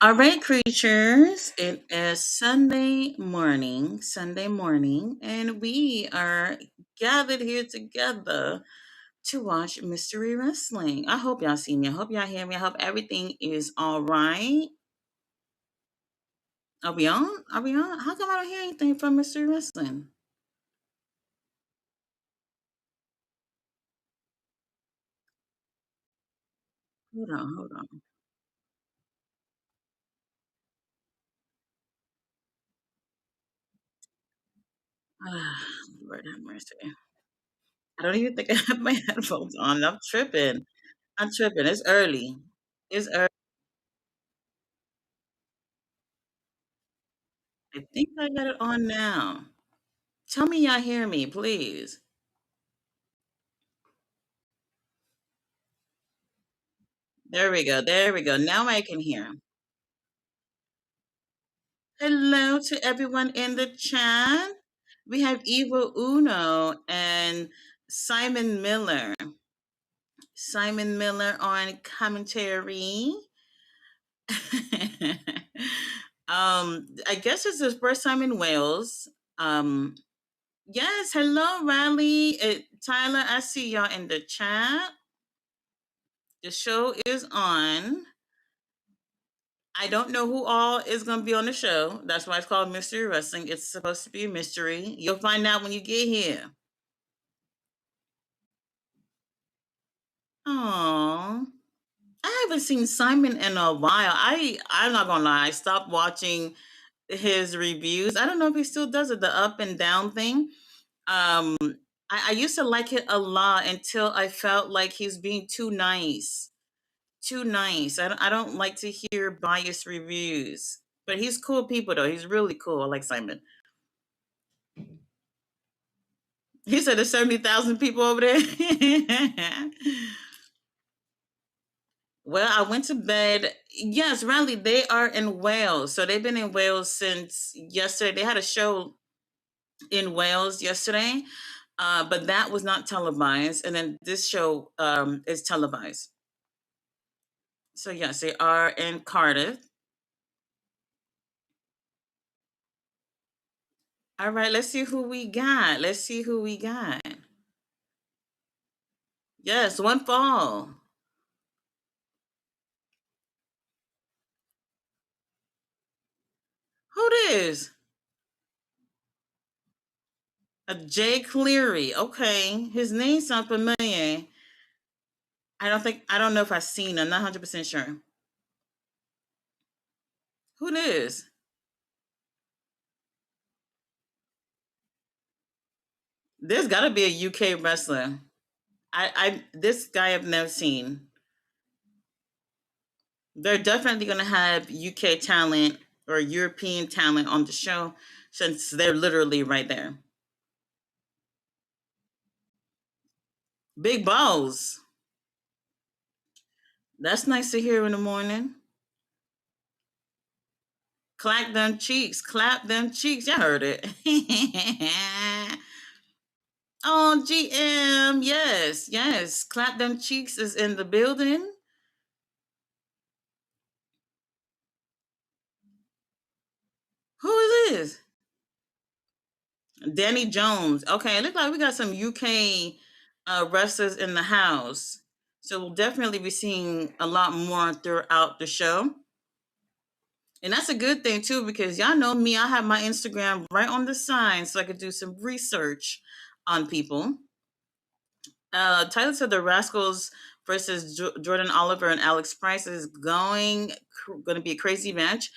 All right, creatures. It is Sunday morning, and we are gathered here together to watch Mystery Wrestling. I hope y'all see me. I hope y'all hear me. I hope everything is all right. Are we on? Are we on? How come I don't hear anything from Mystery Wrestling? Hold on. Ah, Lord have mercy. I don't even think I have my headphones on. I'm tripping. I'm tripping. It's early. It's early. I think I got it on now. Tell me y'all hear me, please. There we go. There we go. Now I can hear. Hello to everyone in the chat. We have Evo Uno and Simon Miller. Simon Miller on commentary. I guess it's his first time in Wales. Um, yes, hello, Riley. Tyler, I see y'all in the chat. The show is on. I don't know who all is going to be on the show. That's why it's called Mystery Wrestling. It's supposed to be a mystery. You'll find out when you get here. Aww. I haven't seen Simon in a while. I'm not gonna lie. I stopped watching his reviews. I don't know if he still does it, the up and down thing. Um, I used to like it a lot until I felt like he's being too nice. Too nice. I don't like to hear biased reviews. But he's cool people though. He's really cool. I like Simon. He said there's 70,000 people over there. Well, I went to bed. Yes, Riley, they are in Wales. So they've been in Wales since yesterday. They had a show in Wales yesterday, but that was not televised. And then this show is televised. So, yes, they are in Cardiff. All right, let's see who we got. Let's see who we got. Yes, one fall. Who this? A Jay Cleary. Okay, his name sounds familiar. I don't know if I've seen him. I'm not 100% sure. Who this? There's got to be a UK wrestler. This guy I've never seen. They're definitely going to have UK talent or European talent on the show since they're literally right there. Big balls. That's nice to hear in the morning. Clap them cheeks. Clap them cheeks. Y'all heard it. Oh, GM. Yes, yes. Clap them cheeks is in the building. Who is this? Danny Jones. Okay, it looks like we got some UK wrestlers in the house. So we'll definitely be seeing a lot more throughout the show. And that's a good thing too, because y'all know me, I have my Instagram right on the sign so I could do some research on people. Tyler said the Rascals versus Jordan Oliver and Alex Price is going to be a crazy match.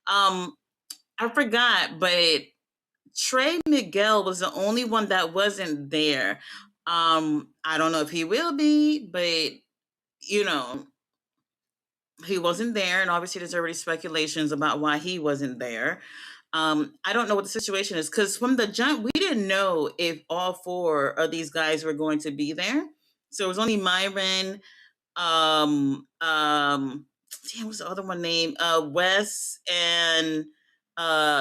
Um, I forgot, but Trey Miguel was the only one that wasn't there. I don't know if he will be, but you know, he wasn't there, and obviously there's already speculations about why he wasn't there. I don't know what the situation is because from the jump, we didn't know if all four of these guys were going to be there. So it was only Myron, um, um, damn, what's the other one named? Wes and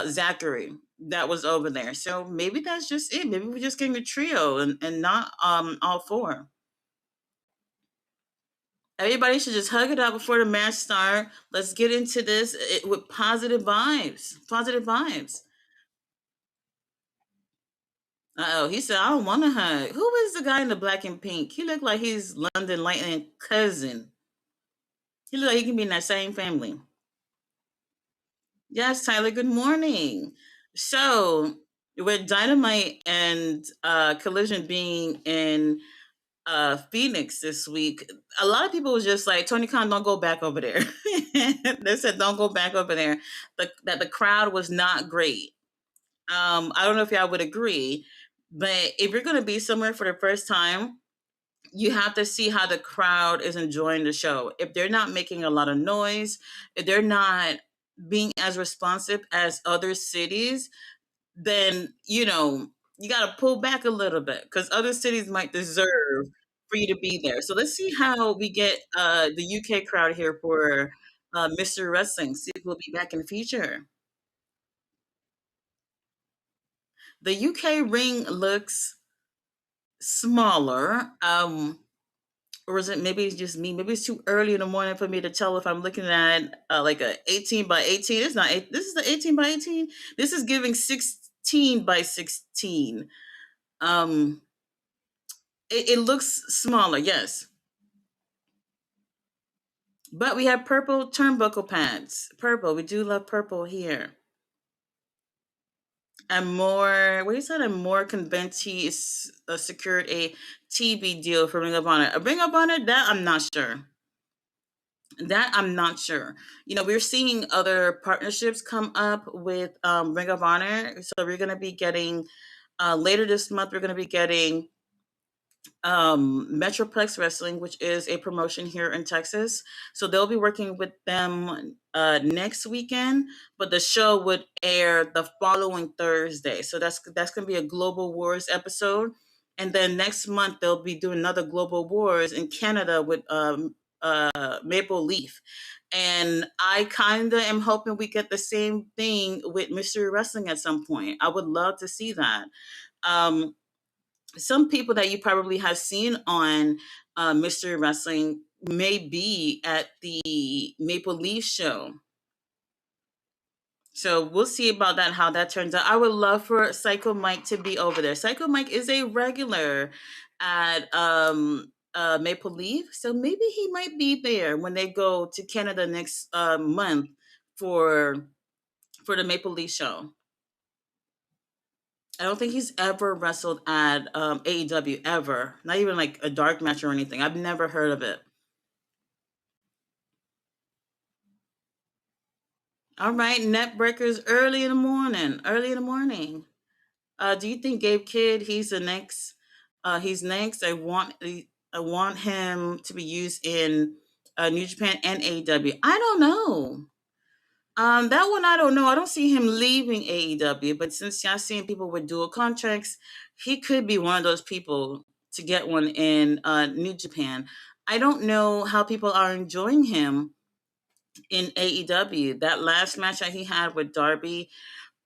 Zachary that was over there. So maybe that's just it. Maybe we're just getting a trio and not all four. Everybody should just hug it out before the match start. Let's get into this with positive vibes. Positive vibes. Oh, he said, I don't want to hug. Who is the guy in the black and pink? He looked like he's London Lightning cousin. He looked like he can be in that same family. Yes, Tyler, good morning. So, with Dynamite and Collision being in Phoenix this week, a lot of people was just like, Tony Khan, don't go back over there. They said, don't go back over there. That the crowd was not great. I don't know if y'all would agree, but if you're going to be somewhere for the first time, you have to see how the crowd is enjoying the show. If they're not making a lot of noise, if they're not being as responsive as other cities, then you got to pull back a little bit because other cities might deserve for you to be there. So let's see how we get the UK crowd here for Mr. Wrestling. See if we'll be back in the future. The UK ring looks smaller. Or is it maybe it's just me? Maybe it's too early in the morning for me to tell if I'm looking at like a 18 by 18. It's not. This is the 18 by 18. This is giving 16 by 16. Um, it looks smaller, yes, but we have purple turnbuckle pads. Purple. We do love purple here. And more. What is that? And more convinced he is secured a TV deal for Ring of Honor. A Ring of Honor that I'm not sure. That I'm not sure. We're seeing other partnerships come up with Ring of Honor. So we're going to be getting later this month. We're going to be getting Metroplex Wrestling, which is a promotion here in Texas. So they'll be working with them next weekend, but the show would air the following Thursday. So that's going to be a Global Wars episode. And then next month they'll be doing another Global Wars in Canada with Maple Leaf. And I kind of am hoping we get the same thing with Mystery Wrestling at some point. I would love to see that. Um, some people that you probably have seen on Mystery Wrestling may be at the Maple Leaf show. So we'll see about that, how that turns out. I would love for Psycho Mike to be over there. Psycho Mike is a regular at Maple Leaf, so maybe he might be there when they go to Canada next month for the Maple Leaf show. I don't think he's ever wrestled at AEW ever. Not even like a dark match or anything. I've never heard of it. All right, net breakers early in the morning. Early in the morning. Do you think Gabe Kidd? He's the next. He's next. I want him to be used in New Japan and AEW. I don't know. That one I don't know. I don't see him leaving AEW, but since y'all seeing people with dual contracts, he could be one of those people to get one in New Japan. I don't know how people are enjoying him in AEW. That last match that he had with Darby,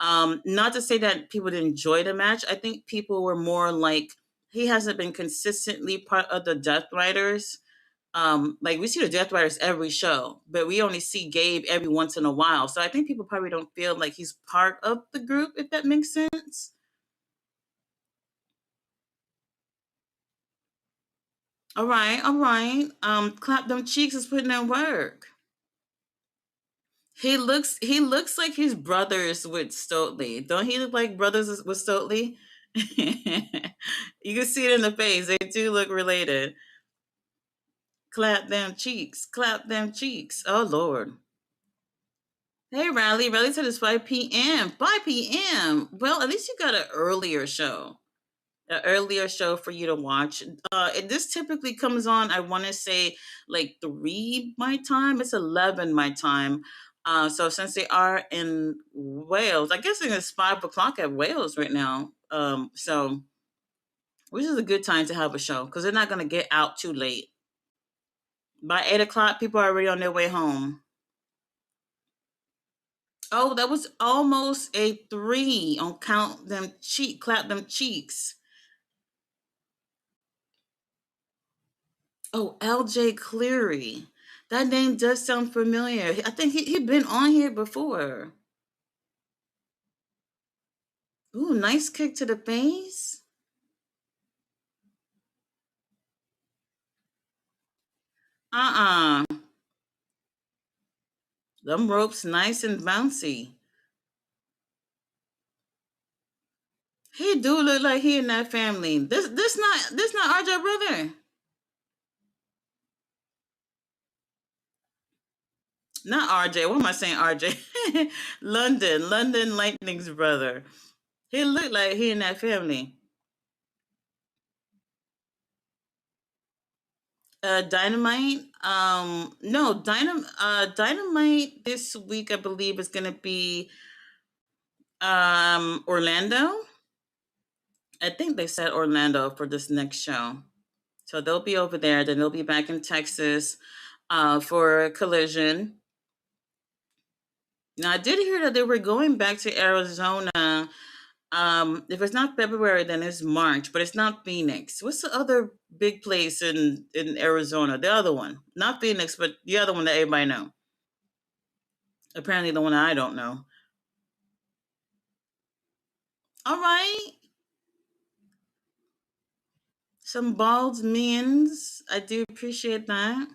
not to say that people didn't enjoy the match. I think people were more like he hasn't been consistently part of the Death Riders. Like we see the Death Riders every show, but we only see Gabe every once in a while. So I think people probably don't feel like he's part of the group, if that makes sense. All right, all right. Clap them cheeks is putting in work. He looks like he's brothers with Stotely. Don't he look like brothers with Stotely? You can see it in the face. They do look related. Clap them cheeks. Clap them cheeks. Oh Lord. Hey Riley. Riley said it's 5 p.m. 5 p.m. Well, at least you got an earlier show. An earlier show for you to watch. This typically comes on, I want to say, like 3 my time. It's 11 my time. So since they are in Wales, I guess it's 5 o'clock at Wales right now. So which is a good time to have a show because they're not going to get out too late. By 8 o'clock, people are already on their way home. Oh, that was almost a 3 on clap them cheeks. Oh, LJ Cleary. That name does sound familiar. I think he'd been on here before. Ooh, nice kick to the face. Uh-uh. Them ropes nice and bouncy. He do look like he in that family. This not RJ brother. Not RJ. What am I saying? RJ. London Lightning's brother. He looked like he in that family. Dynamite. No, Dynamite this week I believe is gonna be Orlando. I think they said Orlando for this next show. So they'll be over there. Then they'll be back in Texas for Collision. Now I did hear that they were going back to Arizona. If it's not February, then it's March, but it's not Phoenix. What's the other big place in Arizona? The other one, not Phoenix, but the other one that everybody know. Apparently, the one I don't know. All right, some bald minions. I do appreciate that.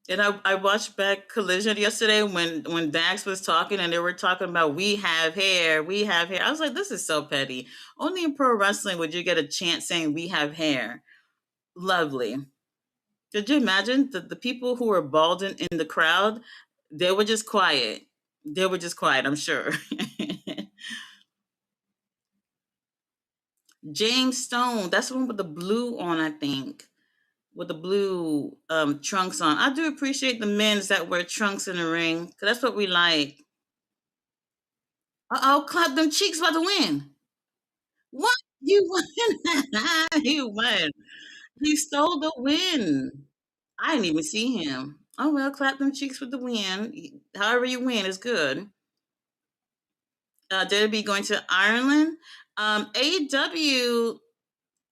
And I watched back Collision yesterday when Dax was talking and they were talking about we have hair, we have hair. I was like, this is so petty. Only in pro wrestling would you get a chant saying we have hair. Lovely. Could you imagine the people who were balding in the crowd? They were just quiet. They were just quiet, I'm sure. James Stone, that's the one with the blue on, I think. With the blue trunks on. I do appreciate the men's that wear trunks in the ring, because that's what we like. Uh-oh, clap them cheeks by the win. What? You won. He won. He stole the win. I didn't even see him. Oh well, clap them cheeks with the win. However you win is good. They'll be going to Ireland. AEW,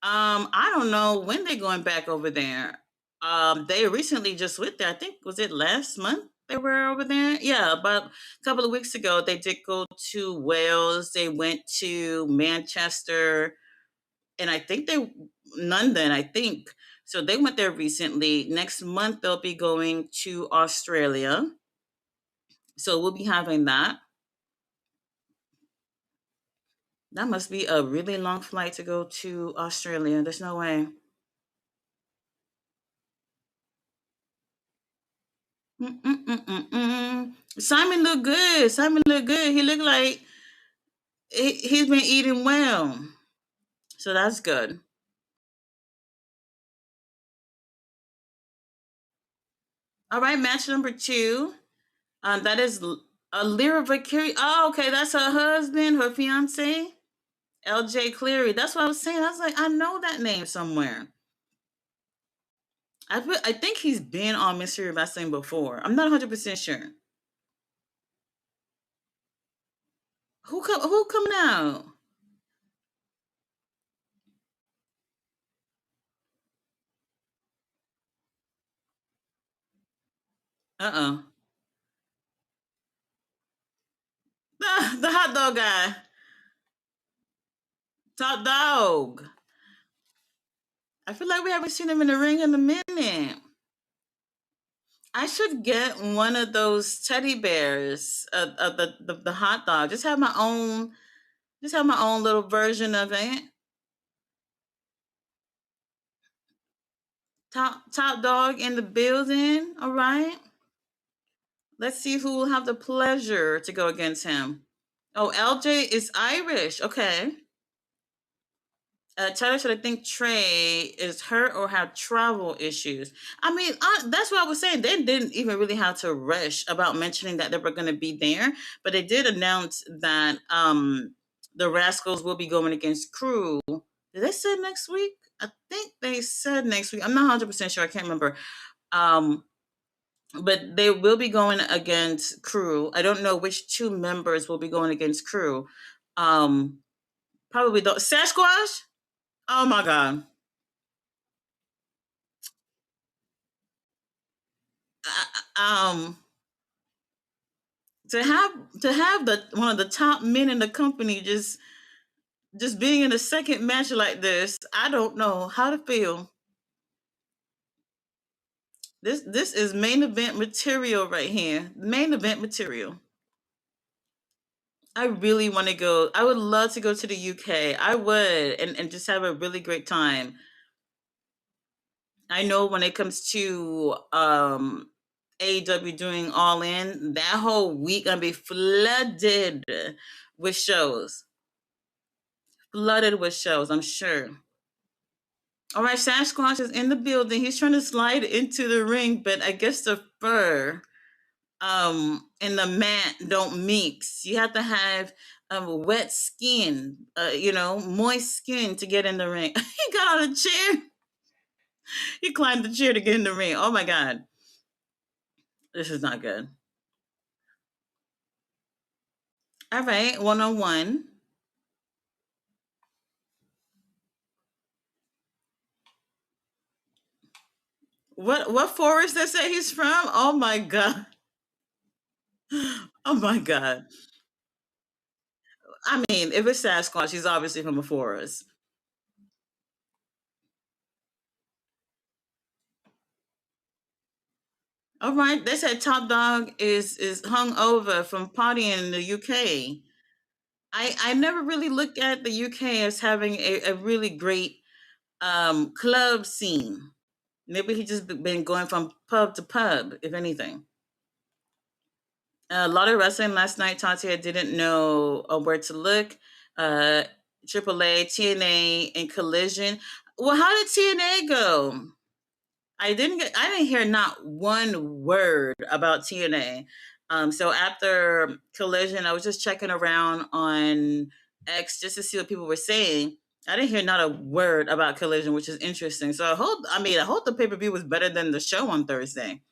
I don't know when they're going back over there. They recently just went there. I think was it last month they were over there. Yeah, about a couple of weeks ago they did go to Wales. They went to Manchester, and I think they London. I think so. They went there recently. Next month they'll be going to Australia. So we'll be having that. That must be a really long flight to go to Australia. There's no way. Mm-mm-mm-mm-mm. Simon looked good. Simon looked good. He looked like he's been eating well. So that's good. All right, match number two. That is Lyra Vicari. Oh, okay. That's her husband, her fiance, LJ Cleary. That's what I was saying. I was like, I know that name somewhere. I think he's been on Mystery Wrestling before. I'm not 100% sure. Who coming out? Uh-oh. The hot dog guy. Top dog. I feel like we haven't seen him in the ring in a minute. I should get one of those teddy bears of the hot dog. Just have my own little version of it. Top dog in the building. All right. Let's see who will have the pleasure to go against him. Oh, LJ is Irish. Okay. Tyler said, I think Trey is hurt or have travel issues. I mean, that's what I was saying. They didn't even really have to rush about mentioning that they were going to be there, but they did announce that the Rascals will be going against Crew. Did they say next week? I think they said next week. I'm not 100% sure. I can't remember. Um, but they will be going against Crew. I don't know which two members will be going against Crew. Um, Probably the Sasquatch. Oh my god. um, to have the one of the top men in the company just being in a second match like this, I don't know how to feel. This is main event material right here. Main event material. I really want to go. I would love to go to the UK. I would, and just have a really great time. I know when it comes to AEW doing All In, that whole week gonna be flooded with shows. Flooded with shows, I'm sure. All right, Sasquatch is in the building. He's trying to slide into the ring, but I guess the fur and the mat don't mix. You have to have wet skin, moist skin to get in the ring. He got on a chair. He climbed the chair to get in the ring. Oh my god, this is not good. All right, 101. What forest they say he's from? Oh my god. Oh my god. I mean, if it's Sasquatch, he's obviously from a forest. All right, they said Top Dog is hung over from partying in the UK. I never really looked at the UK as having a really great club scene. Maybe he just been going from pub to pub, if anything. A lot of wrestling last night. Tatia didn't know where to look. Uh, AAA, TNA, and Collision. Well, how did TNA go? I didn't hear not one word about TNA. So after Collision, I was just checking around on X just to see what people were saying. I didn't hear not a word about Collision, which is interesting. So I hope the pay per view was better than the show on Thursday.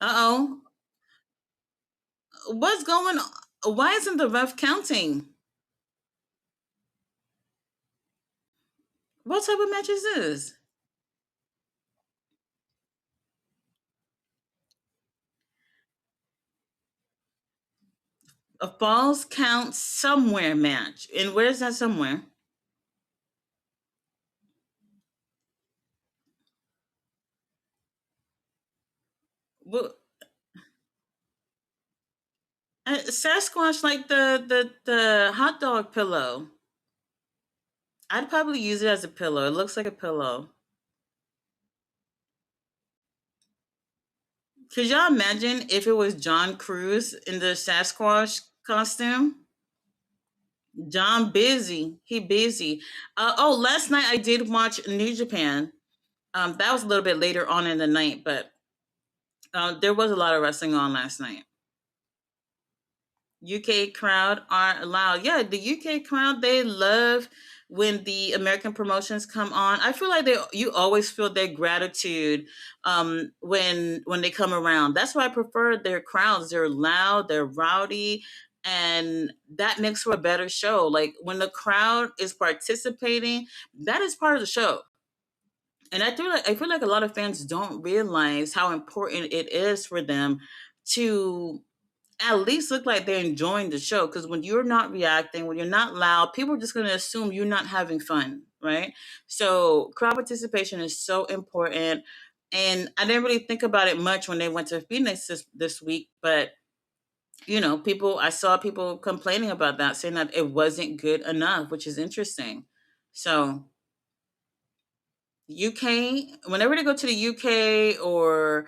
Uh oh, what's going on? Why isn't the ref counting? What type of match is this? A falls count somewhere match, and where's that somewhere? Well, Sasquatch like the hot dog pillow. I'd probably use it as a pillow. It looks like a pillow. Could y'all imagine if it was John Cruz in the Sasquatch costume? John busy. He busy. Last night I did watch New Japan. That was a little bit later on in the night, but there was a lot of wrestling on last night. UK crowd are loud. Yeah, the UK crowd, they love when the American promotions come on. I feel like you always feel their gratitude when they come around. That's why I prefer their crowds. They're loud, they're rowdy, and that makes for a better show. Like when the crowd is participating, that is part of the show. And I feel like a lot of fans don't realize how important it is for them to at least look like they're enjoying the show. Because when you're not reacting, when you're not loud, people are just going to assume you're not having fun, right? So crowd participation is so important. And I didn't really think about it much when they went to Phoenix this week, but I saw people complaining about that, saying that it wasn't good enough, which is interesting. So UK, whenever they go to the UK or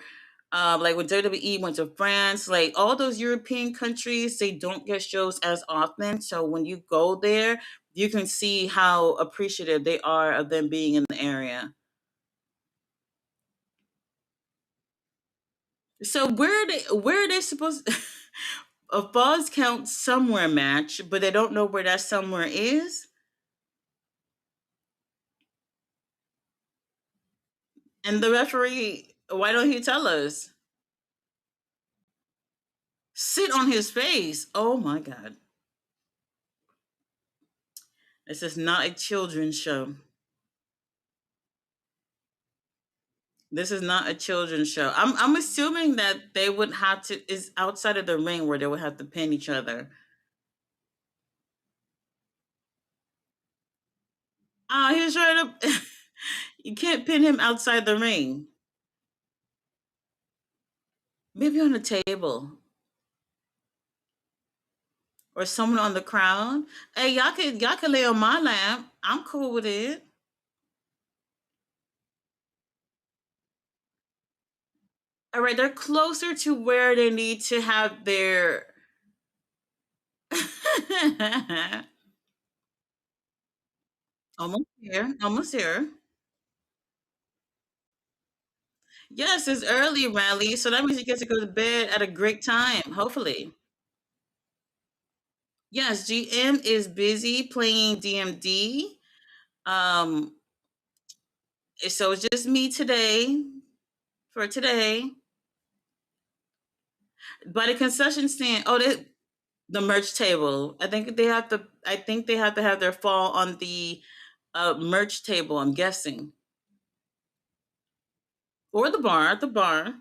like when WWE went to France, like all those European countries, they don't get shows as often. So when you go there, you can see how appreciative they are of them being in the area. So where are they supposed a falls count somewhere match, but they don't know where that somewhere is? And the referee, why don't he tell us? Sit on his face. Oh my god. This is not a children's show. This is not a children's show. I'm assuming that they would have to is outside of the ring where they would have to pin each other. Oh, he was right up. You can't pin him outside the ring. Maybe on a table or someone on the crowd. Hey, y'all could lay on my lap. I'm cool with it. All right, they're closer to where they need to have their. Almost here. Almost here. Yes, it's early, Rally. So that means you get to go to bed at a great time, hopefully. Yes, GM is busy playing DMD. Um, so it's just me today for today. By the concession stand, oh, the merch table. I think they have to have their fall on the merch table. I'm guessing, or the bar. The bar.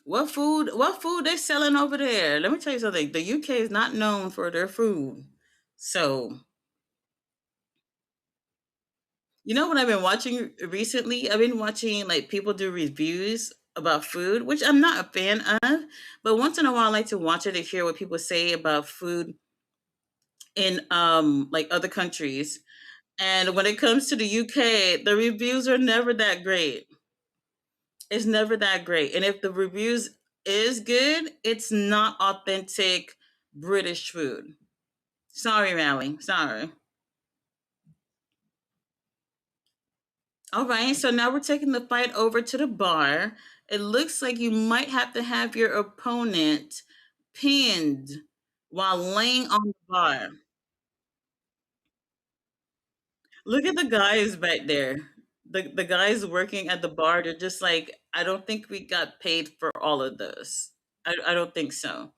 What food? What food they selling over there? Let me tell you something. The UK is not known for their food. So you know what I've been watching recently? I've been watching like people do reviews about food, which I'm not a fan of, but once in a while I like to watch it to hear what people say about food in like other countries. And when it comes to the UK, the reviews are never that great. It's never that great. And if the reviews is good, it's not authentic British food. Sorry, Rally. Sorry. All right, so now we're taking the fight over to the bar. It looks like you might have to have your opponent pinned while laying on the bar. Look at the guys back there. The guys working at the bar, they're just like, I don't think we got paid for all of this. I don't think so.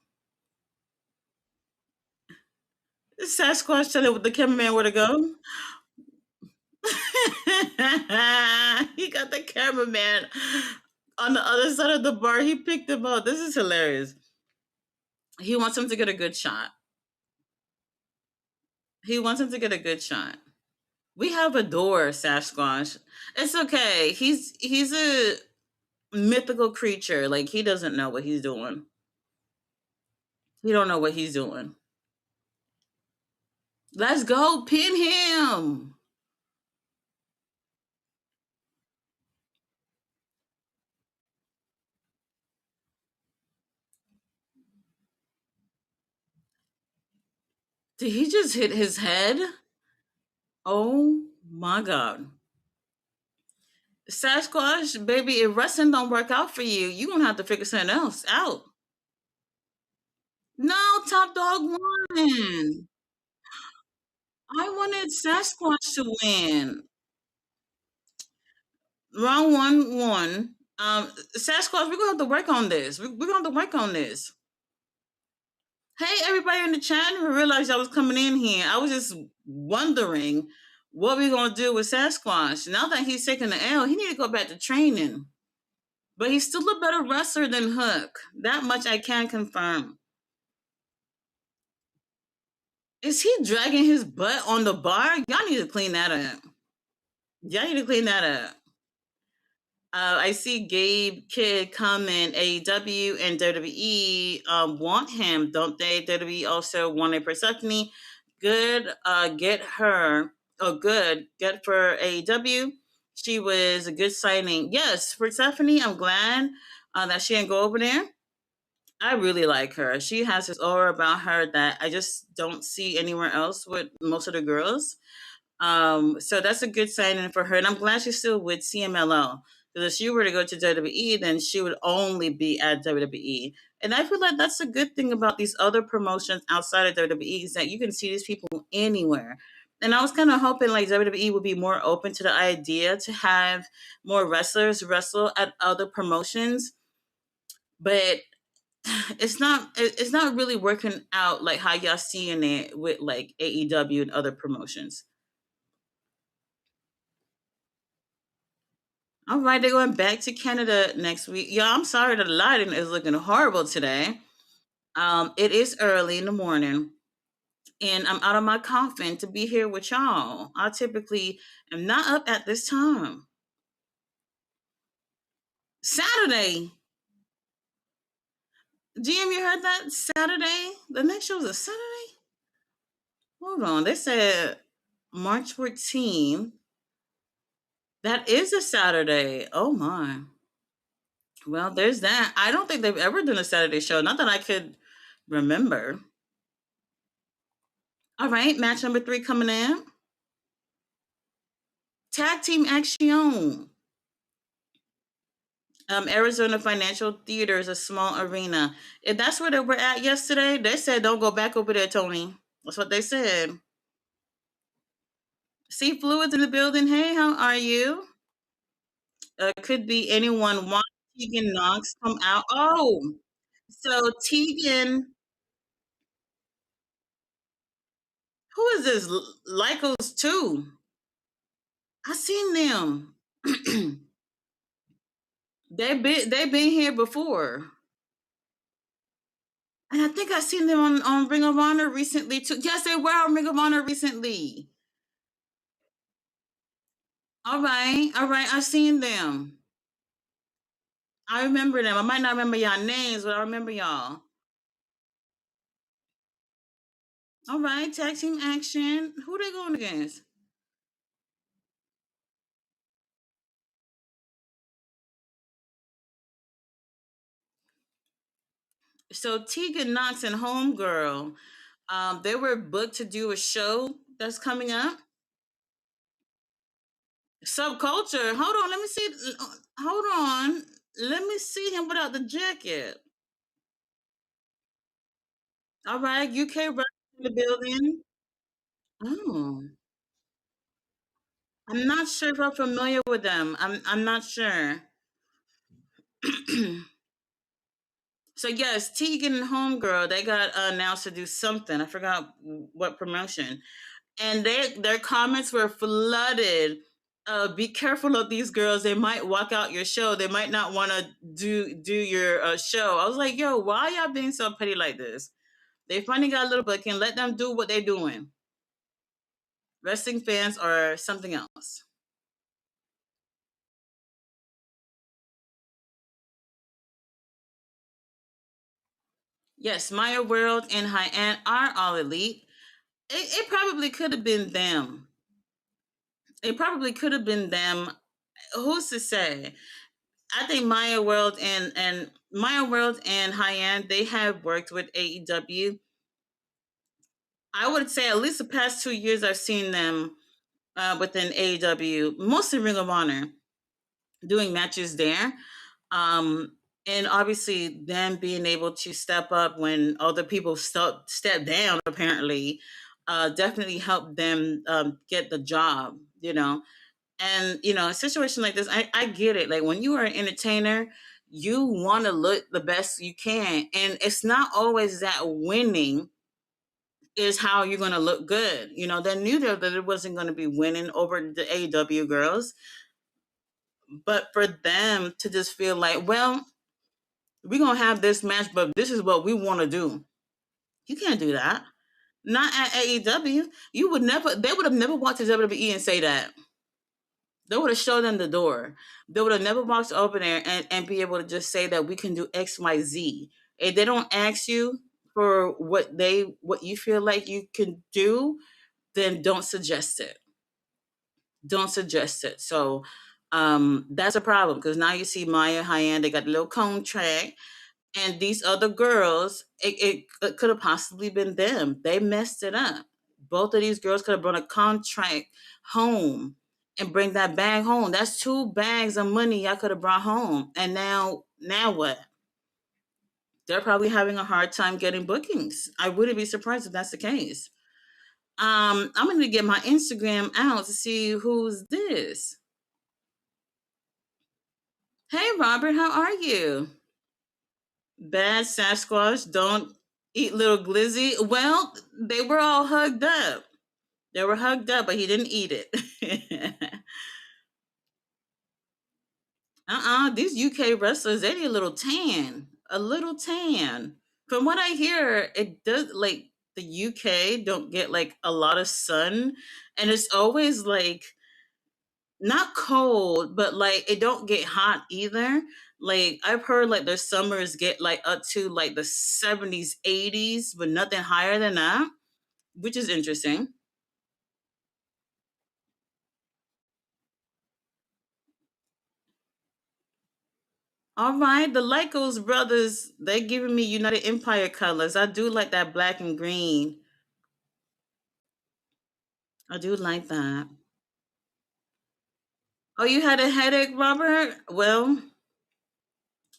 Sasquatch telling the cameraman where to go. He got the cameraman on the other side of the bar. He picked him up. This is hilarious. He wants him to get a good shot. He wants him to get a good shot. We have a door, Sasquatch. It's okay. He's a mythical creature. Like he doesn't know what he's doing. He don't know what he's doing. Let's go pin him. Did he just hit his head? Oh my god. Sasquatch, baby, if wrestling don't work out for you, you gonna have to figure something else out. No, Top Dog won. I wanted Sasquatch to win. Round one won. Sasquatch, we're gonna have to work on this. We're gonna have to work on this. Hey, everybody in the chat! I didn't realize I was coming in here. I was just wondering what we're gonna do with Sasquatch. Now that he's taking the L, he need to go back to training. But he's still a better wrestler than Hook. That much I can confirm. Is he dragging his butt on the bar? Y'all need to clean that up. Y'all need to clean that up. I see Gabe Kidd comment. AEW and WWE want him, don't they? WWE also wanted Persephone. Good. Get her. Oh, good. Good for AEW. She was a good signing. Yes, Persephone. I'm glad that she didn't go over there. I really like her. She has this aura about her that I just don't see anywhere else with most of the girls. So that's a good signing for her, and I'm glad she's still with CMLL. Because if she were to go to WWE, then she would only be at WWE. And I feel like that's a good thing about these other promotions outside of WWE is that you can see these people anywhere. And I was kind of hoping like WWE would be more open to the idea to have more wrestlers wrestle at other promotions, but it's not really working out like how y'all seeing it with like AEW and other promotions. All right, they're going back to Canada next week. Yeah, I'm sorry the lighting is looking horrible today. It is early in the morning, and I'm out of my coffin to be here with y'all. I typically am not up at this time. Saturday. GM, you heard that? Saturday? The next show is a Saturday? Hold on. They said March 14th. That is a Saturday. Oh my. Well, there's that. I don't think they've ever done a Saturday show. Not that I could remember. All right, match number 3 coming in. Tag Team Action. Arizona Financial Theater is a small arena. If that's where they were at yesterday, they said don't go back over there, Tony. That's what they said. See Fluids in the building. Hey, how are you? Could be anyone. Watch Tegan Knox come out. Oh, so Tegan, who is this? Lycos 2. I seen them. They've been here before. And I think I seen them on Ring of Honor recently too. Yes, they were on Ring of Honor recently. All right, all right. I seen them. I remember them. I might not remember y'all names, but I remember y'all. All right, tag team action. Who they going against? So Tegan Knox and Homegirl, they were booked to do a show that's coming up. Subculture. Hold on, let me see. Hold on, let me see him without the jacket. All right, UK Rush in the building. Oh, I'm not sure if I'm familiar with them. I'm not sure. So yes, Tegan and Homegirl, they got announced to do something. I forgot what promotion, and their comments were flooded. Be careful of these girls. They might walk out your show. They might not want to do your show. I was like, yo, why y'all being so petty like this? They finally got a little booking. Let them do what they're doing. Wrestling fans are something else. Yes, Maya World and High End are all elite. It probably could have been them. It probably could have been them. Who's to say? I think Maya World and High End, they have worked with AEW. I would say at least the past 2 years I've seen them within AEW, mostly Ring of Honor, doing matches there. Um, and obviously them being able to step up when other people step down apparently definitely helped them get the job, and a situation like this, I get it. Like when you are an entertainer, you want to look the best you can, and it's not always that winning is how you're going to look good. They knew that it wasn't going to be winning over the AW girls, but for them to just feel like, well, we're going to have this match, but this is what we want to do. You can't do that. Not at AEW. You would never. They would have never walked to WWE and say that. They would have showed them the door. They would have never walked over there and be able to just say that we can do X, Y, Z. If they don't ask you for what you feel like you can do, then don't suggest it. Don't suggest it. So that's a problem because now you see Maya Hyan, they got a little contract, and these other girls, it could have possibly been them. They messed it up. Both of these girls could have brought a contract home and bring that bag home. That's 2 bags of money I could have brought home. And now what? They're probably having a hard time getting bookings. I wouldn't be surprised if that's the case. I'm going to get my Instagram out to see who's this. Hey, Robert, how are you? Bad Sasquatch, don't eat little glizzy. Well, they were all hugged up. They were hugged up, but he didn't eat it. These UK wrestlers, they need a little tan. A little tan. From what I hear, it does like the UK don't get like a lot of sun, and it's always like not cold, but like it don't get hot either. Like I've heard like their summers get like up to like the 70s, 80s, but nothing higher than that, which is interesting. All right, the Lycos brothers, they're giving me United Empire colors. I do like that black and green. I do like that. Oh, you had a headache, Robert? Well,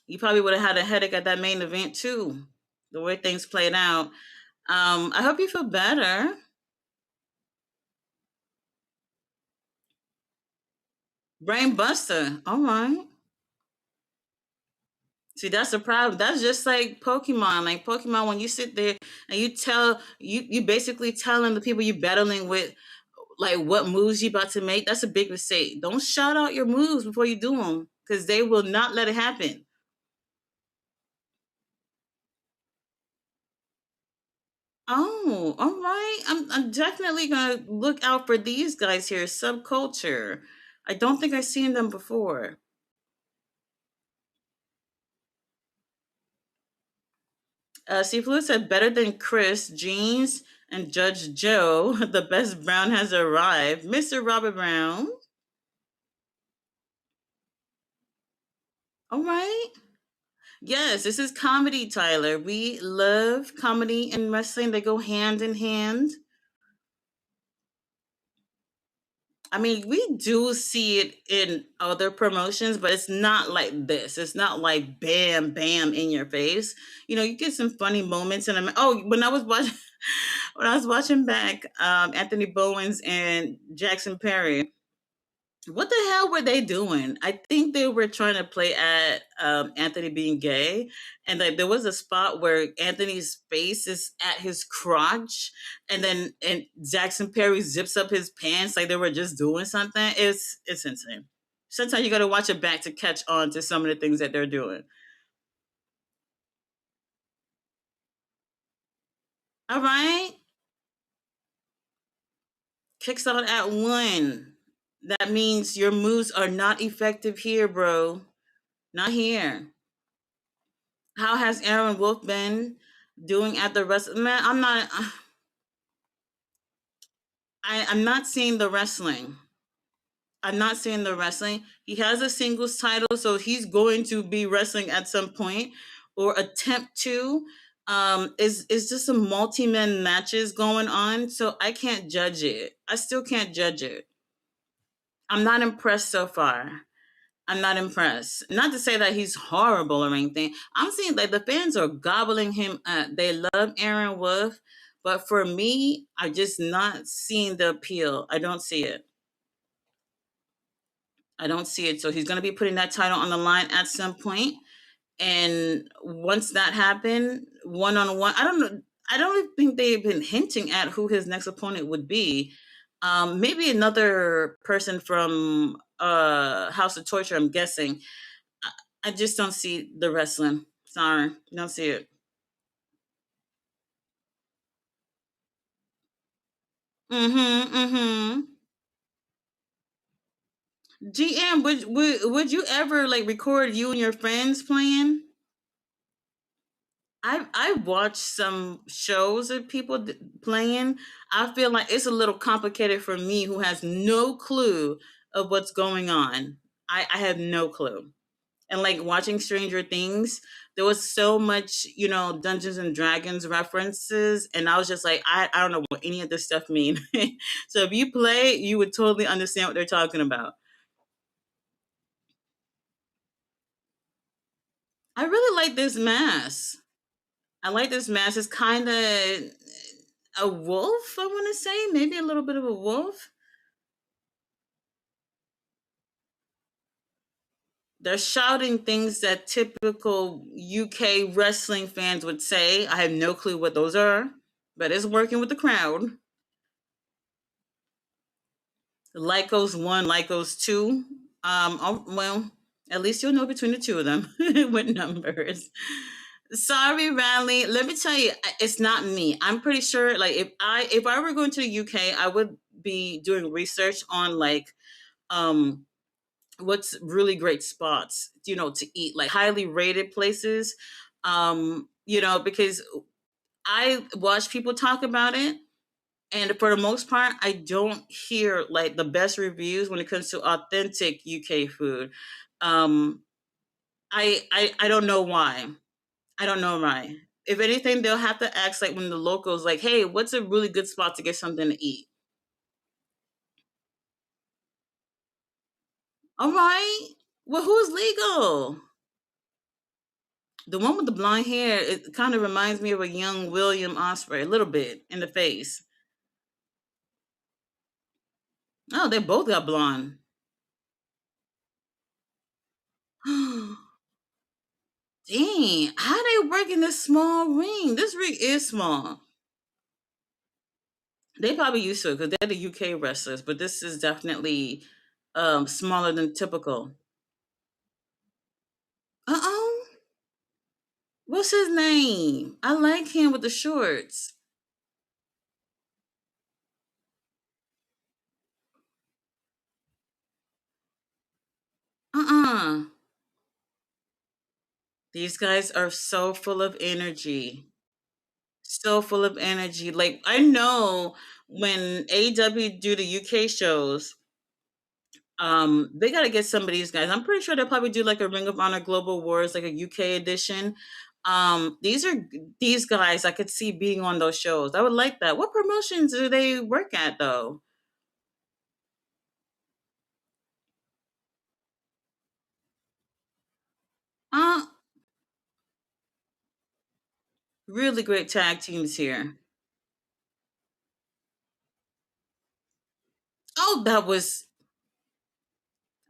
you probably would have had a headache at that main event too. The way things played out. I hope you feel better. Brain Buster. All right. See, that's the problem. That's just like Pokemon. Like Pokemon, when you sit there and you basically telling the people you're battling with like what moves you about to make. That's a big mistake. Don't shout out your moves before you do them because they will not let it happen. Oh, all right. I'm definitely gonna look out for these guys here. Subculture. I don't think I've seen them before. See, Flu said better than Chris, Jeans, and Judge Joe. The best Brown has arrived. Mr. Robert Brown. All right. Yes, this is comedy, Tyler. We love comedy and wrestling. They go hand in hand. I mean, we do see it in other promotions, but it's not like this. It's not like bam, bam in your face. You know, you get some funny moments, and when I was watching, when I was watching back, Anthony Bowens and Jackson Perry. What the hell were they doing? I think they were trying to play at Anthony being gay, and like there was a spot where Anthony's face is at his crotch, and Jackson Perry zips up his pants like they were just doing something. It's insane. Sometimes you got to watch it back to catch on to some of the things that they're doing. All right, kicks out at one. That means your moves are not effective here, bro. Not here. How has Aaron Wolf been doing at the rest? Man, I'm not. I'm not seeing the wrestling. I'm not seeing the wrestling. He has a singles title, so he's going to be wrestling at some point or attempt to. Is just some multi men matches going on, so I can't judge it. I still can't judge it. I'm not impressed so far. I'm not impressed. Not to say that he's horrible or anything. I'm seeing like the fans are gobbling him up. They love Aaron Wolf, but for me, I'm just not seeing the appeal. I don't see it. I don't see it. So he's going to be putting that title on the line at some point. And once that happened, one on one, I don't know. I don't think they've been hinting at who his next opponent would be. Maybe another person from House of Torture. I'm guessing. I just don't see the wrestling. Sorry, don't see it. Mm-hmm. Mm-hmm. GM, would you ever like record you and your friends playing? I watched some shows of people playing. I feel like it's a little complicated for me, who has no clue of what's going on. I have no clue. And like watching Stranger Things, there was so much, Dungeons and Dragons references, and I was just like, I don't know what any of this stuff mean. So if you play, you would totally understand what they're talking about. I really like this mask. I like this mask. It's kind of a wolf, I want to say, maybe a little bit of a wolf. They're shouting things that typical UK wrestling fans would say. I have no clue what those are, but it's working with the crowd. Lycos 1, Lycos 2. Well, At least you'll know between the two of them with numbers. Sorry, Riley. Let me tell you, it's not me. I'm pretty sure. Like, if I were going to the UK, I would be doing research on like um what's really great spots, to eat, like highly rated places. Because I watch people talk about it, and for the most part, I don't hear like the best reviews when it comes to authentic UK food. Um, I don't know why. I don't know why. If anything, they'll have to ask like when the locals like, "Hey, what's a really good spot to get something to eat?" All right. Well, who's legal? The one with the blonde hair, it kind of reminds me of a young William Osprey, a little bit in the face. Oh, they both got blonde. Dang, how they work in this small ring? This ring is small. They probably used to it because they're the UK wrestlers, but this is definitely smaller than typical. Uh-oh. What's his name? I like him with the shorts. Uh-uh. These guys are so full of energy. So full of energy. Like, I know when AEW do the UK shows, they gotta get some of these guys. I'm pretty sure they'll probably do like a Ring of Honor Global Wars, like a UK edition. These guys I could see being on those shows. I would like that. What promotions do they work at though? Uh, really great tag teams here. Oh,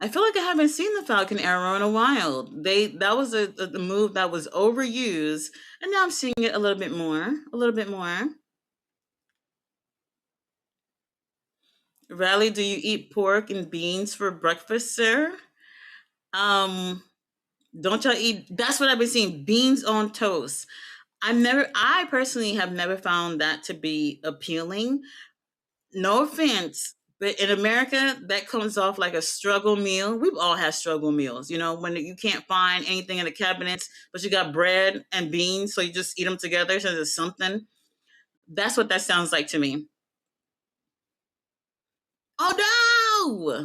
I feel like I haven't seen the Falcon Arrow in a while. That was a move that was overused, and now I'm seeing it a little bit more, a little bit more. Riley, do you eat pork and beans for breakfast, sir? Um, don't y'all eat? That's what I've been seeing. Beans on toast. I personally have never found that to be appealing. No offense, but in America, that comes off like a struggle meal. We've all had struggle meals, when you can't find anything in the cabinets, but you got bread and beans, so you just eat them together so there's something. That's what that sounds like to me. Oh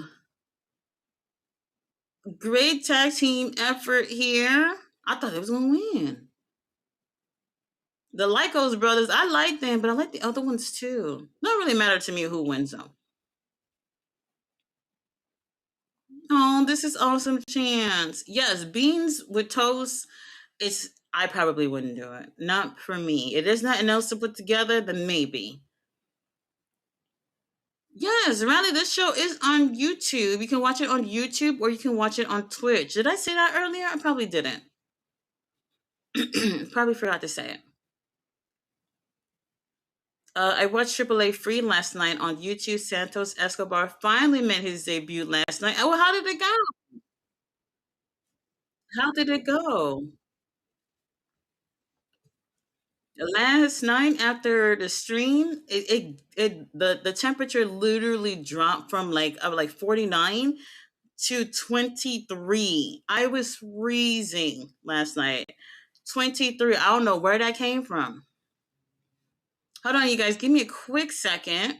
no! Great tag team effort here. I thought it was gonna win. The Lycos brothers, I like them, but I like the other ones too. Not really matter to me who wins though. Oh, this is awesome chance. Yes, beans with toast. It's I probably wouldn't do it. Not for me. If there's nothing else to put together, then maybe. Yes, Riley, this show is on YouTube. You can watch it on YouTube or you can watch it on Twitch. Did I say that earlier? I probably didn't. Probably forgot to say it. I watched AAA Free last night on YouTube. Santos Escobar finally made his debut last night. Oh, how did it go? How did it go? Last night after the stream, the temperature literally dropped from like 49 to 23. I was freezing last night. 23. I don't know where that came from. Hold on, you guys. Give me a quick second.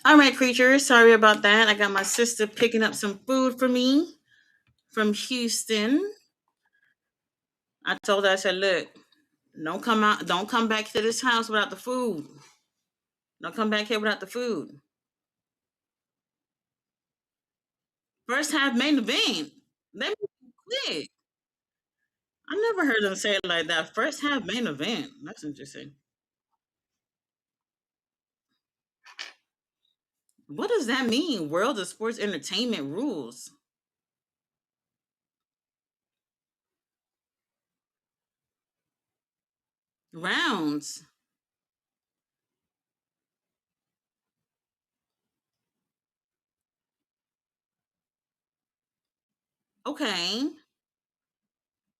All right, creatures. Sorry about that. I got my sister picking up some food for me from Houston. I told her, I said, look, don't come back to this house without the food. Don't come back here without the food. First half main event. They moved quick. I never heard them say it like that. First half main event. That's interesting. What does that mean? World of Sports Entertainment rules. Rounds. Okay.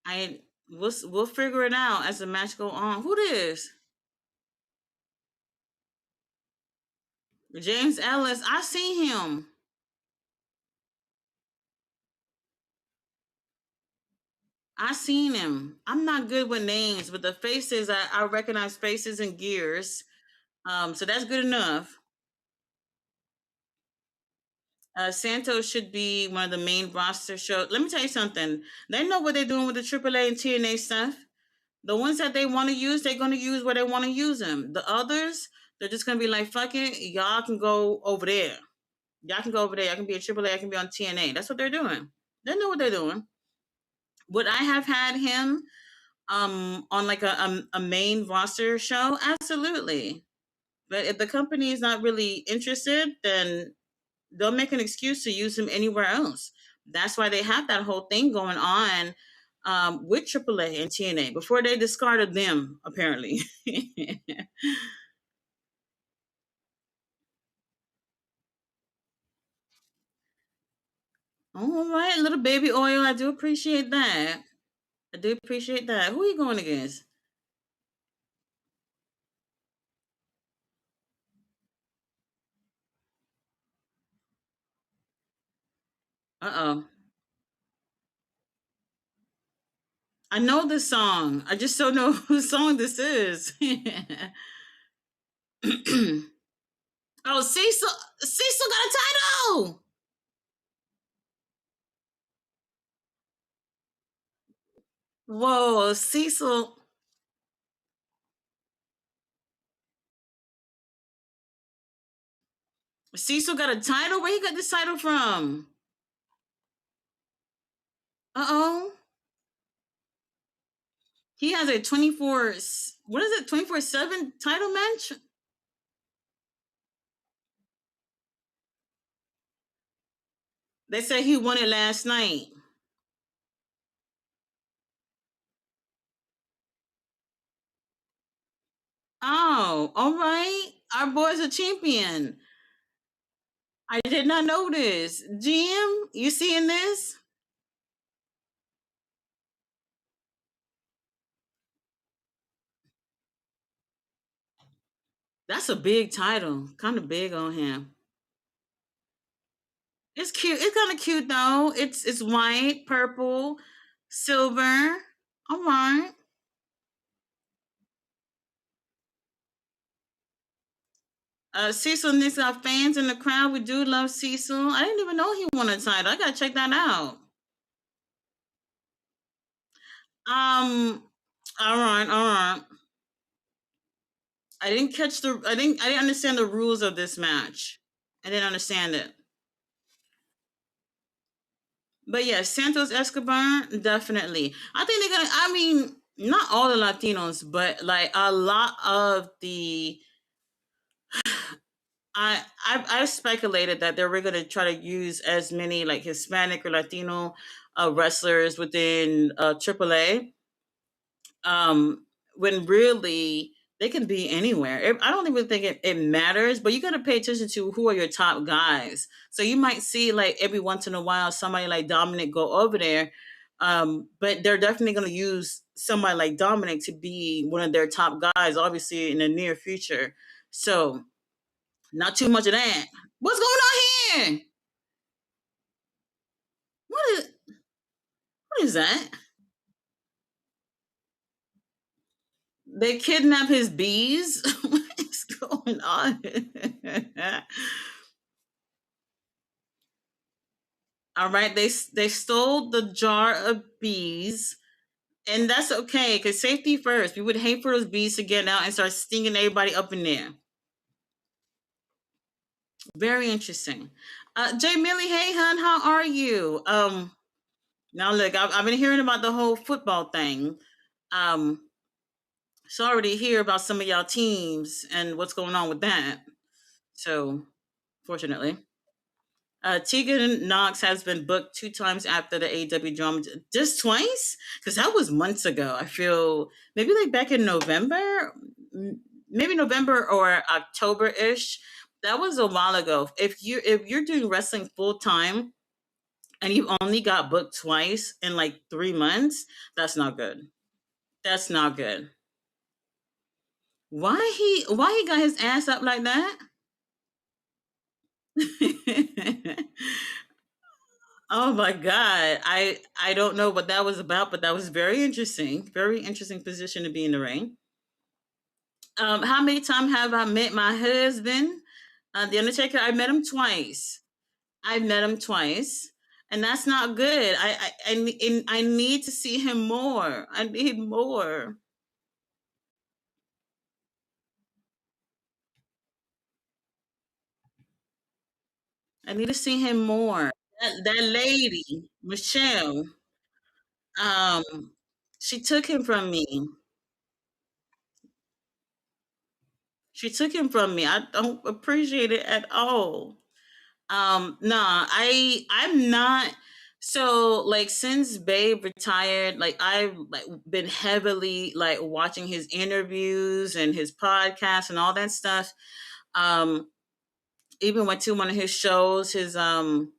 I we'll figure it out as the match go on. Who this? James Ellis. I see him. I seen him. I'm not good with names, but the faces I recognize faces and gears. So that's good enough. Santos should be one of the main roster shows. Let me tell you something. They know what they're doing with the AAA and TNA stuff. The ones that they want to use, they're going to use where they want to use them. The others, they're just going to be like, fuck it, y'all can go over there. Y'all can go over there. I can be a AAA, I can be on TNA. That's what they're doing. They know what they're doing. Would I have had him on like a main roster show? Absolutely. But if the company is not really interested, then they'll make an excuse to use him anywhere else. That's why they have that whole thing going on with AAA and TNA before they discarded them, apparently. All right, little baby oil. I do appreciate that. I do appreciate that. Who are you going against? Uh oh. I know this song. I just don't know whose song this is. Oh, Cecil. Cecil got a title. Whoa, Cecil. Cecil got a title. Where he got this title from? Uh oh. He has a 24. What is it? 24/7 title match. They said he won it last night. Oh, all right. Our boy's a champion. I did not know this. GM, you seeing this? That's a big title. Kind of big on him. It's cute. It's kind of cute though. It's white, purple, silver. All right. Cecil Nick's got fans in the crowd. We do love Cecil. I didn't even know he won a title. I gotta check that out. Um. All right. All right. I didn't catch the. I didn't understand the rules of this match. I didn't understand it. But yeah, Santos Escobar, definitely. I think they're gonna. I mean, not all the Latinos, but like a lot of the. I speculated that they were gonna try to use as many like Hispanic or Latino wrestlers within AAA, when really they can be anywhere. I don't even think it matters, but you got to pay attention to who are your top guys. So you might see like every once in a while somebody like Dominic go over there, but they're definitely going to use somebody like Dominic to be one of their top guys, obviously in the near future. So not too much of that. What's going on here? What is what is that? They kidnap his bees. going on? All right, they stole the jar of bees, and that's okay because safety first. We would hate for those bees to get out and start stinging everybody up in there. Very interesting. Jay Millie, hey hun, how are you? Now look, I've been hearing about the whole football thing. Um, Sorry to hear about some of y'all teams and what's going on with that. So, fortunately. Tegan Knox has been booked 2 times after the AW drama. Just twice? Because that was months ago. I feel maybe like back in November, maybe November or October ish. That was a while ago. If you're doing wrestling full time and you only got booked twice in like 3 months, that's not good. That's not good. Why he got his ass up like that? Oh my god. I don't know what that was about, but that was very interesting. Very interesting position to be in the ring. How many times have I met my husband? The Undertaker, I met him twice. I met him twice. And that's not good. I need to see him more. I need more. I need to see him more. That lady, Michelle, um, she took him from me. She took him from me. I don't appreciate it at all. Nah, I'm not. So like since Babe retired, like I've like been heavily like watching his interviews and his podcast and all that stuff. Um, Even went to one of his shows. His what's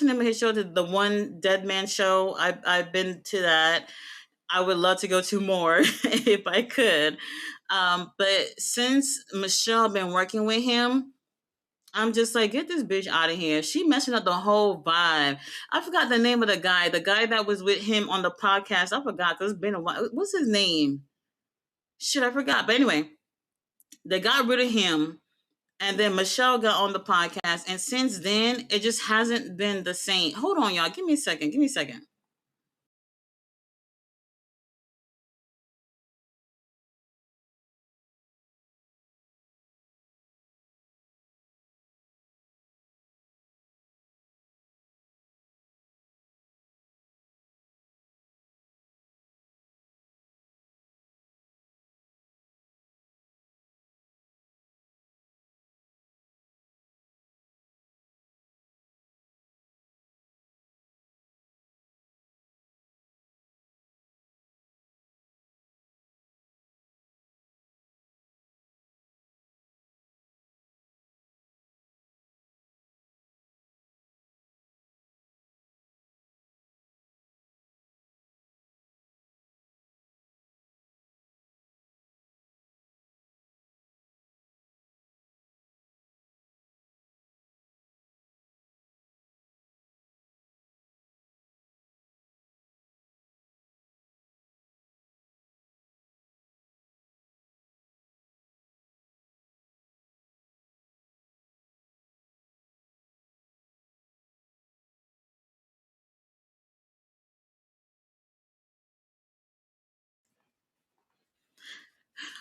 the name of his show? The one Dead Man show. I've been to that. I would love to go to more if I could. But since Michelle been working with him, I'm just like, get this bitch out of here. She messing up the whole vibe. I forgot the name of the guy that was with him on the podcast. I forgot because it's been a while. What's his name? Shit, I forgot. But anyway, they got rid of him. And then Michelle got on the podcast. And since then, it just hasn't been the same. Hold on, y'all. Give me a second. Give me a second.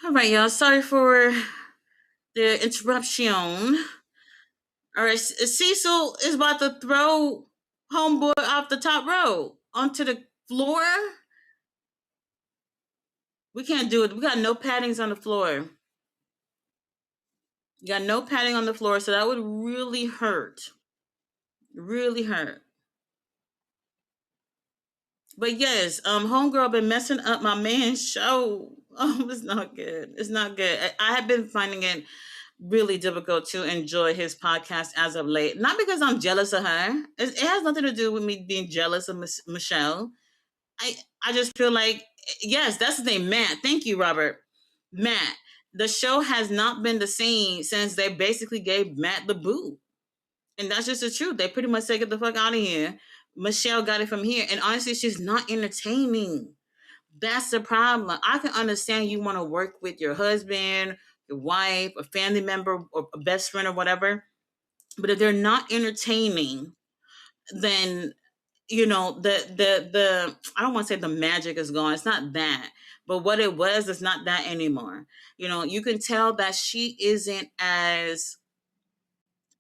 All right, y'all. Sorry for the interruption. All right, Cecil is about to throw homeboy off the top row onto the floor. We can't do it. We got no paddings on the floor. You got no padding on the floor, so that would really hurt. Really hurt. But yes, homegirl been messing up my man's show. Oh, it's not good. It's not good. I have been finding it really difficult to enjoy his podcast as of late. Not because I'm jealous of her. It has nothing to do with me being jealous of Michelle. I I just feel like yes, that's the name, Matt. Thank you, Robert. Matt. The show has not been the same since they basically gave Matt the boot. And that's just the truth. They pretty much say, get the fuck out of here. Michelle got it from here. And honestly, she's not entertaining. That's the problem. I can understand you want to work with your husband your wife, a family member, or a best friend or whatever. But if they're not entertaining, then the I don't want to say the magic is gone. It's not that. But what it was is not that anymore. You can tell that she isn't as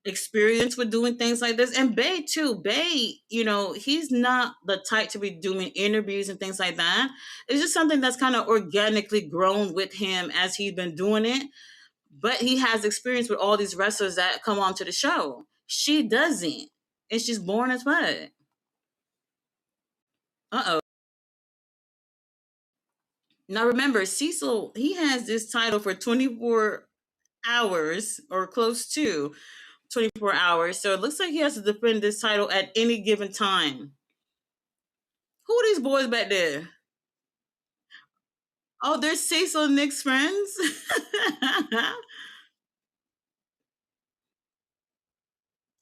experienced with doing things like this. And Bay too. Bay, he's not the type to be doing interviews and things like that. It's just something that's kind of organically grown with him as he's been doing it. But he has experience with all these wrestlers that come onto the show. She doesn't. And she's born as what? Uh-oh. Now remember, Cecil, he has this title for 24 hours or close to 24 hours. So it looks like he has to defend this title at any given time. Who are these boys back there? Oh, they're Cecil and Nick's friends.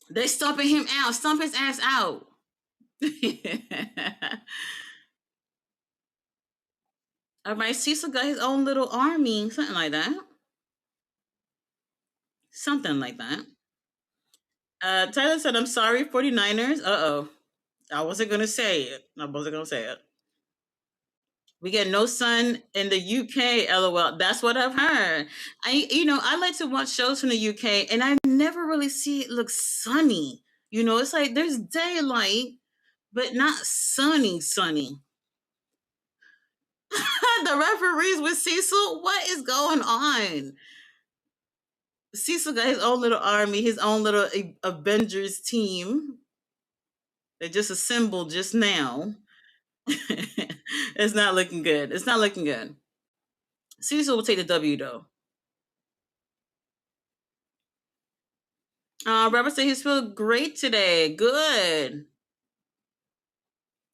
They stomping him out, stomp his ass out. All right, Cecil got his own little army, something like that. Something like that. Tyler said, I'm sorry, 49ers. Uh-oh. I wasn't going to say it. I wasn't going to say it. We get no sun in the UK, lol. That's what I've heard. I like to watch shows from the UK, and I never really see it look sunny. It's like there's daylight, but not sunny, sunny. The referees with Cecil, what is going on? Cecil got his own little army, his own little Avengers team. They just assembled just now. It's not looking good. It's not looking good. Cecil will take the W though. Robert said he's feeling great today. Good.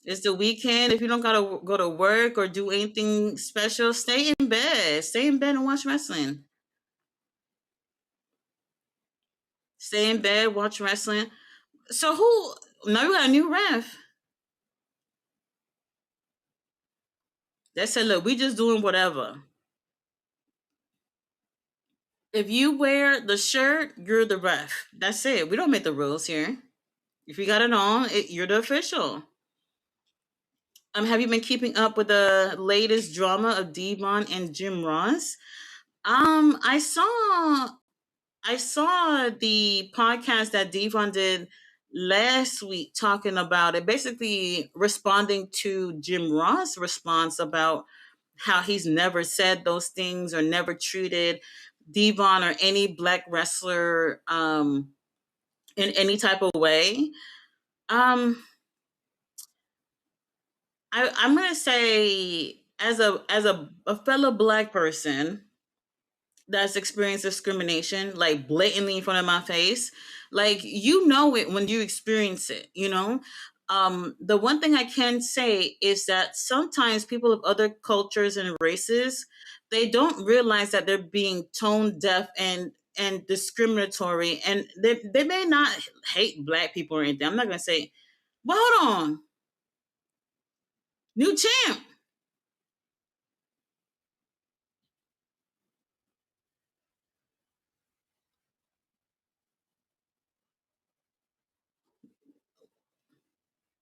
It's the weekend. If you don't gotta go to work or do anything special, stay in bed. Stay in bed and watch wrestling. Stay in bed, watch wrestling. So who? Now we got a new ref. They said, look, we just doing whatever. If you wear the shirt, you're the ref. That's it. We don't make the rules here. If you got it on, you're the official. Have you been keeping up with the latest drama of Devon and Jim Ross? I saw the podcast that Devon did last week talking about it, basically responding to Jim Ross' response about how he's never said those things or never treated Devon or any black wrestler in any type of way. Um, I'm gonna say as a fellow black person that's experienced discrimination like blatantly in front of my face, like it when you experience it. The one thing I can say is that sometimes people of other cultures and races, they don't realize that they're being tone deaf and discriminatory, and they may not hate black people or anything. I'm not gonna say, but hold on, new champ.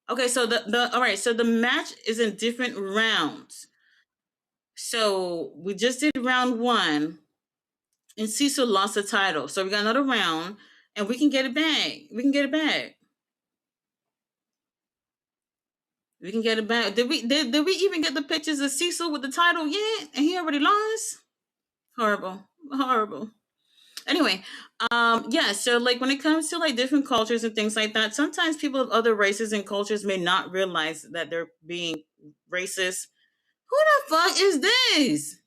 Okay, so the all right, so the match is in different rounds. So we just did round one, and Cecil lost the title. So we got another round, and we can get it back. We can get it back. We can get it back. Did we even get the pictures of Cecil with the title yet? And he already lost. Horrible, horrible. Anyway, yeah. So like when it comes to like different cultures and things like that, sometimes people of other races and cultures may not realize that they're being racist. Who the fuck is this?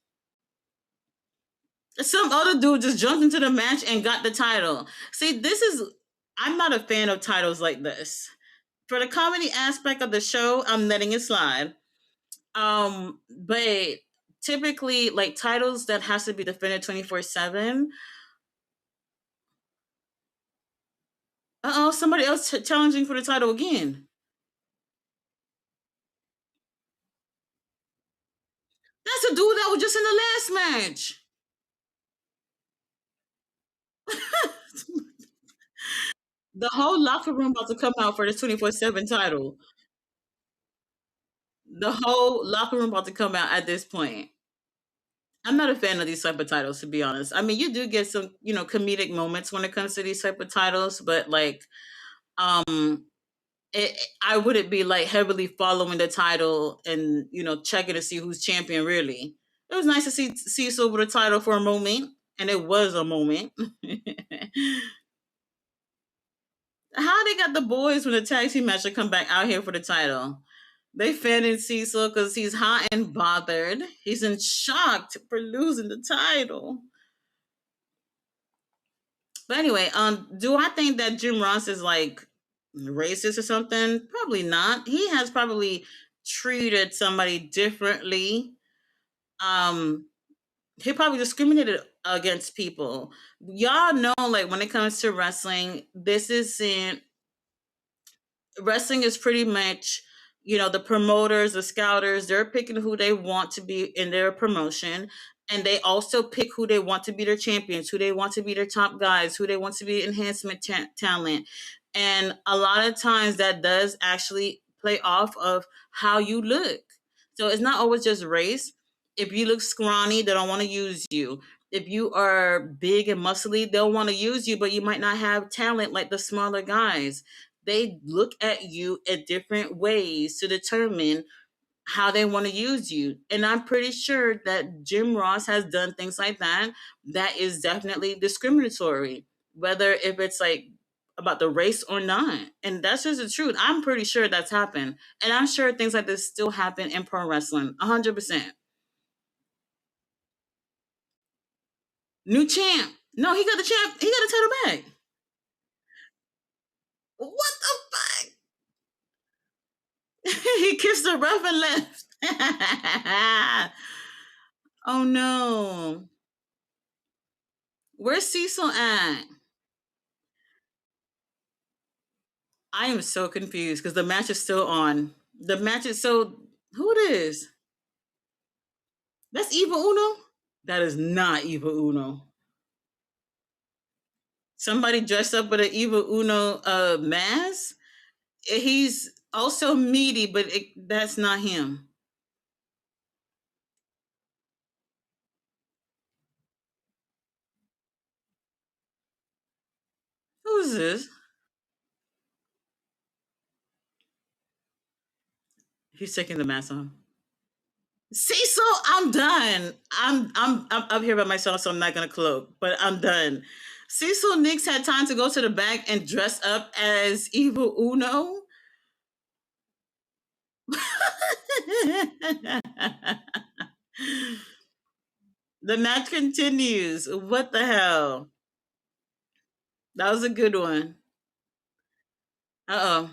Some other dude just jumped into the match and got the title. See, I'm not a fan of titles like this. For the comedy aspect of the show, I'm letting it slide. But typically, like titles that has to be defended 24/7. Somebody else challenging for the title again. That's a dude that was just in the last match. The whole locker room about to come out for the 24/7 title. The whole locker room about to come out at this point. I'm not a fan of these type of titles, to be honest. I mean, you do get some, comedic moments when it comes to these type of titles, but like, um, I wouldn't be like heavily following the title and checking to see who's champion. Really, it was nice to see Cecil with the title for a moment, and it was a moment. How they got the boys when the tag team match to come back out here for the title? They fanning Cecil because he's hot and bothered. He's in shock for losing the title. But anyway, do I think that Jim Ross is like racist or something? Probably not. He has probably treated somebody differently. Um, he probably discriminated against people. Y'all know, like when it comes to wrestling, this isn't wrestling is pretty much the promoters, the scouters, they're picking who they want to be in their promotion, and they also pick who they want to be their champions, who they want to be their top guys, who they want to be enhancement talent. And a lot of times that does actually play off of how you look. So it's not always just race. If you look scrawny, they don't want to use you. If you are big and muscly, they'll want to use you, but you might not have talent like the smaller guys. They look at you in different ways to determine how they want to use you. And I'm pretty sure that Jim Ross has done things like that. That is definitely discriminatory, whether if it's like about the race or not. And that's just the truth. I'm pretty sure that's happened. And I'm sure things like this still happen in pro wrestling. 100%. New champ. No, he got the champ. He got the title back. What the fuck? He kissed the ref and left. Oh no. Where's Cecil at? I am so confused because the match is still on. The match is so. Who it is? That's Eva Uno? That is not Eva Uno. Somebody dressed up with an Eva Uno mask? He's also meaty, but that's not him. Who's this? He's taking the mask on. Cecil, I'm done. I'm up here by myself, so I'm not gonna cloak, but I'm done. Cecil Nix had time to go to the back and dress up as Evil Uno. The match continues. What the hell? That was a good one. Uh oh.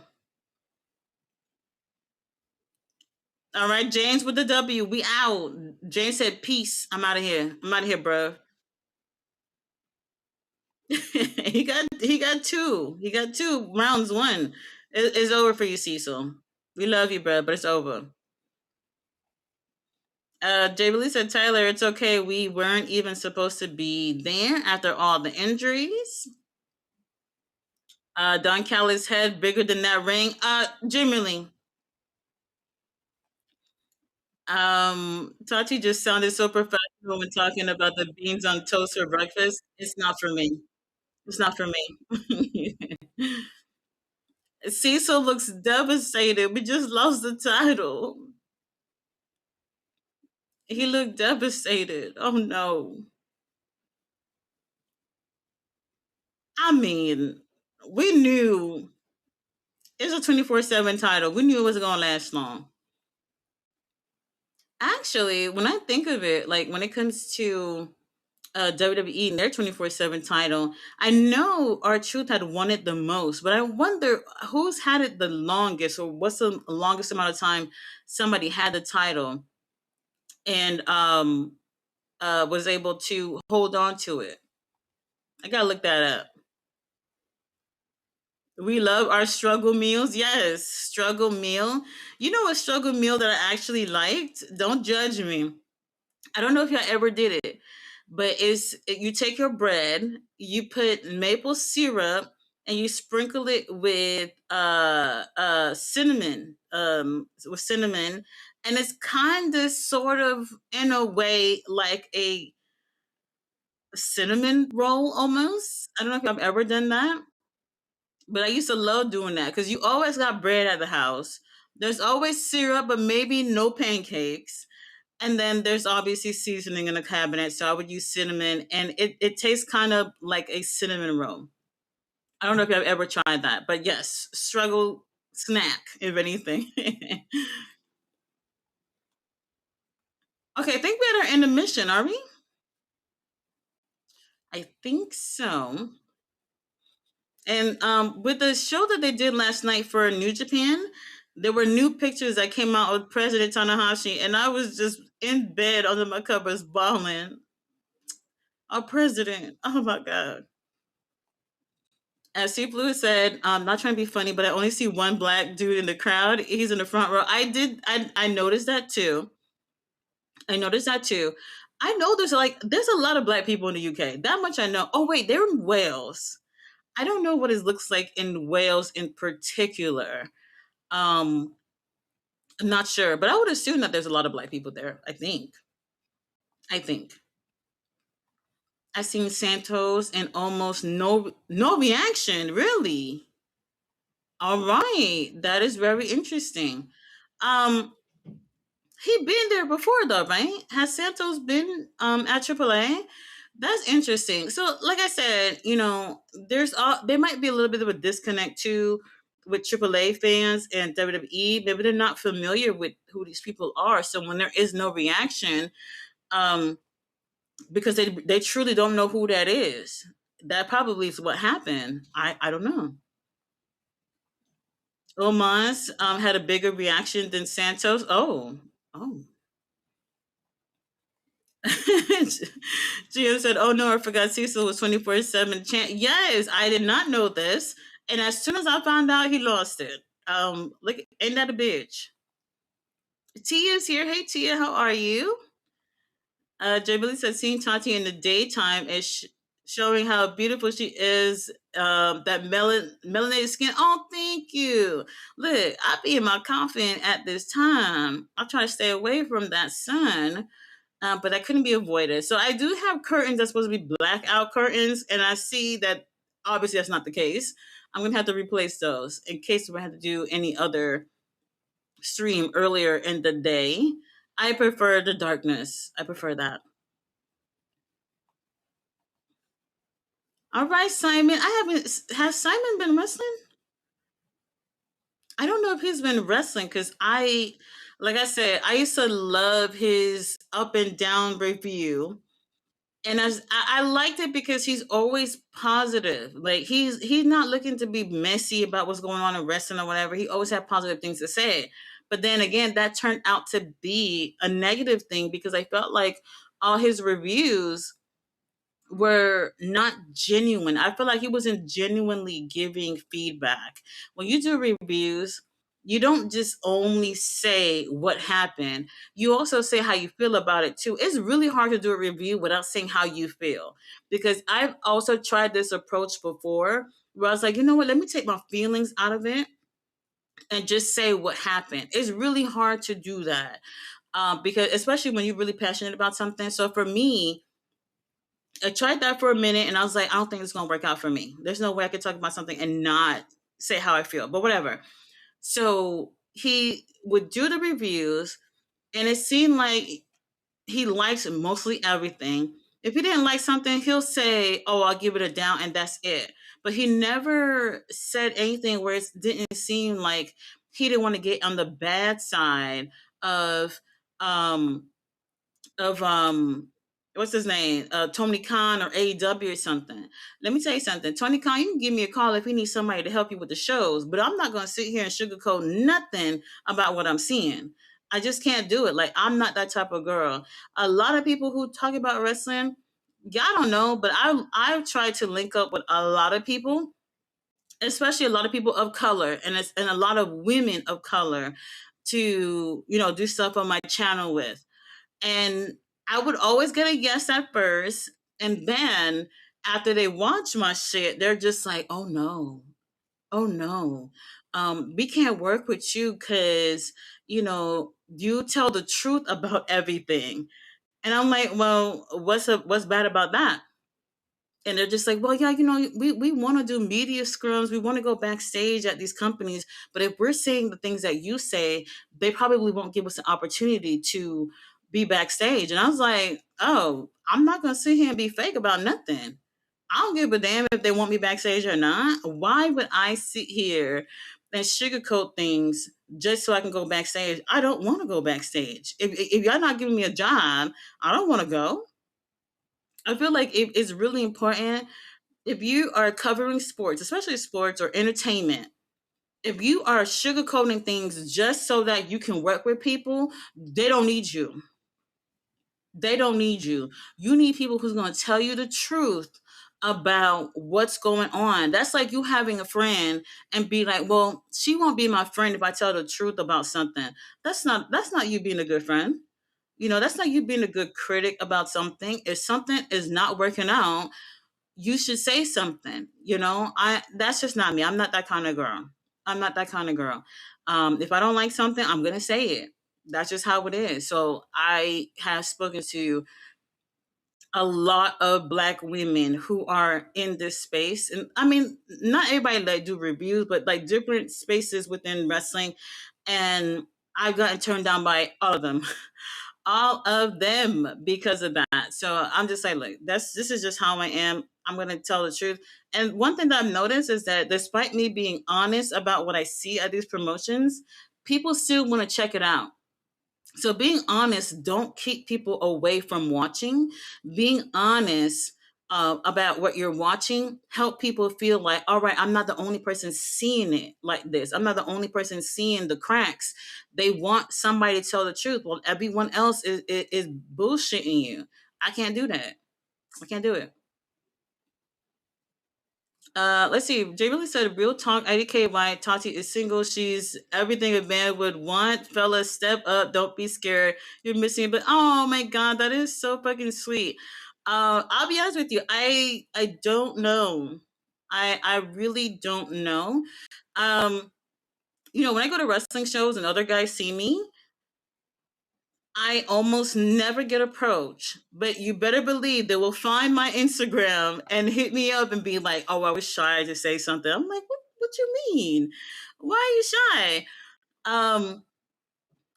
All right, James with the W. We out. James said, "Peace. I'm out of here. I'm out of here, bro." he got two. He got two rounds. One. It's over for you, Cecil. We love you, bro, but it's over. Jay Lee said, Tyler, it's okay. We weren't even supposed to be there after all the injuries. Don Callis' head bigger than that ring. Jimmy Lee. Tati just sounded so professional when talking about the beans on toast for breakfast. It's not for me. It's not for me. Cecil looks devastated. We just lost the title. He looked devastated. Oh no. I mean, we knew it's a 24/7 title. We knew it wasn't gonna last long. Actually, when I think of it, like when it comes to WWE and their 24/7 title, I know our Truth had won it the most, but I wonder who's had it the longest, or what's the longest amount of time somebody had the title and was able to hold on to it. I gotta look that up. We love our struggle meals. Yes, struggle meal. You know a struggle meal that I actually liked? Don't judge me. I don't know if y'all ever did it, but you take your bread, you put maple syrup, and you sprinkle it with cinnamon, and it's kind of sort of in a way like a cinnamon roll almost. I don't know if I've ever done that, but I used to love doing that because you always got bread at the house. There's always syrup, but maybe no pancakes. And then there's obviously seasoning in the cabinet, so I would use cinnamon, and it tastes kind of like a cinnamon roll. I don't know if you've ever tried that, but yes, struggle snack, if anything. Okay, I think we are in the mission, are we? I think so. And with the show that they did last night for New Japan, there were new pictures that came out with President Tanahashi, and I was just in bed under my covers bawling. Our president. Oh my god. As Steve Lewis said, I'm not trying to be funny, but I only see one black dude in the crowd. He's in the front row. I noticed that too. I noticed that too. I know there's a lot of black people in the UK. That much I know. Oh wait, they're in Wales. I don't know what it looks like in Wales in particular. Um, I'm not sure, but I would assume that there's a lot of black people there. I think. I think. I've seen Santos and almost no reaction. Really. All right, that is very interesting. Um, he been there before though, right? Has Santos been at AAA? That's interesting. So, like I said, there might be a little bit of a disconnect too with AAA fans and WWE. Maybe they're not familiar with who these people are. So when there is no reaction, um, because they truly don't know who that is, that probably is what happened. I don't know. Omos had a bigger reaction than Santos. Oh. Gio said, "Oh no, I forgot Cecil was 24/7 champ." Yes, I did not know this, and as soon as I found out, he lost it. Look, ain't that a bitch? Tia's here. Hey Tia, how are you? Jay Billy said, "Seeing Tati in the daytime is showing how beautiful she is. That melanated skin. Oh, thank you. Look, I be in my coffin at this time. I try to stay away from that sun, but that couldn't be avoided. So I do have curtains that's supposed to be blackout curtains, and I see that obviously that's not the case. I'm gonna have to replace those in case we have to do any other stream earlier in the day. I prefer the darkness. I prefer that. All right, Simon. I haven't. Has Simon been wrestling? I don't know if he's been wrestling because like I said, I used to love his up and down review, and I liked it because he's always positive. Like he's not looking to be messy about what's going on in wrestling or whatever. He always had positive things to say. But then again, that turned out to be a negative thing because I felt like all his reviews were not genuine. I feel like he wasn't genuinely giving feedback. When you do reviews, you don't just only say what happened. You also say how you feel about it too. It's really hard to do a review without saying how you feel. Because I've also tried this approach before where I was like, you know what, let me take my feelings out of it and just say what happened. It's really hard to do that. Because especially when you're really passionate about something. So for me, I tried that for a minute and I was like, I don't think it's gonna work out for me. There's no way I could talk about something and not say how I feel, but whatever. So he would do the reviews and it seemed like he likes mostly everything. If he didn't like something, he'll say, "Oh, I'll give it a down," and that's it. But he never said anything where it didn't seem like he didn't want to get on the bad side of um of what's his name, Tony Khan or AEW or something. Let me tell you something, Tony Khan, you can give me a call if you need somebody to help you with the shows, but I'm not going to sit here and sugarcoat nothing about what I'm seeing. I just can't do it. Like, I'm not that type of girl. A lot of people who talk about wrestling, yeah, I don't know, but I've tried to link up with a lot of people, especially a lot of people of color, and a lot of women of color to do stuff on my channel with. And I would always get a yes at first, and then after they watch my shit, they're just like, "Oh no, oh no, we can't work with you because you tell the truth about everything." And I'm like, "Well, what's bad about that?" And they're just like, well, yeah, we want to do media scrums. We want to go backstage at these companies. But if we're saying the things that you say, they probably won't give us an opportunity to be backstage. And I was like, oh, I'm not going to sit here and be fake about nothing. I don't give a damn if they want me backstage or not. Why would I sit here and sugarcoat things just so I can go backstage? I don't want to go backstage. If y'all not giving me a job, I don't want to go. I feel like it's really important if you are covering sports, especially sports or entertainment, if you are sugarcoating things just so that you can work with people, they don't need you. They don't need you. You need people who's going to tell you the truth about what's going on. That's like you having a friend and be like, "Well, she won't be my friend if I tell the truth about something." That's not you being a good friend. That's not you being a good critic about something. If something is not working out, you should say something. I That's just not me. I'm not that kind of girl. I'm not that kind of girl. If I don't like something, I'm gonna say it. That's just how it is. So I have spoken to a lot of black women who are in this space, and I mean, not everybody like do reviews, but like different spaces within wrestling, and I've gotten turned down by all of them. All of them because of that. So I'm just like, look, this is just how I am. I'm gonna tell the truth. And one thing that I've noticed is that despite me being honest about what I see at these promotions, people still want to check it out. So being honest, don't keep people away from watching. Being honest about what you're watching help people feel like, all right, I'm not the only person seeing it like this. I'm not the only person seeing the cracks. They want somebody to tell the truth. Well, everyone else is bullshitting you. I can't do that. I can't do it. Let's see. Jay really said, "Real talk. IDK. Why Tati is single? She's everything a man would want. Fellas, step up. Don't be scared. You're missing." But oh my god, that is so fucking sweet. I'll be honest with you. I don't know. I really don't know. Um, when I go to wrestling shows and other guys see me, I almost never get approached, but you better believe they will find my Instagram and hit me up and be like, "Oh, I was shy to say something." I'm like, "What you mean? Why are you shy?" Um,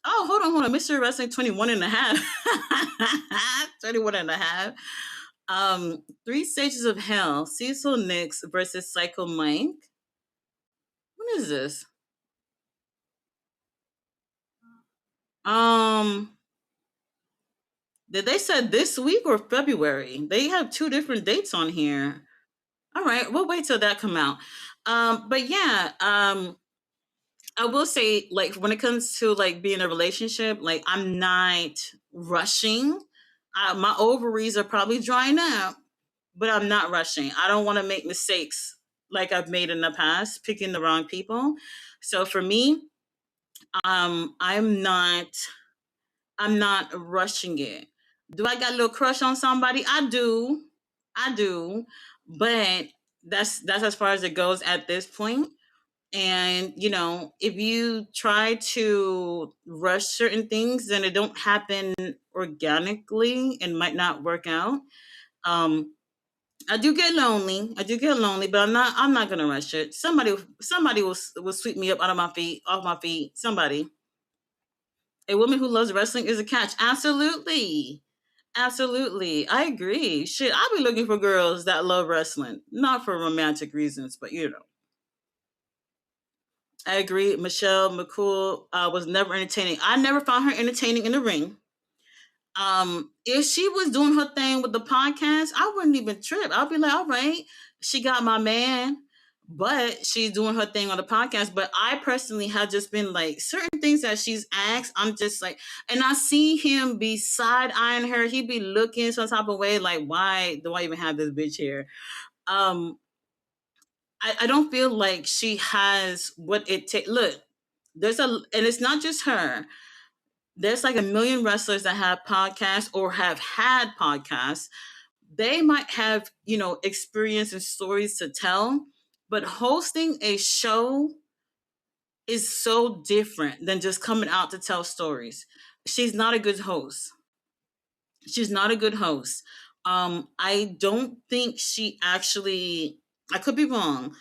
oh, hold on. Mr. Wrestling 21 and a half. 21 and a half. Three Stages of Hell, Cecil Nix versus Psycho Mike. When is this? Um, did they said this week or February? They have two different dates on here. All right, we'll wait till that come out. But yeah, I will say, like, when it comes to like being in a relationship, like I'm not rushing. My ovaries are probably drying up, but I'm not rushing. I don't want to make mistakes like I've made in the past, picking the wrong people. So for me, I'm not. I'm not rushing it. Do I got a little crush on somebody? I do. I do. But that's as far as it goes at this point. And if you try to rush certain things, then it don't happen organically and might not work out. Um, I do get lonely. I do get lonely, but I'm not gonna rush it. Somebody will sweep me up out of my feet, off my feet. Somebody. A woman who loves wrestling is a catch. Absolutely. Absolutely. I agree. Shit, I'll be looking for girls that love wrestling. Not for romantic reasons, but I agree. Michelle McCool was never entertaining. I never found her entertaining in the ring. If she was doing her thing with the podcast, I wouldn't even trip. I'll be like, all right, she got my man, but she's doing her thing on the podcast. But I personally have just been like certain things that she's asked. I'm just like, and I see him be side eyeing her. He be looking some type of way, like, why do I even have this bitch here? Um, I don't feel like she has what it takes. Look, and it's not just her. There's like a million wrestlers that have podcasts or have had podcasts. They might have, experience and stories to tell, but hosting a show is so different than just coming out to tell stories. She's not a good host. She's not a good host. I don't think she actually, I could be wrong.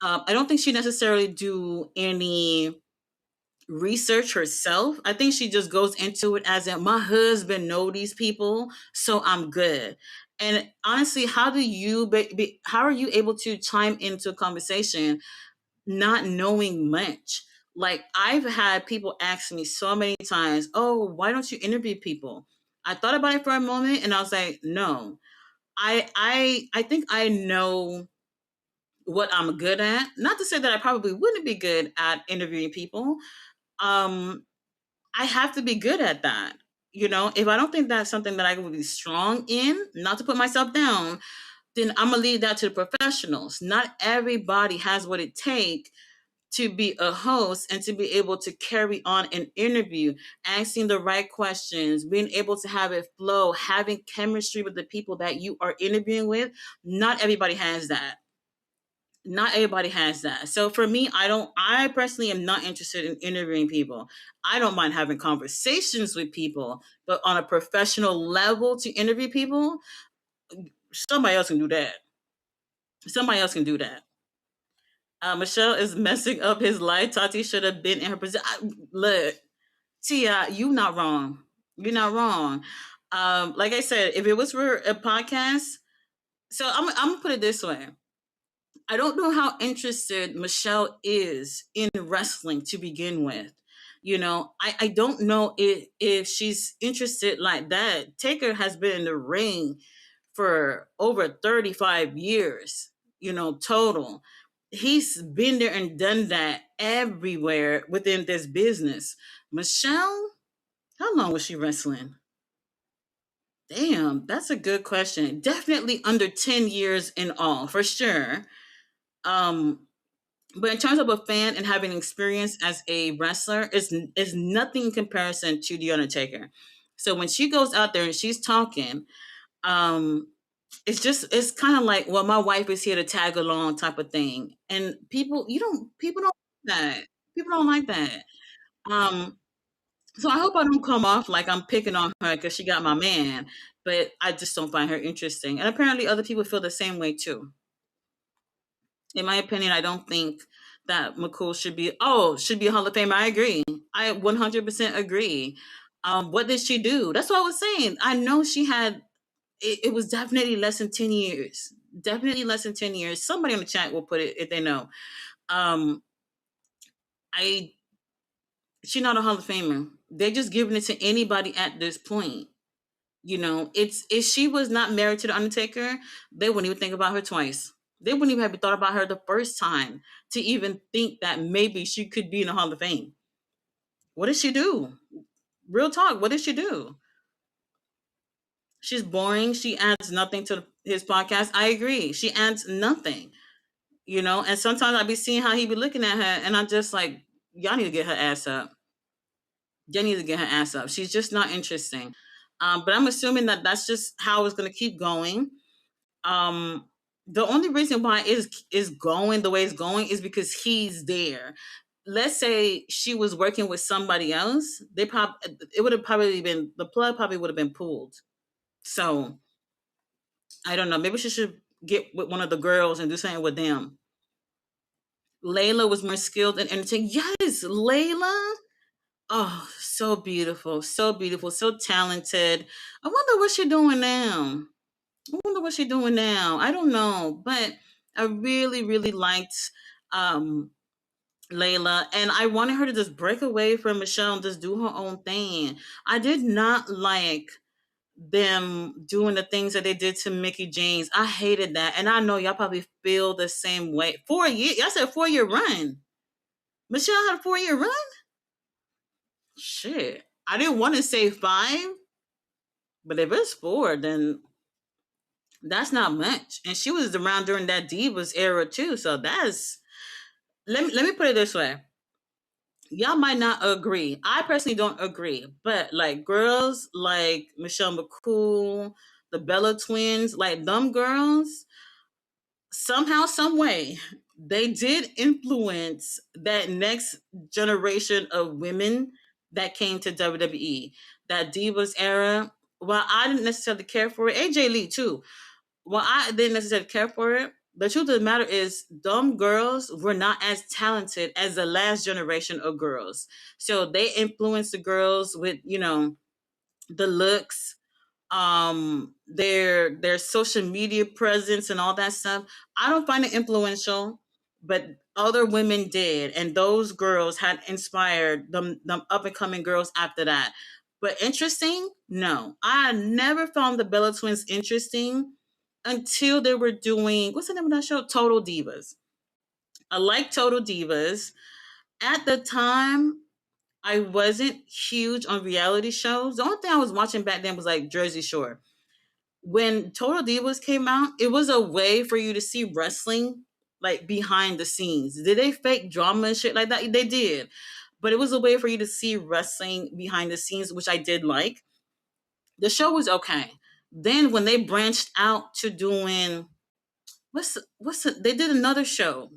I don't think she necessarily do any research herself. I think she just goes into it as in my husband know these people, so I'm good. And honestly, how are you able to chime into a conversation not knowing much? Like I've had people ask me so many times, "Oh, why don't you interview people?" I thought about it for a moment and I was like, "No. I think I know what I'm good at. Not to say that I probably wouldn't be good at interviewing people. Um I have to be good at that. If I don't think that's something that I would be strong in, not to put myself down, then I'm gonna leave that to the professionals. Not everybody has what it takes to be a host and to be able to carry on an interview, asking the right questions, being able to have it flow, having chemistry with the people that you are interviewing with. Not everybody has that. Not everybody has that. So for me, I personally am not interested in interviewing people. I don't mind having conversations with people, but on a professional level to interview people, somebody else can do that. Somebody else can do that. Michelle is messing up his life. Tati should have been in her position. Look, Tia, you not wrong. You're not wrong. Like I said, if it was for a podcast, so I'm gonna put it this way. I don't know how interested Michelle is in wrestling to begin with. I don't know if she's interested like that. Taker has been in the ring for over 35 years, total. He's been there and done that everywhere within this business. Michelle, how long was she wrestling? Damn, that's a good question. Definitely under 10 years in all, for sure. Um, but in terms of a fan and having experience as a wrestler, is nothing in comparison to the Undertaker. So when she goes out there and she's talking, um, it's kind of like, well, my wife is here to tag along type of thing, and people don't like that. People don't like that. Um, so I hope I don't come off like I'm picking on her because she got my man, but I just don't find her interesting, and apparently other people feel the same way too. In my opinion, I don't think that McCool should be a Hall of Famer. I agree. I 100% agree. What did she do? That's what I was saying. I know she had. It was definitely less than 10 years. Definitely less than 10 years. Somebody in the chat will put it if they know. Um, I She's not a Hall of Famer. They're just giving it to anybody at this point. It's if she was not married to the Undertaker, they wouldn't even think about her twice. They wouldn't even have thought about her the first time to even think that maybe she could be in the Hall of Fame. What did she do? Real talk. What did she do? She's boring. She adds nothing to his podcast. I agree. She adds nothing. And sometimes I be seeing how he be looking at her, and I'm just like, y'all need to get her ass up. Y'all need to get her ass up. She's just not interesting. But I'm assuming that that's just how it's going to keep going. Um, the only reason why is going the way it's going is because he's there. Let's say she was working with somebody else, it would have probably been the plug probably would have been pulled. So I don't know. Maybe she should get with one of the girls and do something with them. Layla was more skilled in entertaining. Yes, Layla. Oh, so beautiful, so talented. I wonder what she's doing now. I wonder what she's doing now. I don't know, but I really, really liked um, Layla, and I wanted her to just break away from Michelle and just do her own thing. I did not like them doing the things that they did to Mickey James. I hated that, and I know y'all probably feel the same way. 4 years, y'all said 4 year run. Michelle had a 4 year run. Shit, I didn't want to say 5, but if it's 4, then that's not much. And she was around during that Divas era too. So that's let me put it this way. Y'all might not agree. I personally don't agree, but like girls like Michelle McCool, the Bella twins, like them girls, somehow, some way, they did influence that next generation of women that came to WWE. That Divas era. Well, I didn't necessarily care for it. AJ Lee too. Well, I didn't necessarily care for it. The truth of the matter is, dumb girls were not as talented as the last generation of girls. So they influenced the girls with, the looks, their social media presence and all that stuff. I don't find it influential, but other women did, and those girls had inspired them up and coming girls after that. But interesting? No. I never found the Bella twins interesting until they were doing, what's the name of that show? Total Divas. I like Total Divas. At the time, I wasn't huge on reality shows. The only thing I was watching back then was like Jersey Shore. When Total Divas came out, it was a way for you to see wrestling like behind the scenes. Did they fake drama and shit like that? They did. But it was a way for you to see wrestling behind the scenes, which I did like. The show was okay. Then when they branched out to doing, they did another show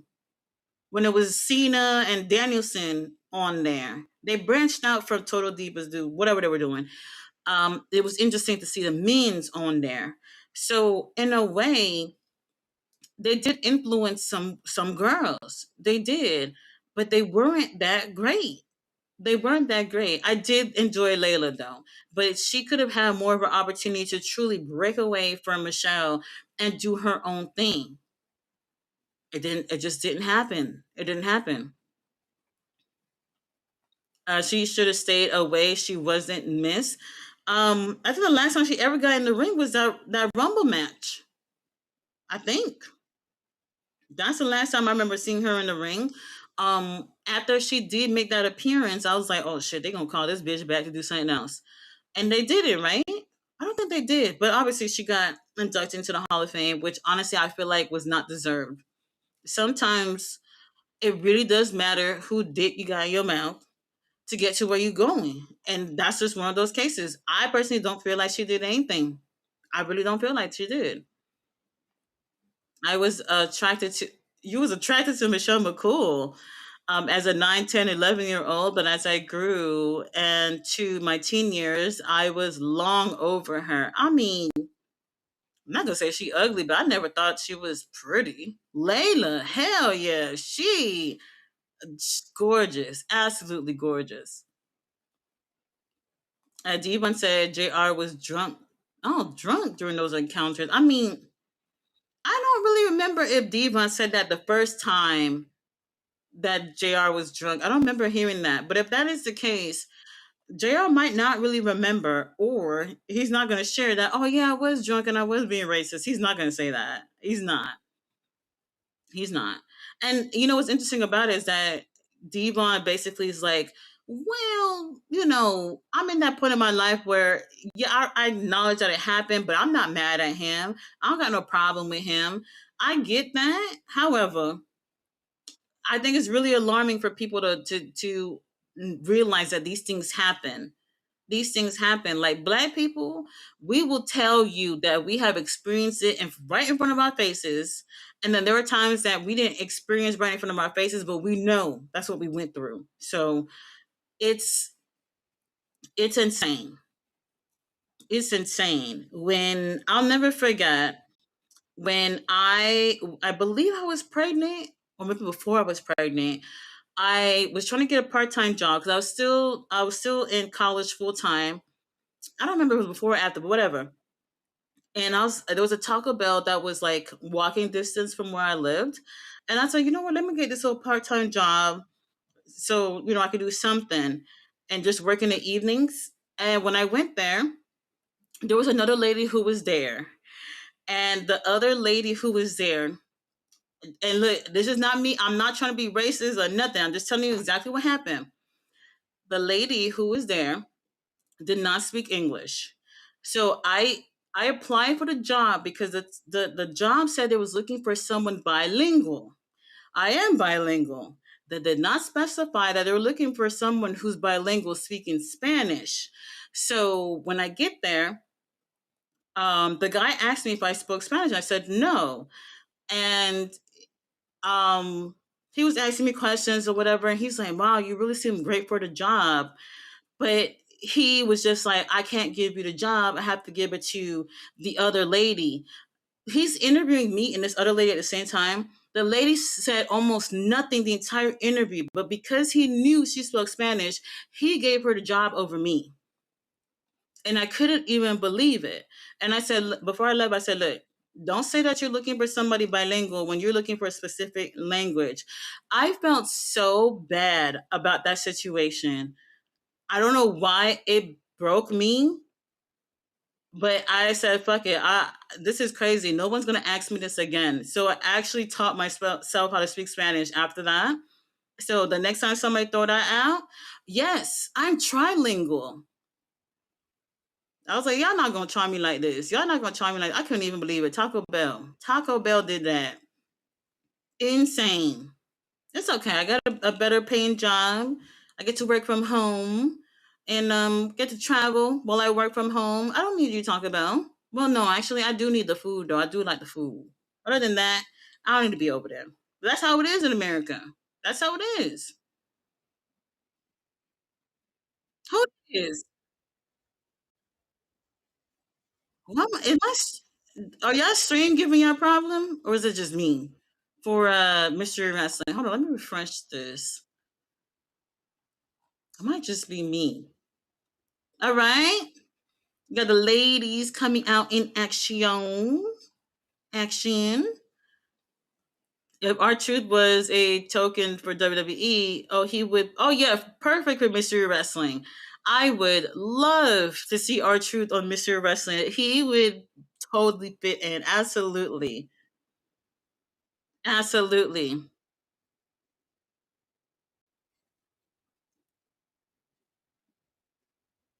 when it was Cena and Danielson on there. They branched out from Total Divas, do whatever they were doing. It was interesting to see the means on there. So in a way, they did influence some girls. They did, but they weren't that great. They weren't that great. I did enjoy Layla though, but she could have had more of an opportunity to truly break away from Michelle and do her own thing. It didn't. It just didn't happen. It didn't happen. She should have stayed away. She wasn't Miss. I think the last time she ever got in the ring was that Rumble match. I think that's the last time I remember seeing her in the ring. After she did make that appearance, I was like, "Oh shit, they gonna call this bitch back to do something else," and they did it, right? I don't think they did, but obviously she got inducted into the Hall of Fame, which honestly I feel like was not deserved. Sometimes it really does matter who dick you got in your mouth to get to where you're going. And that's just one of those cases. I personally don't feel like she did anything. I really don't feel like she did. I was attracted to You was attracted to Michelle McCool as a 9, 10, 11 year old, but as I grew and to my teen years, I was long over her. I mean, I'm not gonna say she ugly, but I never thought she was pretty. Layla, hell yeah, she gorgeous, absolutely gorgeous. Devon said JR was drunk. Oh, drunk during those encounters. I mean, I don't really remember if Devon said that the first time that JR was drunk. I don't remember hearing that. But if that is the case, JR might not really remember, or he's not going to share that. Oh, yeah, I was drunk and I was being racist. He's not going to say that. He's not. He's not. And you know what's interesting about it is that Devon basically is like, well, I'm in that point in my life where, yeah, I acknowledge that it happened, but I'm not mad at him. I don't got no problem with him. I get that. However, I think it's really alarming for people to realize that these things happen. These things happen. Like black people, we will tell you that we have experienced it right in front of our faces. And then there are times that we didn't experience right in front of our faces, but we know that's what we went through. So it's it's insane. It's insane. When I'll never forget when I believe I was pregnant, or maybe before I was pregnant, I was trying to get a part-time job because I was still in college full time. I don't remember if it was before or after, but whatever. And there was a Taco Bell that was like walking distance from where I lived. And I said, you know what, let me get this little part time job so, I could do something and just work in the evenings. And when I went there was another lady who was there. And the other lady who was there, and look, this is not me. I'm not trying to be racist or nothing. I'm just telling you exactly what happened. The lady who was there did not speak English. So I applied for the job because the job said it was looking for someone bilingual. I am bilingual. that did not specify that they were looking for someone who's bilingual speaking Spanish. So when I get there, the guy asked me if I spoke Spanish. I said no. And um, he was asking me questions or whatever. And he's like, wow, you really seem great for the job. But he was just like, I can't give you the job. I have to give it to the other lady. He's interviewing me and this other lady at the same time. The lady said almost nothing the entire interview, but because he knew she spoke Spanish, he gave her the job over me. And I couldn't even believe it. And I said, before I left, I said, look, don't say that you're looking for somebody bilingual when you're looking for a specific language. I felt so bad about that situation. I don't know why it broke me, but I said, "Fuck it! This is crazy. No one's gonna ask me this again." So I actually taught myself how to speak Spanish after that. So the next time somebody throw that out, yes, I'm trilingual. I was like, y'all not gonna try me like this. Y'all not gonna try me like I couldn't even believe it. Taco Bell. Taco Bell did that. Insane. It's okay. I got a better paying job. I get to work from home and get to travel while I work from home. I don't need you to talk about. Well, no, actually, I do need the food though. I do like the food. Other than that, I don't need to be over there. But that's how it is in America. That's how it is. Who is? Am I? Are y'all stream giving y'all a problem, or is it just me? For Mystery Wrestling. Hold on, let me refresh this. It might just be me. All right. You got the ladies coming out in action. Action. If R-Truth was a token for WWE, oh, he would. Oh, yeah, perfect for Mystery Wrestling. I would love to see R-Truth on Mystery Wrestling. He would totally fit in. Absolutely. Absolutely.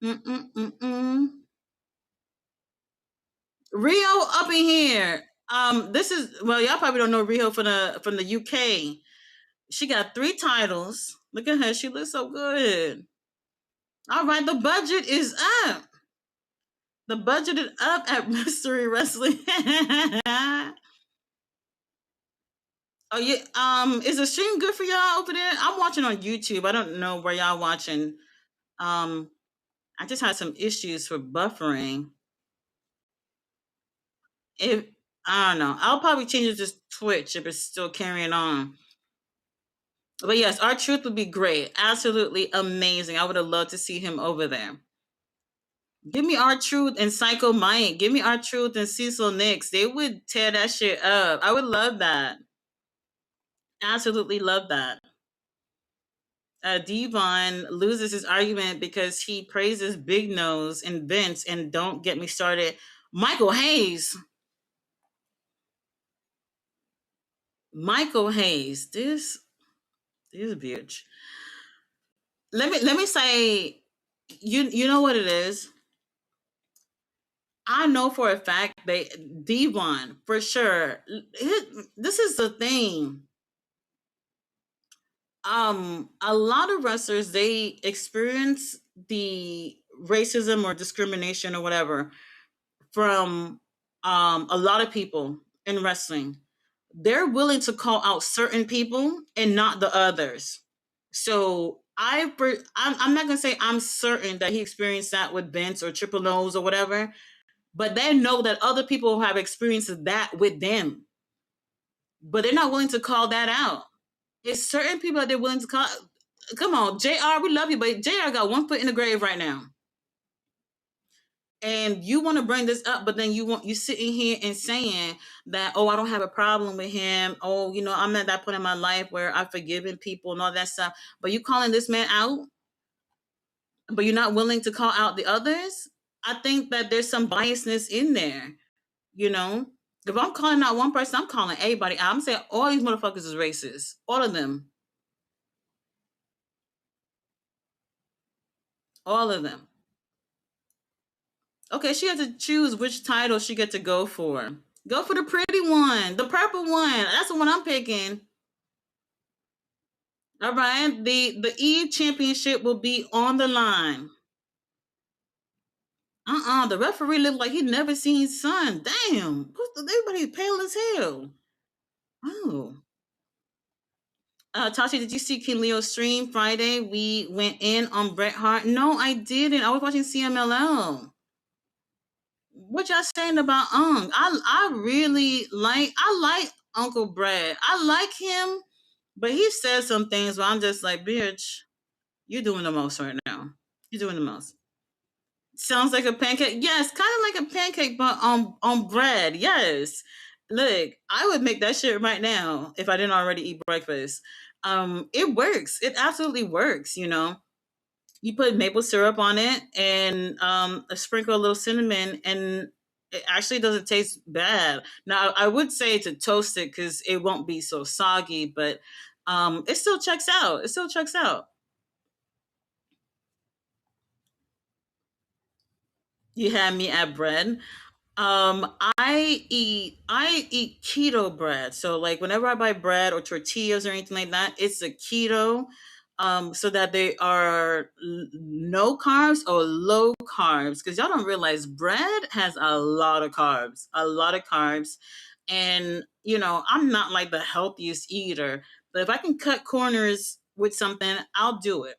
Mm-mm-mm-mm. Rio up in here. This is well, y'all probably don't know Rio from the UK. She got 3 titles. Look at her. She looks so good. All right, the budget is up. The budget is up at Mystery Wrestling. Oh yeah. Is the stream good for y'all over there? I'm watching on YouTube. I don't know where y'all watching. Um, I just had some issues for buffering. If I don't know, I'll probably change it to Twitch if it's still carrying on. But yes, our truth would be great. Absolutely amazing. I would have loved to see him over there. Give me our truth and Psycho Mike. Give me our truth and Cecil Nix. They would tear that shit up. I would love that. Absolutely love that. Devon loses his argument because he praises Big Nose and Vince, and don't get me started. Michael Hayes. Michael Hayes. This bitch. Let me say, you know what it is. I know for a fact that Devon for sure. This is the thing. A lot of wrestlers they experience the racism or discrimination or whatever from a lot of people in wrestling. They're willing to call out certain people and not the others. So I'm not gonna say I'm certain that he experienced that with Vince or Triple Nose or whatever, but they know that other people have experienced that with them, but they're not willing to call that out. It's certain people that they're willing to call. Come on, JR, we love you, but JR got one foot in the grave right now. And you want to bring this up, but then you sitting here and saying that, oh, I don't have a problem with him. Oh, I'm at that point in my life where I've forgiven people and all that stuff. But you calling this man out, but you're not willing to call out the others. I think that there's some biasness in there. You know, if I'm calling out one person, I'm calling everybody out. I'm saying all these motherfuckers is racist. All of them. All of them. Okay, she had to choose which title she get to go for. Go for the pretty one, the purple one. That's the one I'm picking. All right, the Eve Championship will be on the line. The referee looked like he'd never seen sun. Damn, everybody pale as hell. Oh. Tasha, did you see King Leo's stream Friday? We went in on Bret Hart. No, I didn't. I was watching CMLL. What y'all saying about Ung? I really like Uncle Brad. I like him, but he says some things where I'm just like, bitch, you're doing the most right now. You're doing the most. Sounds like a pancake. Yes, kind of like a pancake, but on bread. Yes. Look, I would make that shit right now if I didn't already eat breakfast. It works. It absolutely works. You put maple syrup on it and sprinkle a little cinnamon, and it actually doesn't taste bad. Now, I would say to toast it because it won't be so soggy, but it still checks out. It still checks out. You had me at bread. I eat keto bread. So like whenever I buy bread or tortillas or anything like that, it's a keto. So that they are no carbs or low carbs. Because y'all don't realize bread has a lot of carbs, and I'm not like the healthiest eater, but if I can cut corners with something, I'll do it.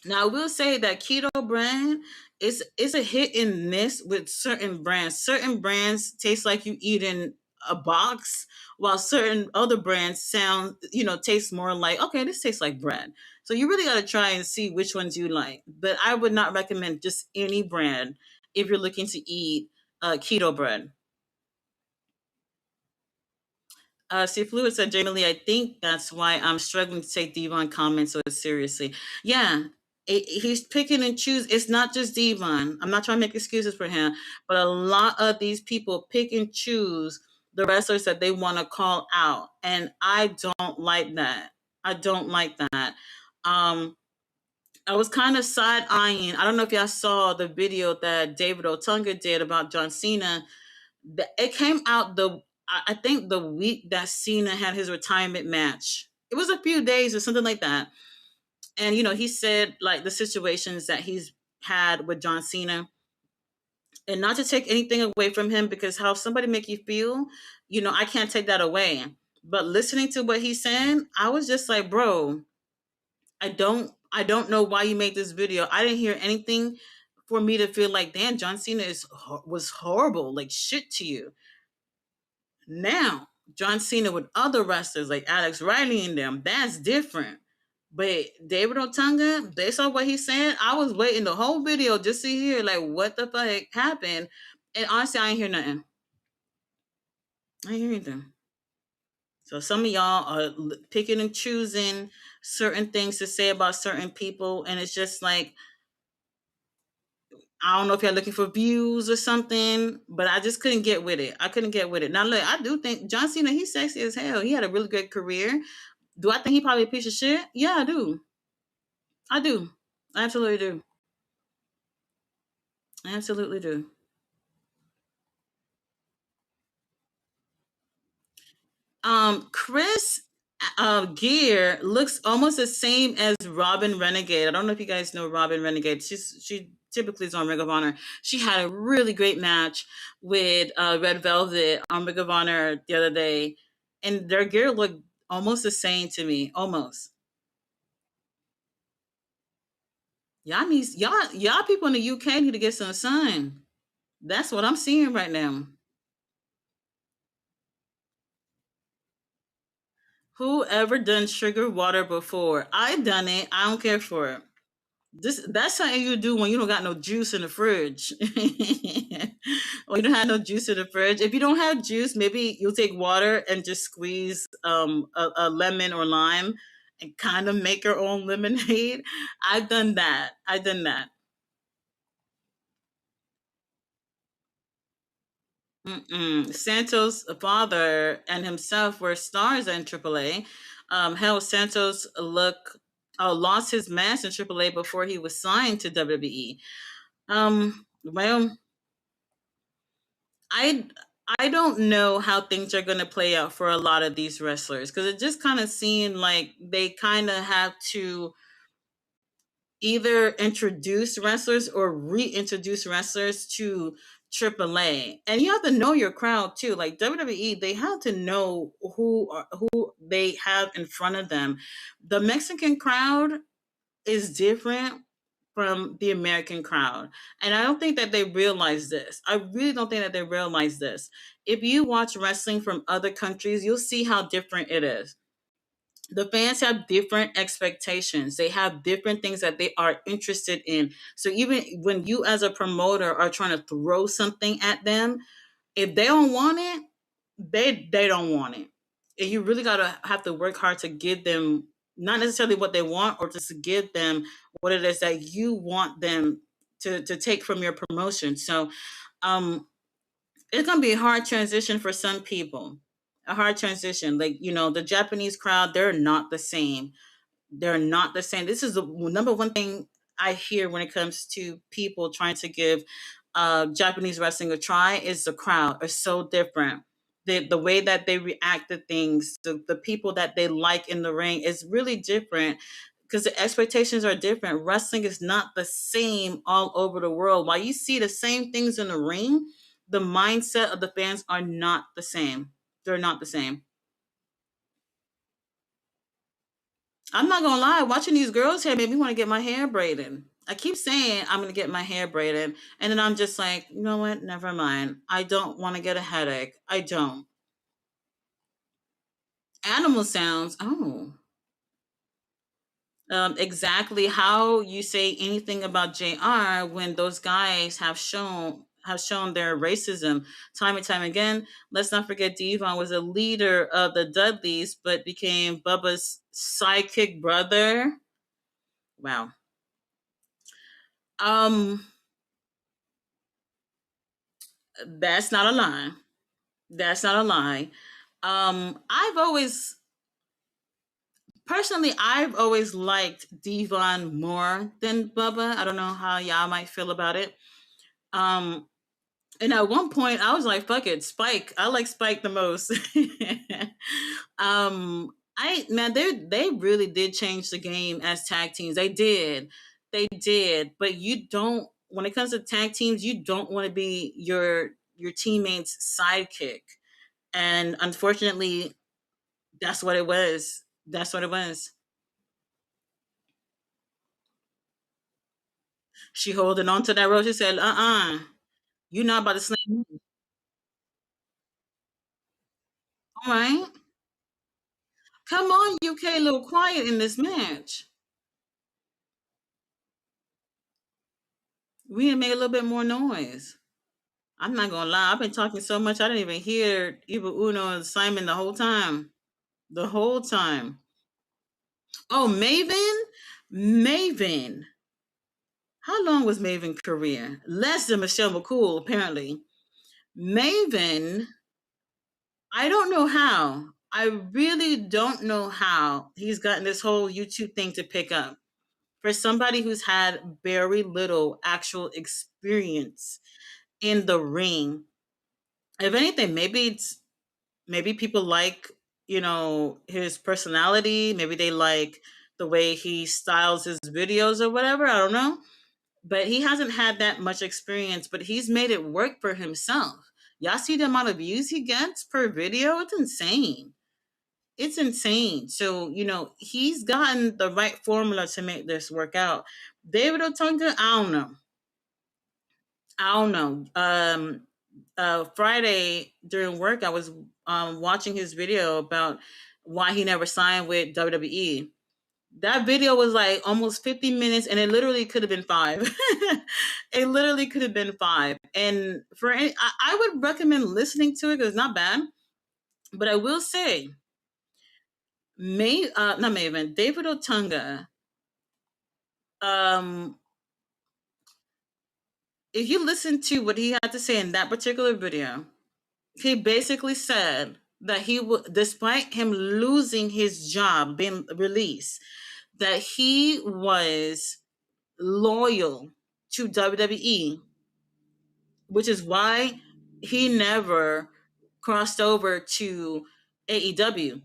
Now I will say that keto brand is a hit and miss with certain brands. Certain brands taste like you eating a box, while certain other brands taste more like, okay, this tastes like bread. So you really got to try and see which ones you like. But I would not recommend just any brand if you're looking to eat keto bread. See, Fluid said, Jamie Lee, I think that's why I'm struggling to take Devon comments so seriously. Yeah, he's picking and choose. It's not just Devon. I'm not trying to make excuses for him, but a lot of these people pick and choose the wrestlers that they want to call out. And I don't like that. I don't like that. Um, I was kind of side eyeing. I don't know if y'all saw the video that David Otunga did about John Cena. It came out I think the week that Cena had his retirement match. It was a few days or something like that. And he said like the situations that he's had with John Cena, and not to take anything away from him, because how somebody make you feel, I can't take that away. But listening to what he's saying, I was just like, bro, I don't know why you made this video. I didn't hear anything for me to feel like, damn, John Cena was horrible, like shit to you. Now, John Cena with other wrestlers like Alex Riley and them, that's different. But David Otunga, based on what he's saying, I was waiting the whole video just to hear like what the fuck happened. And honestly, I ain't hear nothing. I ain't hear anything. So some of y'all are picking and choosing certain things to say about certain people, and it's just like, I don't know if you're looking for views or something, but I just couldn't get with it. I couldn't get with it. Now, look, I do think John Cena, he's sexy as hell. He had a really good career. Do I think he probably a piece of shit? Yeah, I do. I do. I absolutely do. I absolutely do. Chris Gear looks almost the same as Robin Renegade. I don't know if you guys know Robin Renegade. She typically is on Ring of Honor. She had a really great match with Red Velvet on Ring of Honor the other day, and their gear looked almost the same to me. Almost. Y'all people in the UK need to get some sun. That's what I'm seeing right now. Who ever done sugar water before? I done it. I don't care for it. That's something you do when you don't got no juice in the fridge. Or you don't have no juice in the fridge. If you don't have juice, maybe you'll take water and just squeeze a lemon or lime and kind of make your own lemonade. I've done that. I've done that. Mm-mm. Santos' father and himself were stars in AAA. Hell, Santos lost his mask in AAA before he was signed to WWE. Well, I I don't know how things are going to play out for a lot of these wrestlers because it just kind of seemed like they kind of have to either introduce wrestlers or reintroduce wrestlers to AAA. And you have to know your crowd too. Like WWE, they have to know who they have in front of them. The Mexican crowd is different from the American crowd. And I don't think that they realize this. I really don't think that they realize this. If you watch wrestling from other countries, you'll see how different it is. The fans have different expectations. They have different things that they are interested in. So even when you as a promoter are trying to throw something at them, if they don't want it, they don't want it. And you really gotta have to work hard to give them not necessarily what they want, or just to give them what it is that you want them to take from your promotion. So um it's gonna be a hard transition for some people. A hard transition. Like, the Japanese crowd, they're not the same. They're not the same. This is the number one thing I hear when it comes to people trying to give Japanese wrestling a try is the crowd are so different. The way that they react to things, the people that they like in the ring is really different because the expectations are different. Wrestling is not the same all over the world. While you see the same things in the ring, the mindset of the fans are not the same. They're not the same. I'm not gonna lie, watching these girls here made me want to get my hair braided. I keep saying I'm gonna get my hair braided, and then I'm just like, you know what? Never mind. I don't want to get a headache. I don't. Animal sounds. Oh, exactly how you say anything about JR when those guys have shown their racism time and time again. Let's not forget Devon was a leader of the Dudleys, but became Bubba's sidekick brother. Wow. Um, that's not a lie. That's not a lie. I've always liked Devon more than Bubba. I don't know how y'all might feel about it. Um, and at one point, I was like, "Fuck it, Spike." I like Spike the most. I man, they really did change the game as tag teams. They did. But you don't. When it comes to tag teams, you don't want to be your teammate's sidekick. And unfortunately, that's what it was. That's what it was. She holding on to that rope. She said, you're not about to slam me. All right. Come on, UK, a little quiet in this match. We need to make a little bit more noise. I'm not gonna lie, I've been talking so much I didn't even hear Eva Uno and Simon the whole time. The whole time. Oh, Maven? Maven. How long was Maven career? Less than Michelle McCool, apparently. Maven, I don't know how. I really don't know how he's gotten this whole YouTube thing to pick up. For somebody who's had very little actual experience in the ring, if anything, maybe people like, his personality. Maybe they like the way he styles his videos or whatever. I don't know. But he hasn't had that much experience, but he's made it work for himself. Y'all see the amount of views he gets per video? It's insane. It's insane. So, he's gotten the right formula to make this work out. David Otunga, I don't know. I don't know. Friday during work, I was watching his video about why he never signed with WWE. That video was like almost 50 minutes, and it literally could have been five. It literally could have been five. And I would recommend listening to it because it's not bad. But I will say, not Maven, David Otunga. Um, if you listen to what he had to say in that particular video, he basically said that despite him losing his job, being released, that he was loyal to WWE, which is why he never crossed over to AEW.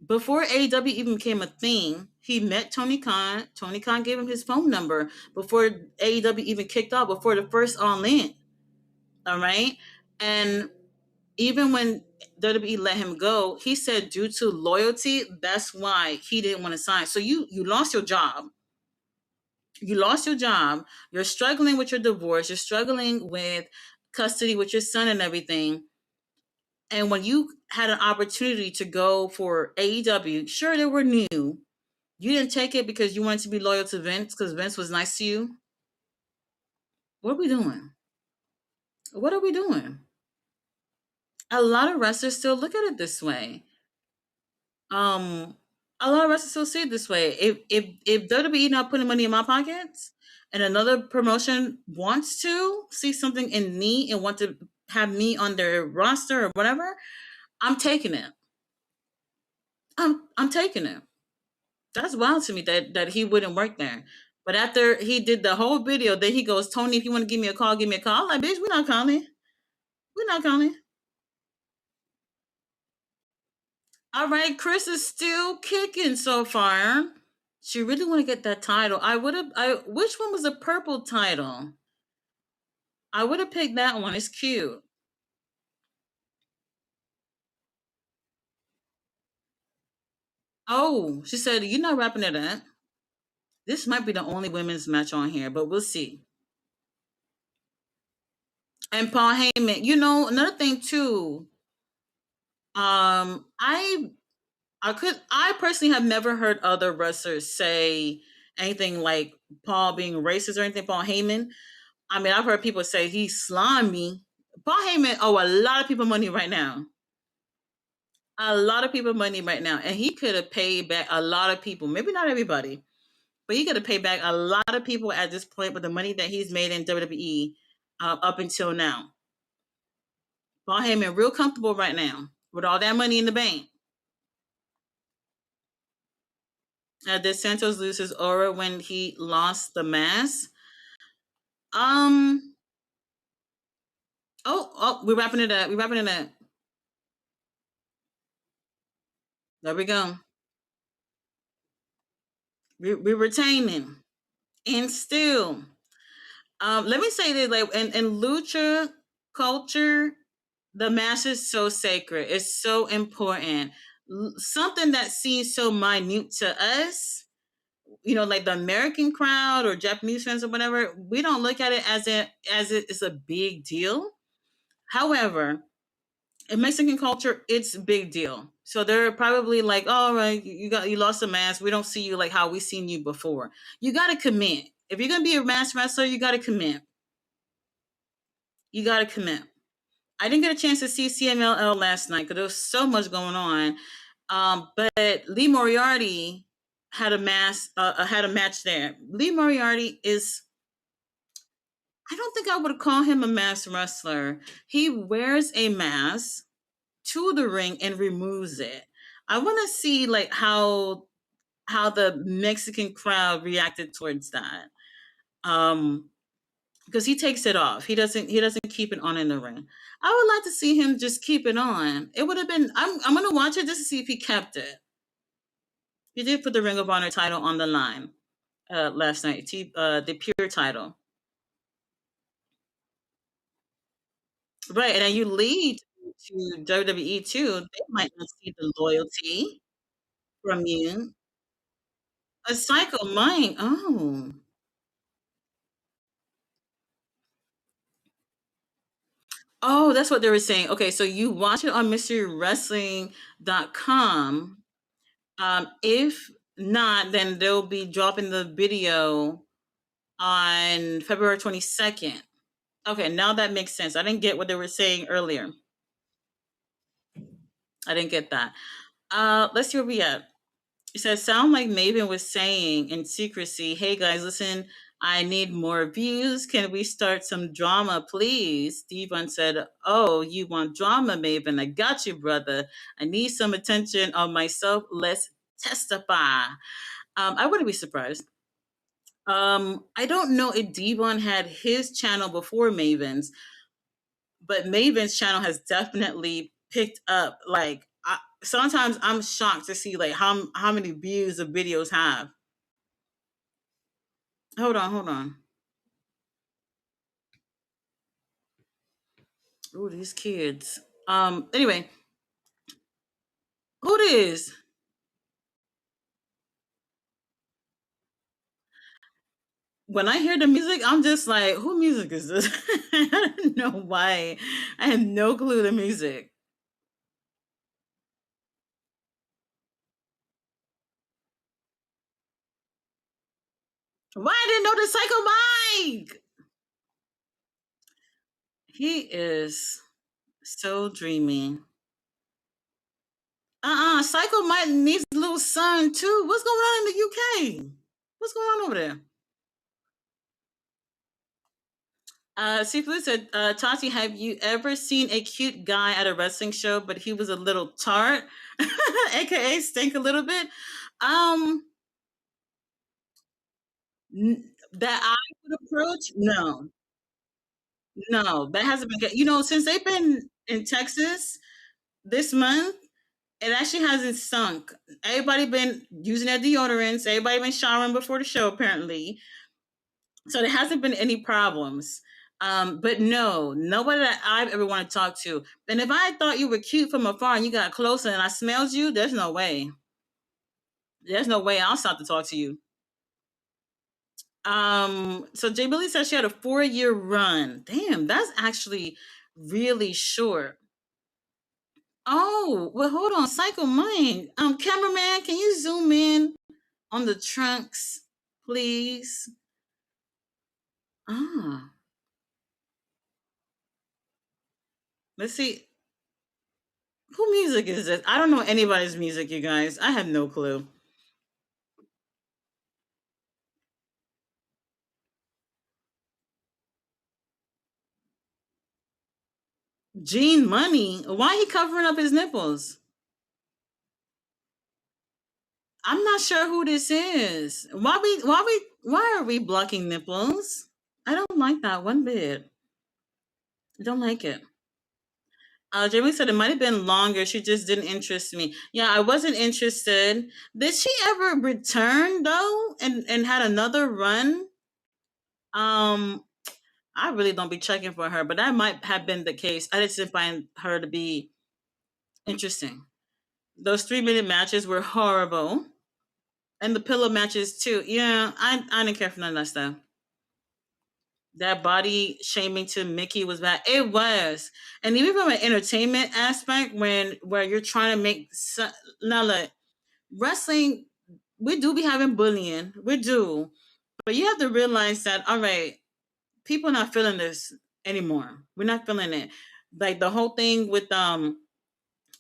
Before AEW even became a thing, he met Tony Khan. Tony Khan gave him his phone number before AEW even kicked off, before the first All In. All right. And even when WWE let him go, he said due to loyalty, that's why he didn't want to sign. So you lost your job. You lost your job. You're struggling with your divorce. You're struggling with custody with your son and everything. And when you had an opportunity to go for AEW, sure, they were new. You didn't take it because you wanted to be loyal to Vince because Vince was nice to you. What are we doing? What are we doing? A lot of wrestlers still look at it this way. Um, a lot of wrestlers still see it this way. If WWE not putting money in my pockets, and another promotion wants to see something in me and want to have me on their roster or whatever, I'm taking it. I'm taking it. That's wild to me that he wouldn't work there. But after he did the whole video, then he goes, Tony, if you want to give me a call, give me a call. I'm like, bitch, we're not calling. We're not calling. All right, Chris is still kicking so far. She really want to get that title. I would have. I which one was the purple title? I would have picked that one. It's cute. Oh, she said you're not wrapping it up. This might be the only women's match on here, but we'll see. And Paul Heyman. You know another thing too. I I personally have never heard other wrestlers say anything like Paul being racist or anything. Paul Heyman. I mean, I've heard people say he's slimy. Paul Heyman owe a lot of people money right now. A lot of people money right now, and he could have paid back a lot of people. Maybe not everybody, but he could have paid back a lot of people at this point with the money that he's made in WWE up until now. Paul Heyman real comfortable right now with all that money in the bank. Did Santos lose his aura when he lost the mask? Um. Oh, we're wrapping it up. We're wrapping it up. There we go. We're retaining, and still, let me say this: like in lucha culture, the mask is so sacred. It's so important. Something that seems so minute to us, like the American crowd or Japanese fans or whatever, we don't look at it as it is a big deal. However, in Mexican culture, it's a big deal. So they're probably like, "Oh, right, you lost a mask. We don't see you like how we seen you before." You got to commit. If you're gonna be a mask wrestler, you got to commit. You got to commit. I didn't get a chance to see CMLL last night because there was so much going on. But Lee Moriarty had a match there. Lee Moriarty is. I don't think I would call him a mask wrestler. He wears a mask to the ring and removes it. I want to see like how the Mexican crowd reacted towards that. Um, because he takes it off. He doesn't keep it on in the ring. I would like to see him just keep it on. It would have been. I'm gonna watch it just to see if he kept it. He did put the Ring of Honor title on the line last night. The pure title, right? And then you lead to WWE too. They might not see the loyalty from you. A psycho mind. Oh. Oh, that's what they were saying. Okay, so you watch it on mysterywrestling.com. If not, then they'll be dropping the video on February 22nd. Okay, now that makes sense. I didn't get what they were saying earlier. I didn't get that. Let's see where we at. It says, sound like Maven was saying in secrecy, hey guys, listen, I need more views. Can we start some drama, please? Devon said, oh, you want drama, Maven? I got you, brother. I need some attention on myself. Let's testify. I wouldn't be surprised. I don't know if Devon had his channel before Maven's, but Maven's channel has definitely picked up. Like sometimes I'm shocked to see like how many views the videos have. Hold on, hold on. Ooh, these kids. Anyway, who this? When I hear the music, I'm just like, who music is this? I don't know why. I have no clue the music. Why I didn't know the Psycho Mike? He is so dreamy. Psycho Mike needs a little son too. What's going on in the UK? What's going on over there? Seafood said, Tati, have you ever seen a cute guy at a wrestling show, but he was a little tart, aka stink a little bit? Um, that I would approach? No, no, that hasn't been good. You know, since they've been in Texas this month, it actually hasn't stunk. Everybody been using their deodorants. Everybody been showering before the show, apparently. So there hasn't been any problems. But no, nobody that I've ever want to talk to. And if I thought you were cute from afar and you got closer and I smelled you, there's no way. There's no way I'll stop to talk to you. So Jay Billy said she had a 4-year run. Damn, that's actually really short. Oh, well, hold on, Psycho Mind. Cameraman, can you zoom in on the trunks, please? Ah, let's see. Who music is this? I don't know anybody's music, you guys. I have no clue. Gene Money. Why he covering up his nipples? I'm not sure who this is. Why are we blocking nipples? I don't like that one bit. I don't like it. Jamie said it might have been longer. She just didn't interest me. Yeah, I wasn't interested. Did she ever return though, and had another run? Um, I really don't be checking for her, but that might have been the case. I just didn't find her to be interesting. Those 3 minute matches were horrible, and the pillow matches too. Yeah, I didn't care for none of that stuff. That body shaming to Mickey was bad. It was, and even from an entertainment aspect, when where you're trying to make now look, wrestling, we do be having bullying, we do, but you have to realize that all right, people not feeling this anymore. We're not feeling it. Like the whole thing with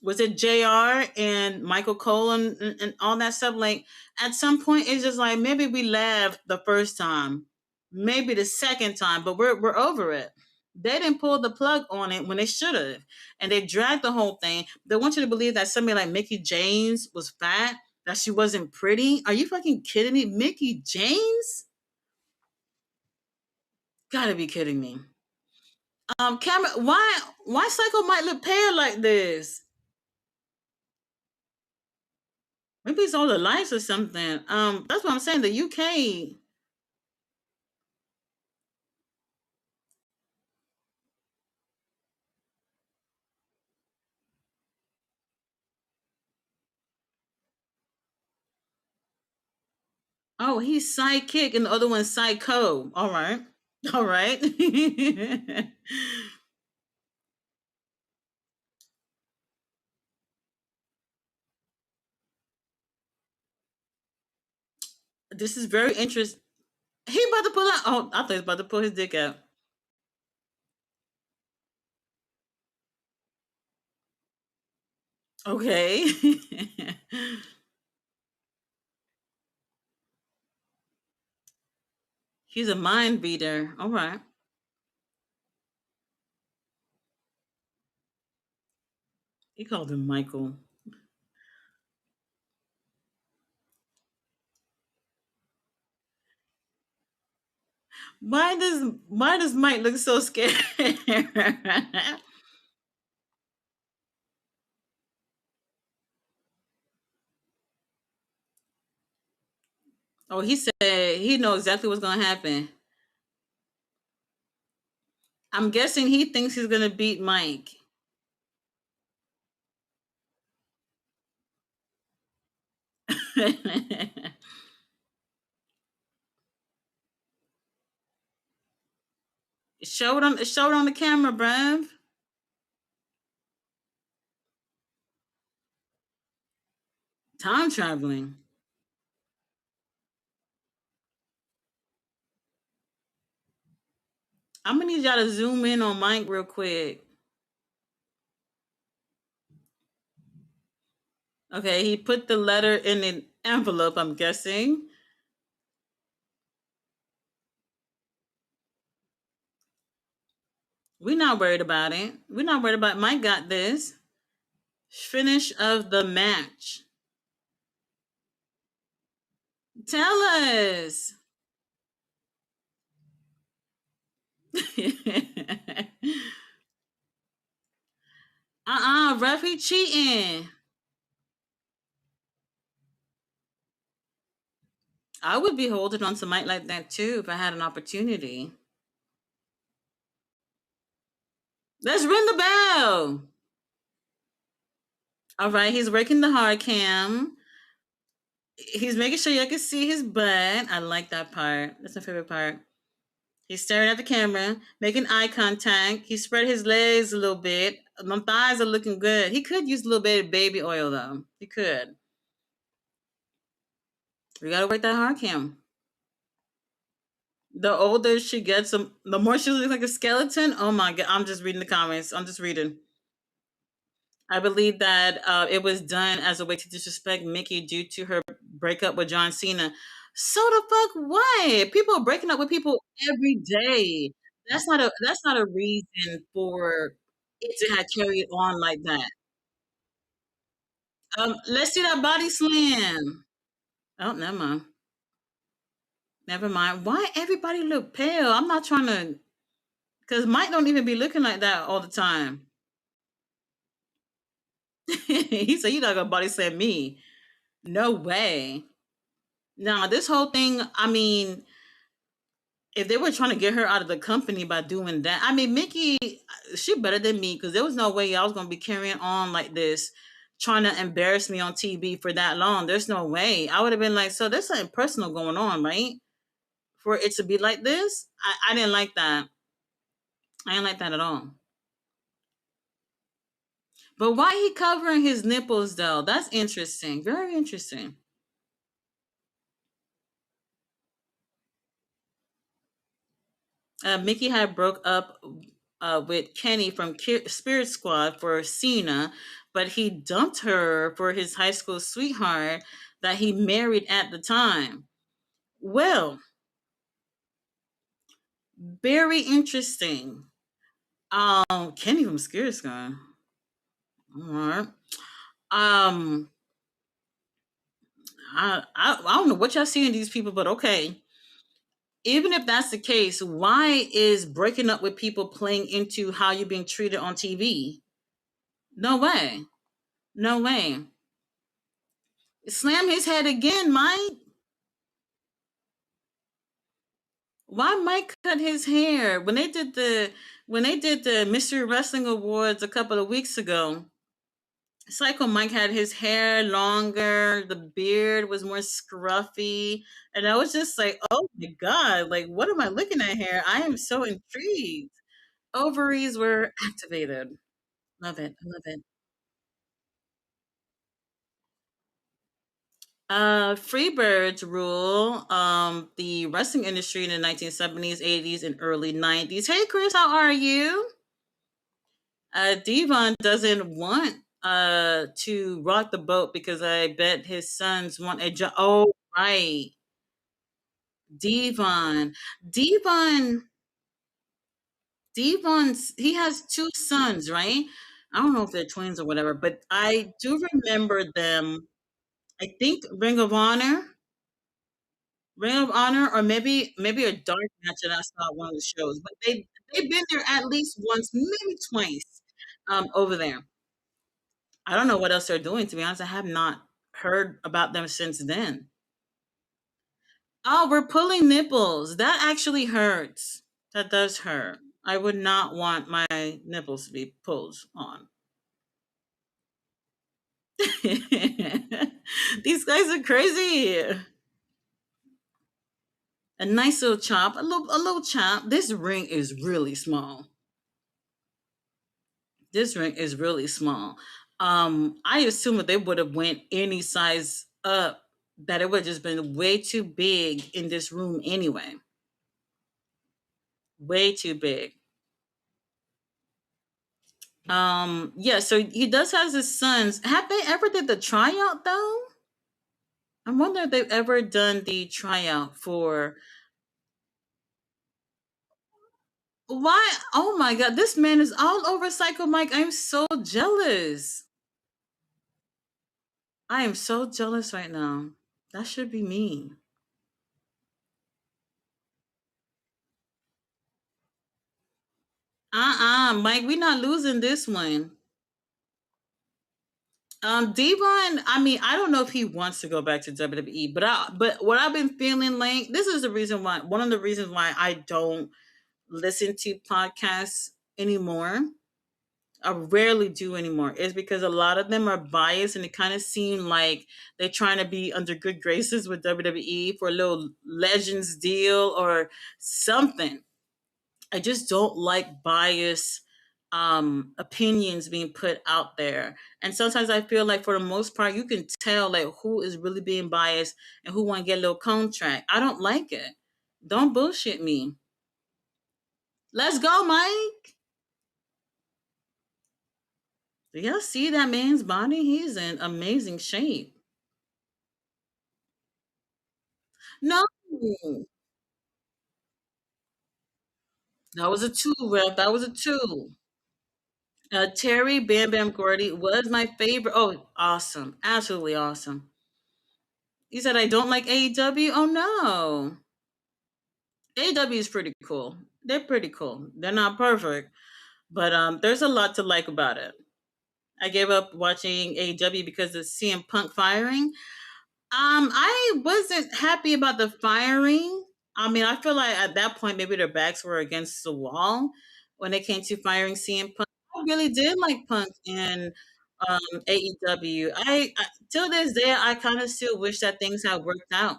was it JR and Michael Cole and all that stuff? Like at some point it's just like maybe we laughed the first time, maybe the second time, but we're over it. They didn't pull the plug on it when they should have. And they dragged the whole thing. They want you to believe that somebody like Mickey James was fat, that she wasn't pretty. Are you fucking kidding me? Mickey James? Gotta be kidding me. Cameron, why Psycho might look pale like this? Maybe it's all the lights or something. That's what I'm saying. The UK, oh, he's sidekick and the other one's psycho. All right. All right. This is very interesting. He about to pull out. Oh, I thought he was about to pull his dick out. Okay. He's a mind beater. All right. He called him Michael. Why does Mike look so scared? Oh, he said he know exactly what's gonna happen. I'm guessing he thinks he's gonna beat Mike. Show it on the camera, bruv. Time traveling. I'm gonna need y'all to zoom in on Mike real quick. Okay, he put the letter in an envelope, I'm guessing. We're not worried about it. We're not worried about it. Mike got this. Finish of the match. Tell us. Ref, he cheating. I would be holding on to Mike like that too if I had an opportunity. Let's ring the bell. All right, he's working the hard cam. He's making sure you can see his butt. I like that part. That's my favorite part. He's staring at the camera, making eye contact. He spread his legs a little bit. My thighs are looking good. He could use a little bit of baby oil though. He could. We gotta work that hard cam. The older she gets, the more she looks like a skeleton. Oh my god! I'm just reading the comments. I'm just reading. I believe that it was done as a way to disrespect Mickey due to her breakup with John Cena. So the fuck what? People are breaking up with people every day. That's not a reason for it to have carried on like that. Let's see that body slam. Oh, never mind. Never mind. Why everybody look pale? I'm not trying to, because Mike don't even be looking like that all the time. He said, "You not gonna body slam me? No way." Now this whole thing. I mean, if they were trying to get her out of the company by doing that, I mean, Mickey, she better than me because there was no way I was gonna be carrying on like this, trying to embarrass me on TV for that long. There's no way. I would have been like, so there's something personal going on, right? For it to be like this, I didn't like that. I didn't like that at all. But why he covering his nipples though? That's interesting. Very interesting. Mickey had broke up with Kenny from Spirit Squad for Cena, but he dumped her for his high school sweetheart that he married at the time. Well, very interesting. Kenny from Spirit Squad. All right. Um, I don't know what y'all see in these people, but okay. Even if that's the case, why is breaking up with people playing into how you're being treated on TV? No way. No way. Slam his head again, Mike. Why Mike cut his hair when they did the Mystery Wrestling Awards a couple of weeks ago? Psycho Mike had his hair longer, the beard was more scruffy, and I was just like, "Oh my god! Like, what am I looking at here? I am so intrigued." Ovaries were activated. Love it. I love it. Freebirds rule the wrestling industry in the 1970s, 80s, and early 90s. Hey, Chris, how are you? Devon doesn't want to rock the boat because I bet his sons want a job. Oh, right. Devon. Devon. Devon's, he has two sons, right? I don't know if they're twins or whatever, but I do remember them. I think Ring of Honor, or maybe a dark match that I saw at one of the shows. But they've been there at least once, maybe twice, over there. I don't know what else they're doing. To be honest, I have not heard about them since then. Oh, we're pulling nipples. That actually hurts. That does hurt. I would not want my nipples to be pulled on. These guys are crazy. A nice little chop, a little chop. This ring is really small. This ring is really small. I assume if they would have went any size up, that it would have just been way too big in this room anyway. Way too big. Yeah, so he does have his sons. Have they ever did the tryout though? I wonder if they've ever done the tryout for why oh my god, this man is all over Psycho Mike. I'm so jealous. I am so jealous right now. That should be me. Mike, we not losing this one. Devon, I mean, I don't know if he wants to go back to WWE, but what I've been feeling like this is the reason why one of the reasons why I don't listen to podcasts anymore. I rarely do anymore is because a lot of them are biased and it kind of seem like they're trying to be under good graces with WWE for a little Legends deal or something. I just don't like bias opinions being put out there. And sometimes I feel like for the most part you can tell like who is really being biased and who want to get a little contract. I don't like it. Don't bullshit me. Let's go, Mike. Do y'all see that man's body? He's in amazing shape. No, that was a two, rep. That was a two. Terry Bam Bam Gordy was my favorite. Oh, awesome. Absolutely awesome. You said I don't like AEW? Oh, no. AEW is pretty cool. They're pretty cool. They're not perfect, but there's a lot to like about it. I gave up watching AEW because of CM Punk firing. I wasn't happy about the firing. I mean, I feel like at that point maybe their backs were against the wall when it came to firing CM Punk. I really did like Punk in AEW. Till this day I kind of still wish that things had worked out.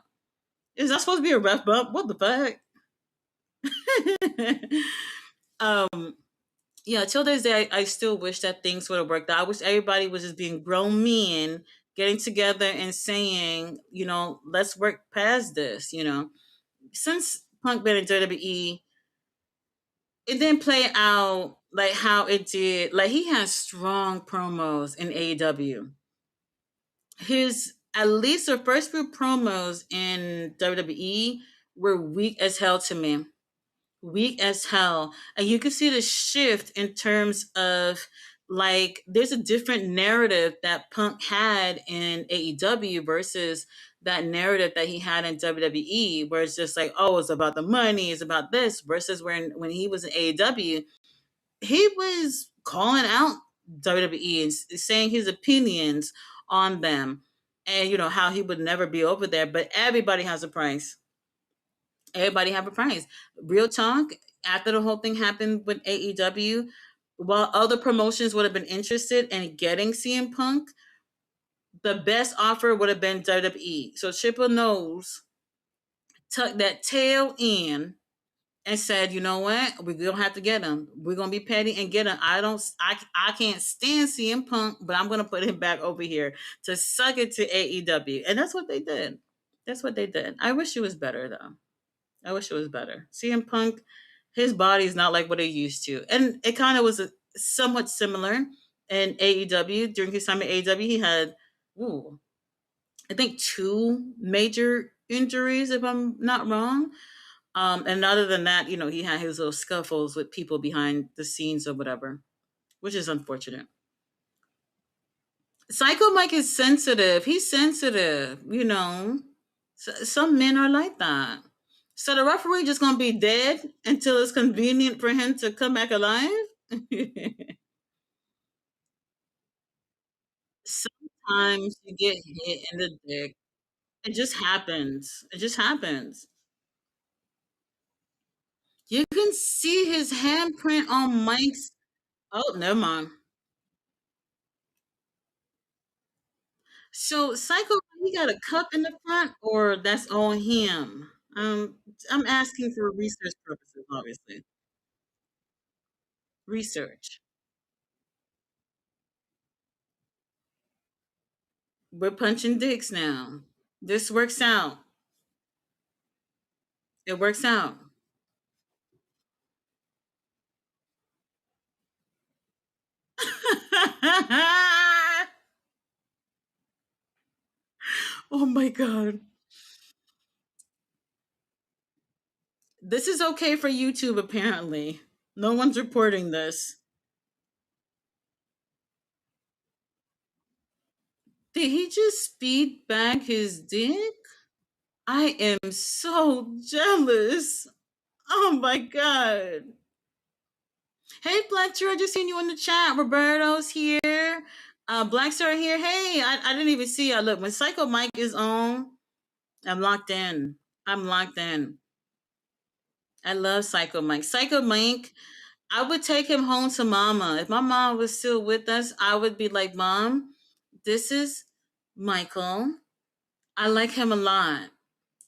Is that supposed to be a ref bump? What the fuck? um, yeah, till this day, I still wish that things would have worked out. I wish everybody was just being grown men, getting together and saying, let's work past this. Since Punk been in WWE, it didn't play out like how it did. Like he has strong promos in AEW. His at least the first few promos in WWE were weak as hell to me, weak as hell. And you can see the shift in terms of like there's a different narrative that Punk had in AEW versus that narrative that he had in WWE, where it's just like, oh, it's about the money, it's about this, versus when he was in AEW, he was calling out WWE and saying his opinions on them and how he would never be over there. But everybody has a price. Everybody have a price. Real talk. After the whole thing happened with AEW, while other promotions would have been interested in getting CM Punk, the best offer would have been WWE. So Triple Nose tucked that tail in and said, "You know what? We're gonna have to get him. We're gonna be petty and get him. I can't stand CM Punk, but I'm gonna put him back over here to suck it to AEW." And that's what they did. That's what they did. I wish it was better though. I wish it was better. CM Punk, his body's not like what it used to, and it kind of was somewhat similar in AEW. During his time at AEW, he had, ooh, I think two major injuries, if I'm not wrong. And other than that, he had his little scuffles with people behind the scenes or whatever, which is unfortunate. Psycho Mike is sensitive. He's sensitive. Some men are like that. So the referee just gonna be dead until it's convenient for him to come back alive. Sometimes you get hit in the dick. It just happens. It just happens. You can see his handprint on Mike's. Oh, never mind. So Psycho, he got a cup in the front, or that's on him. I'm asking for research purposes, obviously. Research. We're punching dicks now. This works out. It works out. Oh my god. This is okay for YouTube, apparently. No one's reporting this. Did he just speed back his dick? I am so jealous. Oh my god. Hey Fletcher, I just seen you in the chat. Roberto's here. Black Star here. Hey, I didn't even see you. Look, when Psycho Mike is on, I'm locked in. I'm locked in. I love Psycho Mike. Psycho Mike, I would take him home to mama. If my mom was still with us, I would be like, Mom, this is Michael. I like him a lot.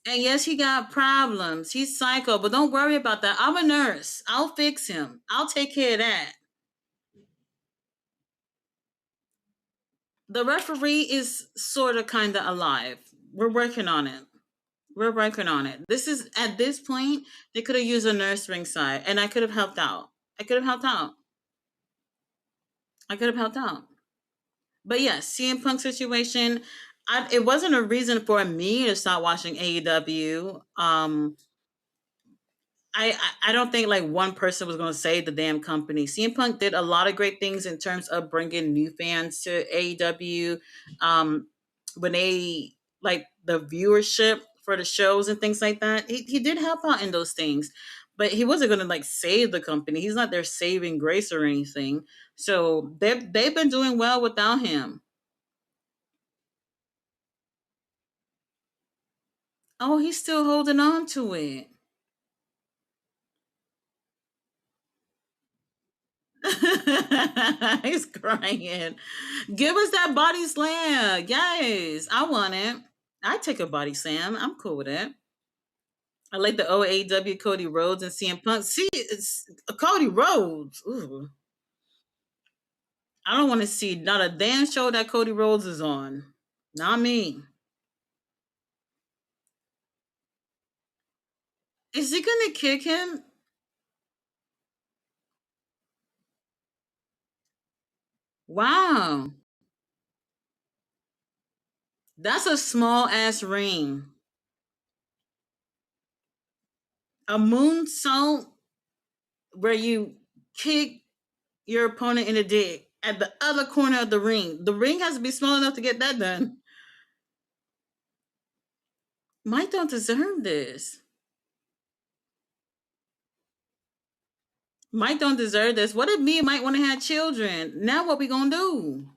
And yes, he got problems. He's psycho, but don't worry about that. I'm a nurse. I'll fix him. I'll take care of that. The referee is sort of kind of alive. We're working on it. We're working on it. This is at this point, they could have used a nurse ringside, and I could have helped out. I could have helped out. I could have helped out. But yes, CM Punk situation. It wasn't a reason for me to stop watching AEW. I don't think like one person was going to save the damn company. CM Punk did a lot of great things in terms of bringing new fans to AEW. When they like the viewership for the shows and things like that, he did help out in those things. But he wasn't going to like save the company. He's not their saving grace or anything. So they've been doing well without him. Oh, he's still holding on to it. He's crying. Give us that body slam. Yes, I want it. I take a body slam. I'm cool with it. I like the OAW Cody Rhodes and CM Punk. See, it's Cody Rhodes. Ooh. I don't want to see not a damn show that Cody Rhodes is on. Not me. Is he gonna kick him? Wow. That's a small ass ring. A moonsault where you kick your opponent in the dick at the other corner of the ring. The ring has to be small enough to get that done. Mike don't deserve this. Mike don't deserve this. What if me and Mike want to have children? Now what we gonna do?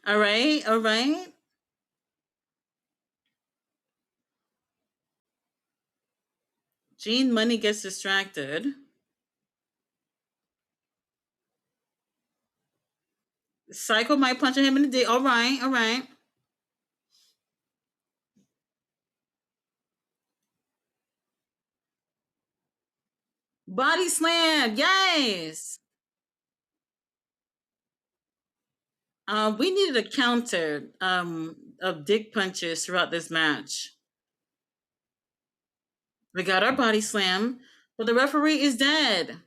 All right, all right. Gene Money gets distracted. Psycho Mike punching him in the dick. All right, all right. Body slam. Yes. We needed a counter of dick punches throughout this match. We got our body slam, but the referee is dead.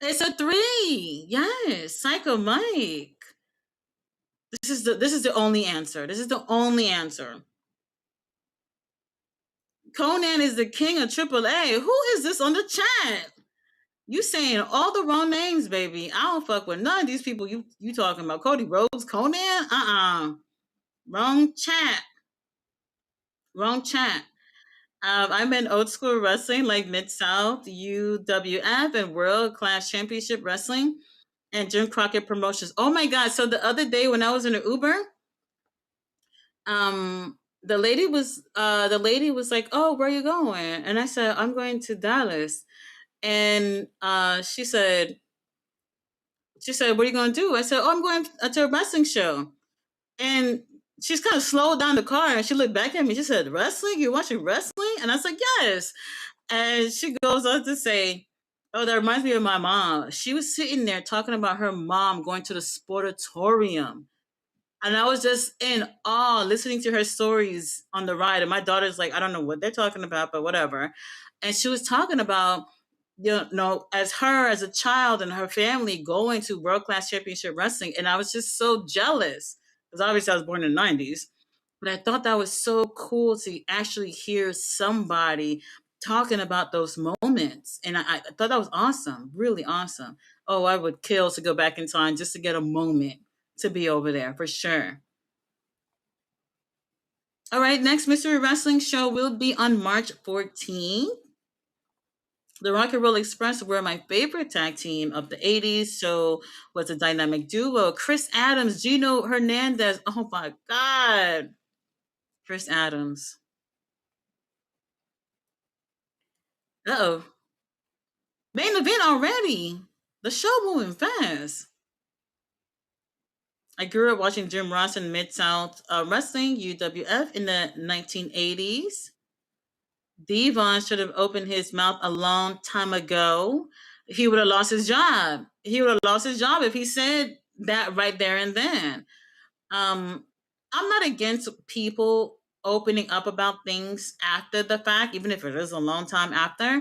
It's a three. Yes, Psycho Mike. This is the only answer. This is the only answer. Conan is the king of AAA. Who is this on the chat? You saying all the wrong names, baby. I don't fuck with none of these people you talking about. Cody Rhodes, Conan? Wrong chat. Wrong chat. I'm in old school wrestling like Mid South, UWF, and World Class Championship Wrestling. and Jim Crockett Promotions. Oh my God! So the other day when I was in an Uber, the lady was like, "Oh, where are you going?" And I said, "I'm going to Dallas." And she said, "What are you going to do?" I said, "Oh, I'm going to a wrestling show." And she's kind of slowed down the car and she looked back at me. She said, "Wrestling? You're watching wrestling?" And I was like, "Yes." And she goes on to say, "Oh, that reminds me of my mom. She was sitting there talking about her mom going to the sportatorium." And I was just in awe listening to her stories on the ride. And my daughter's like, "I don't know what they're talking about, but whatever." And she was talking about, as her as a child and her family going to world class championship wrestling. And I was just so jealous because obviously I was born in the 90s. But I thought that was so cool to actually hear somebody talking about those moments. And I thought that was awesome, really awesome. Oh, I would kill to go back in time just to get a moment to be over there for sure. All right, next Mystery Wrestling show will be on March 14th. The Rock and Roll Express were my favorite tag team of the 80s. So was a dynamic duo. Chris Adams, Gino Hernandez. Oh my God. Chris Adams. Uh-oh. Main event already. The show moving fast. I grew up watching Jim Ross and Mid South Wrestling, UWF, in the 1980s. Devon should have opened his mouth a long time ago. He would have lost his job. He would have lost his job if he said that right there and then. Um, I'm not against people opening up about things after the fact, even if it is a long time after.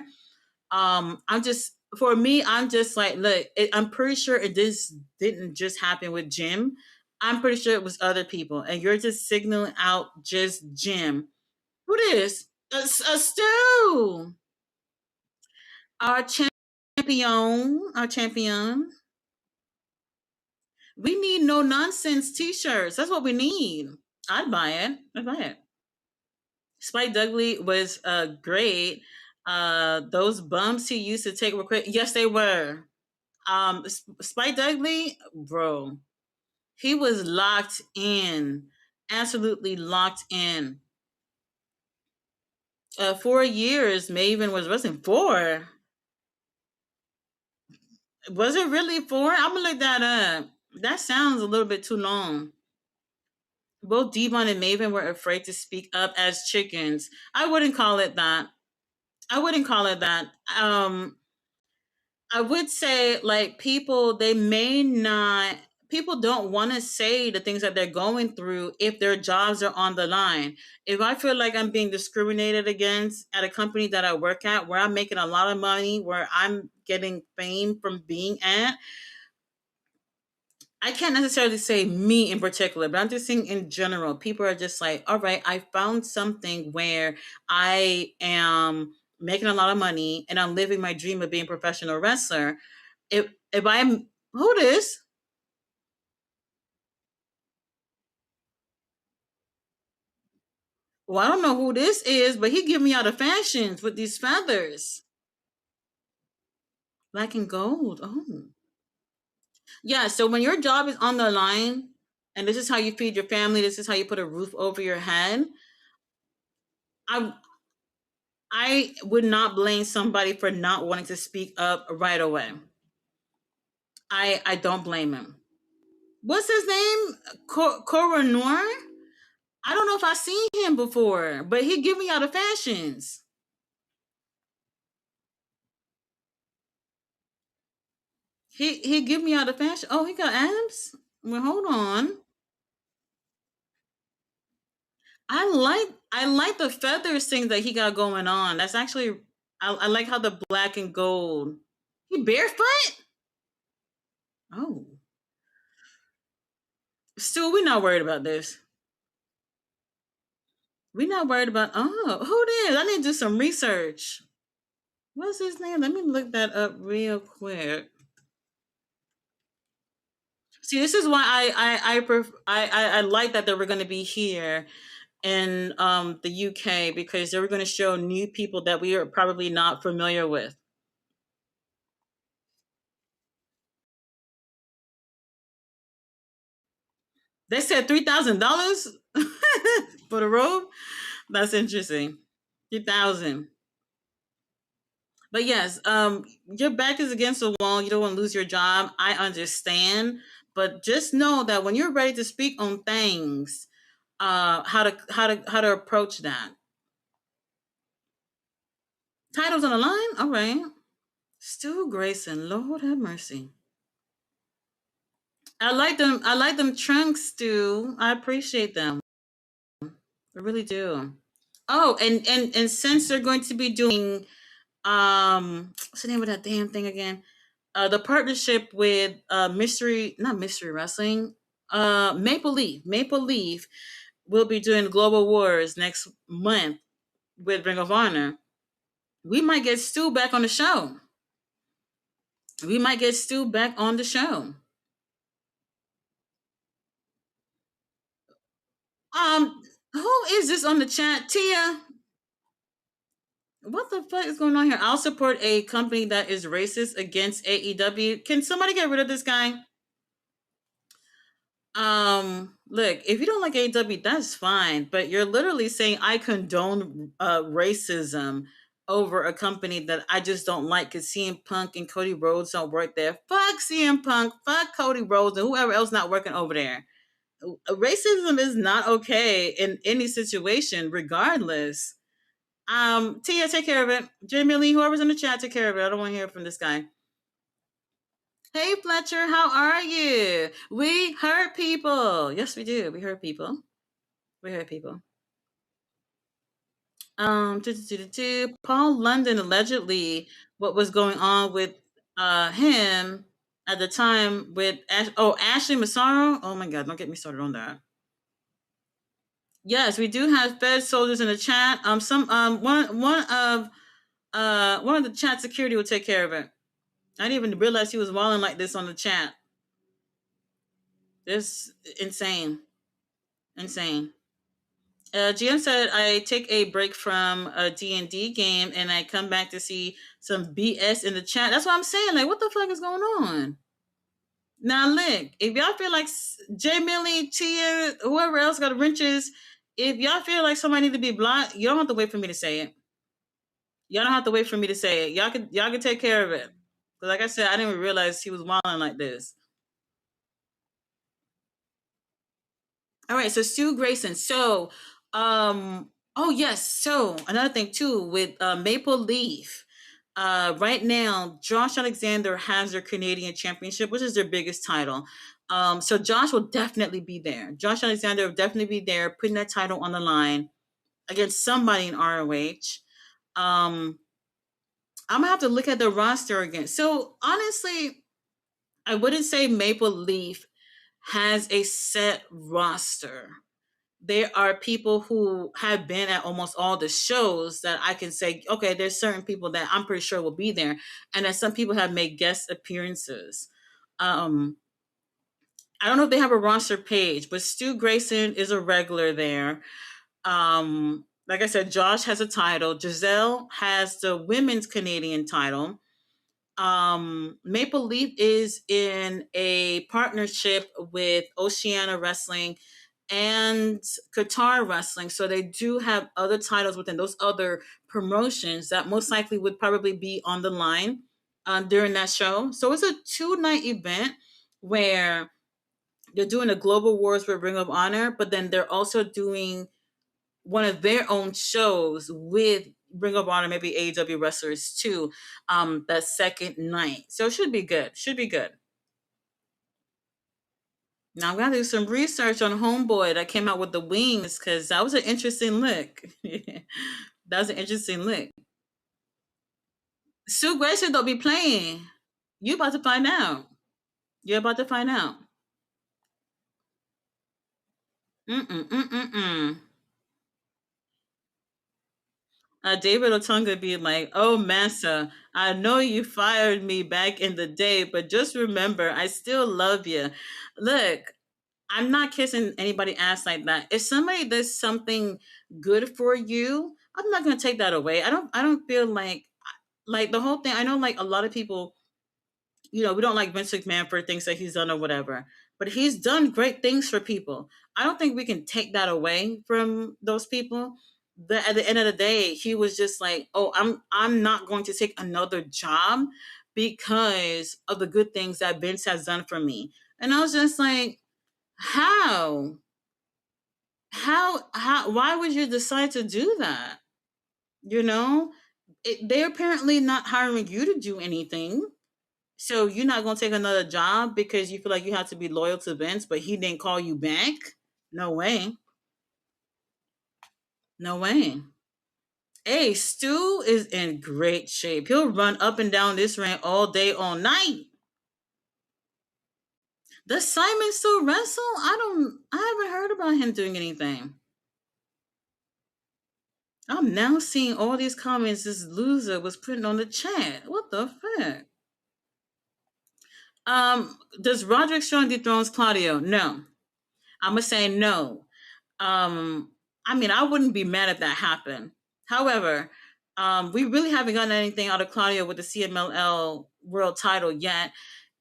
I'm just for me, I'm just like, look, I'm pretty sure it just didn't just happen with Jim. I'm pretty sure it was other people, and you're just signaling out just Jim. Who this? A Stu, our champion, our champion. We need no nonsense T-shirts. That's what we need. I'd buy it. I'd buy it. Spike Dudley was great. Those bumps he used to take were quick. Yes, they were. Spike Dudley, bro, he was locked in, absolutely locked in. 4 years, Maven was wrestling. Four? Was it really four? I'm gonna look that up. That sounds a little bit too long. Both Devon and Maven were afraid to speak up as chickens. I wouldn't call it that. I wouldn't call it that. I would say like people don't want to say the things that they're going through if their jobs are on the line. If I feel like I'm being discriminated against at a company that I work at where I'm making a lot of money, where I'm getting fame from being at, I can't necessarily say me in particular, but I'm just saying in general, people are just like, all right, I found something where I am making a lot of money and I'm living my dream of being a professional wrestler. If I'm who this? Well, I don't know who this is, but he give me out of fashions with these feathers. Black and gold. Oh. Yeah, so when your job is on the line and this is how you feed your family, this is how you put a roof over your head, I I would not blame somebody for not wanting to speak up right away. I don't blame him. What's his name? Coronor? I don't know if I've seen him before, but he give me out of fashions. He give me out of fashion. Oh, he got abs. Well, hold on. I like the feathers thing that he got going on. That's actually I like how the black and gold. He barefoot? Oh, still we're not worried about this. We're not worried about. Oh, who this? I need to do some research. What's his name? Let me look that up real quick. See, this is why I like that they were going to be here in the UK because they were going to show new people that we are probably not familiar with. They said $3,000 for the robe. That's interesting. 3,000. But yes, your back is against the wall. You don't want to lose your job. I understand, but just know that when you're ready to speak on things, how to approach that. Titles on the line. All right. Stu Grayson. Lord have mercy. I like them. I like them trunks, Stu. I appreciate them. I really do. Oh, and since they're going to be doing what's the name of that damn thing again? The partnership with mystery not mystery wrestling, Maple Leaf will be doing Global Wars next month with Ring of Honor. We might get Stu back on the show. We might get Stu back on the show. Um, who is this on the chat? Tia, what the fuck is going on here? I'll support a company that is racist against AEW. Can somebody get rid of this guy? Look, if you don't like AEW, that's fine, but you're literally saying I condone racism over a company that I just don't like because CM Punk and Cody Rhodes don't work there. Fuck CM Punk, fuck Cody Rhodes, and whoever else not working over there. Racism is not okay in any situation, regardless. Tia, take care of it. Jamie Lee, whoever's in the chat, take care of it. I don't want to hear from this guy. Hey Fletcher, how are you? We hurt people. Yes, we do. We hurt people. We hurt people. Paul London allegedly what was going on with him at the time with Ashley Massaro. Oh my god, don't get me started on that. Yes, we do have Fed soldiers in the chat. Some one of the chat security will take care of it. I didn't even realize he was walling like this on the chat. This insane. Insane. GM said I take a break from a D&D game and I come back to see some BS in the chat. That's what I'm saying. Like, what the fuck is going on? Now, look, if y'all feel like Jay Millie, Tia, whoever else got wrenches, if y'all feel like somebody need to be blocked, you don't have to wait for me to say it. Y'all don't have to wait for me to say it. Y'all can take care of it. But like I said, I didn't even realize he was wilding like this. All right, so Stu Grayson. So, oh yes. So another thing too with Maple Leaf. Right now, Josh Alexander has their Canadian Championship, which is their biggest title. So Josh will definitely be there. Josh Alexander will definitely be there, putting that title on the line against somebody in ROH. I'm gonna have to look at the roster again. So honestly, I wouldn't say Maple Leaf has a set roster. There are people who have been at almost all the shows that I can say, okay, there's certain people that I'm pretty sure will be there, and that some people have made guest appearances. Um, I don't know if they have a roster page, but Stu Grayson is a regular there. Like I said, Josh has a title. Giselle has the women's Canadian title. Maple Leaf is in a partnership with Oceana Wrestling and Qatar Wrestling. So they do have other titles within those other promotions that most likely would probably be on the line during that show. So it's a 2 night event where they're doing a Global Wars with Ring of Honor, but then they're also doing one of their own shows with Ring of Honor, maybe AEW wrestlers too, that second night. So it should be good. Should be good. Now I'm gonna do some research on Homeboy that came out with the wings because that was an interesting look. That was an interesting look. Sue Grayson don't be playing. You about to find out. You're about to find out. Mm-mm. David Otunga being like, "Oh, Massa, I know you fired me back in the day, but just remember, I still love you." Look, I'm not kissing anybody ass like that. If somebody does something good for you, I'm not gonna take that away. I don't feel like the whole thing. I know like a lot of people, we don't like Vince McMahon for things that he's done or whatever. but he's done great things for people. I don't think we can take that away from those people. At the end of the day, he was just like, "Oh, I'm not going to take another job because of the good things that Vince has done for me." And I was just like, "How? How? Why would you decide to do that?" You know, they're apparently not hiring you to do anything. So you're not gonna take another job because you feel like you have to be loyal to Vince, but he didn't call you back? No way. No way. Hey, Stu is in great shape. He'll run up and down this ring all day, all night. Does Simon still wrestle? I haven't heard about him doing anything. I'm now seeing all these comments this loser was putting on the chat. What the fuck? Does Roderick Strong dethrones Claudio? No. I'm gonna say no. Um, I mean, I wouldn't be mad if that happened. However, we really haven't gotten anything out of Claudio with the CMLL world title yet.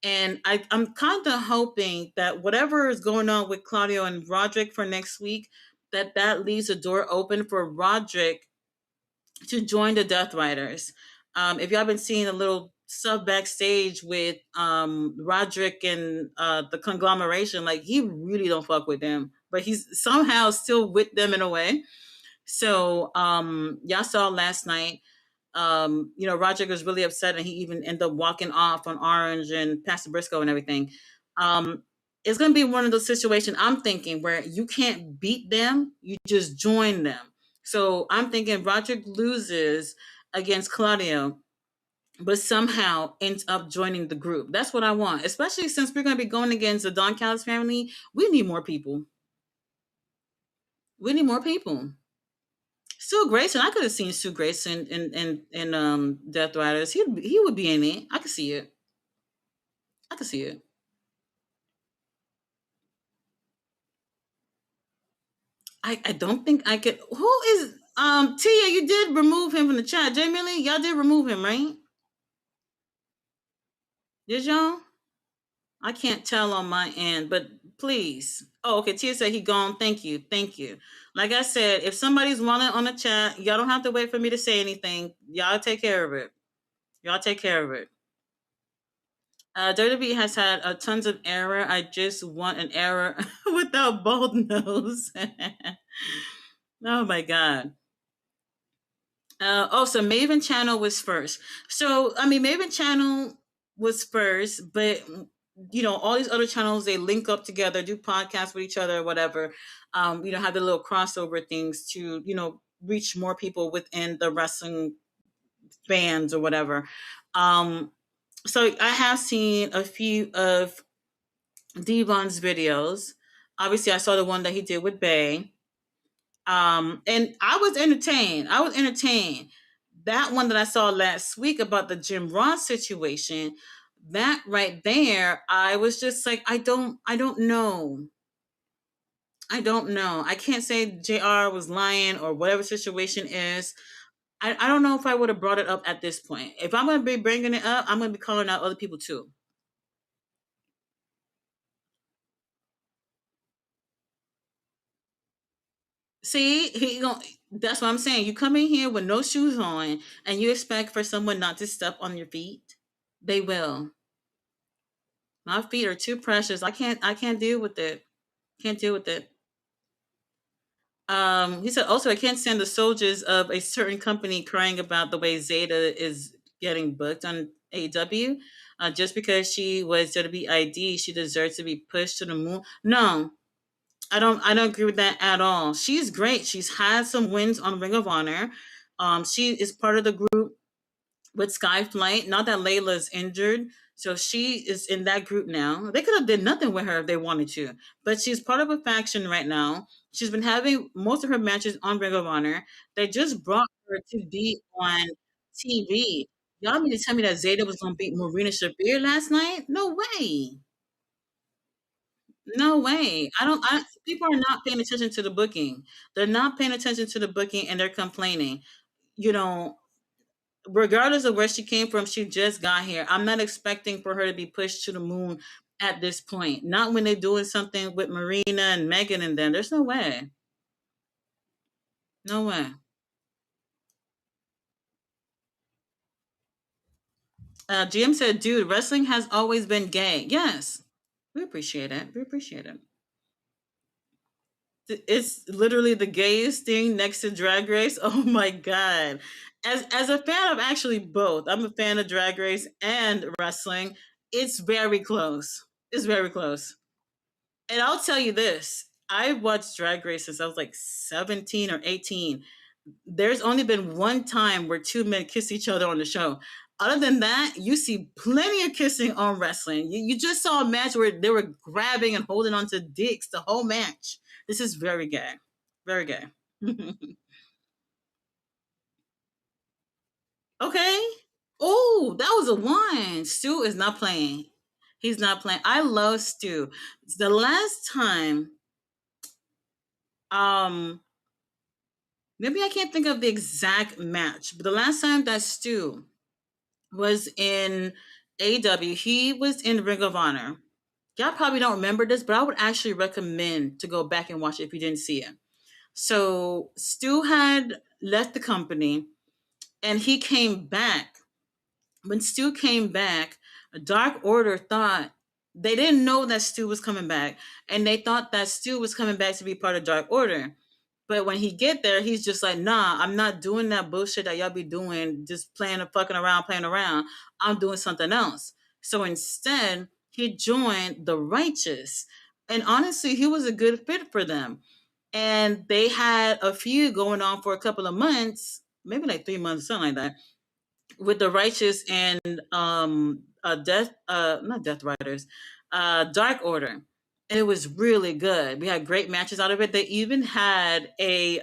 And I'm kind of hoping that whatever is going on with Claudio and Roderick for next week, that leaves a door open for Roderick to join the Death Riders. If y'all been seeing a little stuff backstage with Roderick and the conglomeration, like he really don't fuck with them, but he's somehow still with them in a way. So y'all saw last night. Roderick was really upset, and he even ended up walking off on Orange and Pastor Briscoe and everything. It's gonna be one of those situations. I'm thinking where you can't beat them, you just join them. So I'm thinking Roderick loses against Claudio, but somehow ends up joining the group. That's what I want, especially since we're going to be going against the Don Callis family. We need more people. We need more people. Sue Grayson, I could have seen Sue Grayson in Death Riders. He would be in it. I could see it. I could see it. I don't think I could. Who is Tia? You did remove him from the chat. Jay Millie, y'all did remove him, right? Did y'all? I can't tell on my end, but please. Oh, okay. Tia said he gone. Thank you. Thank you. Like I said, if somebody's wanting on the chat, y'all don't have to wait for me to say anything. Y'all take care of it. Y'all take care of it. WWE has had tons of error. I just want an error without bald nose. Oh my god. So Maven Channel was first. So I mean, Maven Channel was first, but all these other channels they link up together, do podcasts with each other, or whatever. Have the little crossover things to reach more people within the wrestling fans or whatever. Um, so I have seen a few of Devon's videos. Obviously, I saw the one that he did with Bay. And I was entertained. I was entertained. That one that I saw last week about the Jim Ross situation, that right there, I was just like, I don't know. I don't know. I can't say JR was lying or whatever situation is. I don't know if I would have brought it up at this point. If I'm going to be bringing it up, I'm going to be calling out other people too. See, that's what I'm saying. You come in here with no shoes on and you expect for someone not to step on your feet. They will. My feet are too precious. I can't deal with it. Can't deal with it. He said also I can't stand the soldiers of a certain company crying about the way Zeta is getting booked on AEW. Just because she was WID, she deserves to be pushed to the moon. No, I don't agree with that at all. She's great. She's had some wins on Ring of Honor. She is part of the group with Skyflight. Not that Layla's injured, so she is in that group now. They could have did nothing with her if they wanted to, but she's part of a faction right now. She's been having most of her matches on Ring of Honor. They just brought her to be on TV. Y'all mean to tell me that Zeta was going to beat Marina Shafir last night? No way. No way. People are not paying attention to the booking. They're not paying attention to the booking and they're complaining. You know, Regardless of where she came from, she just got here. I'm not expecting for her to be pushed to the moon at this point. Not when they're doing something with Marina and Megan and them. There's no way. No way. GM said, dude, wrestling has always been gay. Yes. We appreciate it. We appreciate it. It's literally the gayest thing next to Drag Race. Oh my god! As a fan of actually both, I'm a fan of Drag Race and wrestling. It's very close. It's very close. And I'll tell you this: I watched Drag Race since I was like 17 or 18. There's only been one time where two men kiss each other on the show. Other than that, you see plenty of kissing on wrestling. You just saw a match where they were grabbing and holding onto dicks the whole match. This is very gay. Very gay. Okay. Oh, that was a one. Stu is not playing. He's not playing. I love Stu. The last time, um, maybe I can't think of the exact match, but the last time that Stu was in AW. He was in Ring of Honor. Y'all probably don't remember this, but I would actually recommend to go back and watch it if you didn't see it. So Stu had left the company and he came back. When Stu came back, Dark Order thought they didn't know that Stu was coming back, and they thought that Stu was coming back to be part of Dark Order. But when he get there, he's just like, nah, I'm not doing that bullshit that y'all be doing, just playing and fucking around, playing around. I'm doing something else. So instead, he joined the Righteous. And honestly, he was a good fit for them. And they had a feud going on for a couple of months, maybe like 3 months, something like that, with the Righteous and Death not Death Riders, Dark Order. And it was really good. We had great matches out of it. They even had a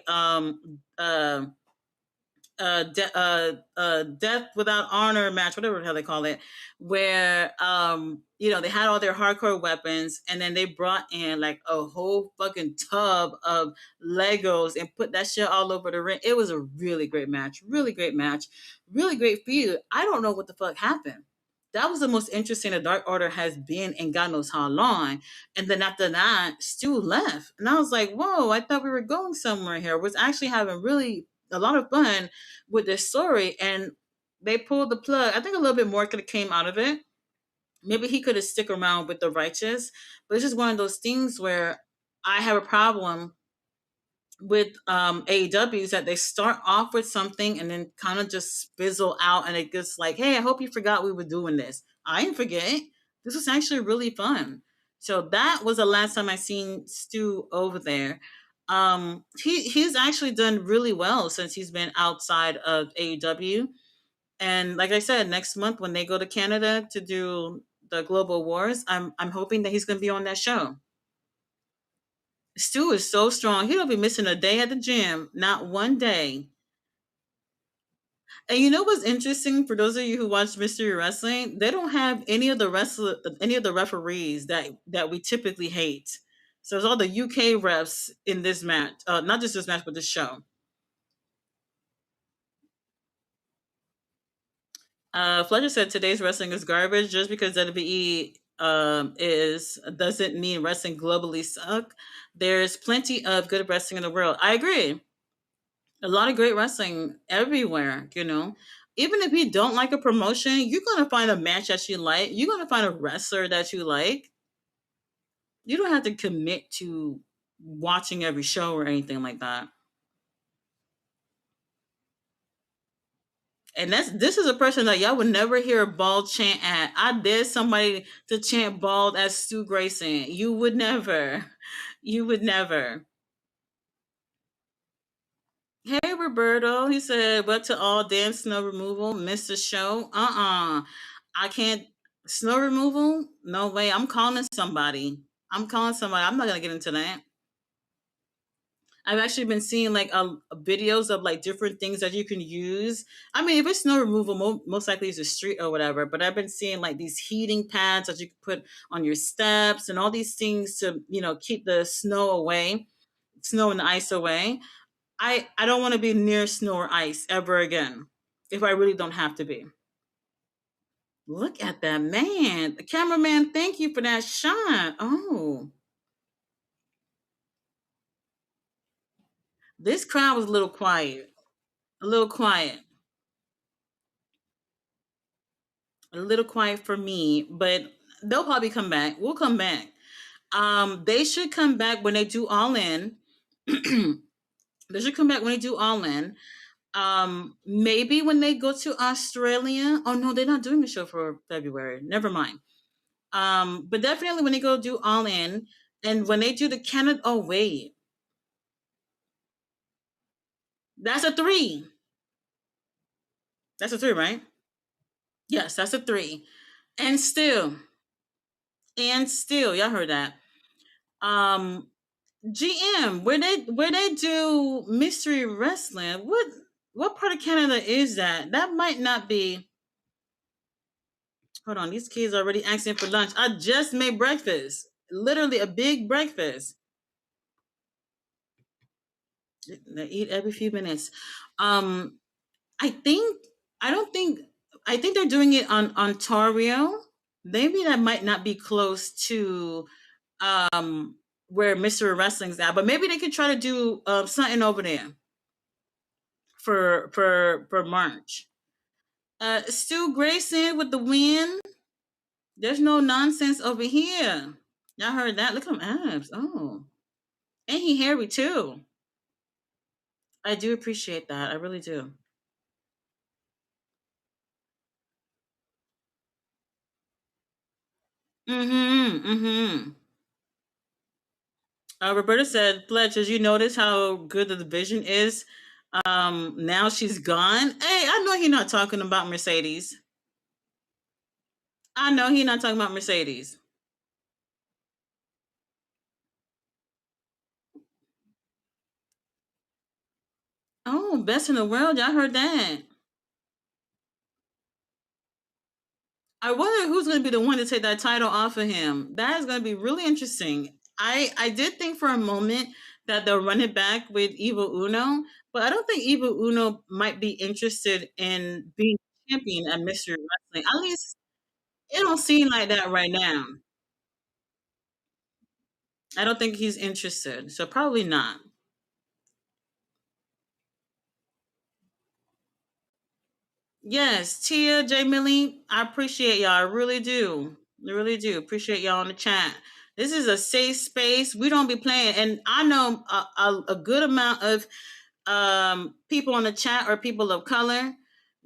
death without honor match, whatever the hell they call it, where they had all their hardcore weapons, and then they brought in like a whole fucking tub of Legos and put that shit all over the ring. It was a really great match, really great feud. I don't know what the fuck happened. That was the most interesting the Dark Order has been in God knows how long. And then after that, Stu left. And I was like, whoa, I thought we were going somewhere here. Was actually having really a lot of fun with this story, and they pulled the plug. I think a little bit more could have came out of it. Maybe he could have stick around with the Righteous, but it's just one of those things where I have a problem with AEW is that they start off with something and then kind of just fizzle out, and it gets like, hey, I hope you forgot we were doing this. I didn't forget. This was actually really fun. So that was the last time I seen Stu over there. He's actually done really well since he's been outside of AEW. And like I said, next month when they go to Canada to do the Global Wars, I'm hoping that he's going to be on that show. Stu is so strong. He don't be missing a day at the gym, not one day. And you know what's interesting for those of you who watch Mystery Wrestling? They don't have any of the referees that we typically hate. So it's all the UK refs in this match, not just this match, but this show. Fletcher said today's wrestling is garbage. Just because WWE is doesn't mean wrestling globally suck. There's plenty of good wrestling in the world. I agree. A lot of great wrestling everywhere. Even if you don't like a promotion, you're gonna find a match that you like. You're gonna find a wrestler that you like. You don't have to commit to watching every show or anything like that. And this is a person that y'all would never hear a bald chant at. I dare somebody to chant bald as Stu Grayson. You would never. You would never. Hey Roberto, he said, but to all damn snow removal, Mr. Show. I can't snow removal? No way. I'm calling somebody. I'm calling somebody. I'm not gonna get into that. I've actually been seeing like videos of like different things that you can use. I mean, if it's snow removal, most likely it's a street or whatever. But I've been seeing like these heating pads that you can put on your steps and all these things to keep the snow away, snow and ice away. I don't want to be near snow or ice ever again if I really don't have to be. Look at that man. The cameraman, thank you for that shot. Oh, this crowd was a little quiet. A little quiet. A little quiet for me, but they'll probably come back. We'll come back. They should come back when they do All In. They should come back when they do All In. Maybe when they go to Australia. Oh no, they're not doing the show for February. Never mind. But definitely when they go do All In, and when they do the Canada. Oh wait, that's a three. That's a three, right? Yes, that's a three. And still, y'all heard that. Um, GM, where they do mystery wrestling. What part of Canada is that? That might not be. Hold on, these kids are already asking for lunch. I just made breakfast. Literally a big breakfast. They eat every few minutes. Um, I think I don't think I think they're doing it on Ontario. Maybe that might not be close to where Mr. Wrestling's at, but maybe they could try to do something over there for March. Stu Grayson with the win. There's no nonsense over here. Y'all heard that? Look at them abs. Oh, and he hairy too. I do appreciate that. I really do. Mm-hmm. Mm-hmm. Roberta said, Fletch, as you notice how good the division is, now she's gone. Hey, I know he's not talking about Mercedes. I know he's not talking about Mercedes. Oh, best in the world. Y'all heard that. I wonder who's going to be the one to take that title off of him. That is going to be really interesting. I did think for a moment that they'll run it back with Evil Uno, but I don't think Evil Uno might be interested in being champion at Mystery Wrestling. At least it don't seem like that right now. I don't think he's interested, so probably not. Yes, Tia, J. Millie, I appreciate y'all. I really do. I really do appreciate y'all in the chat. This is a safe space. We don't be playing, and I know a good amount of people on the chat are people of color.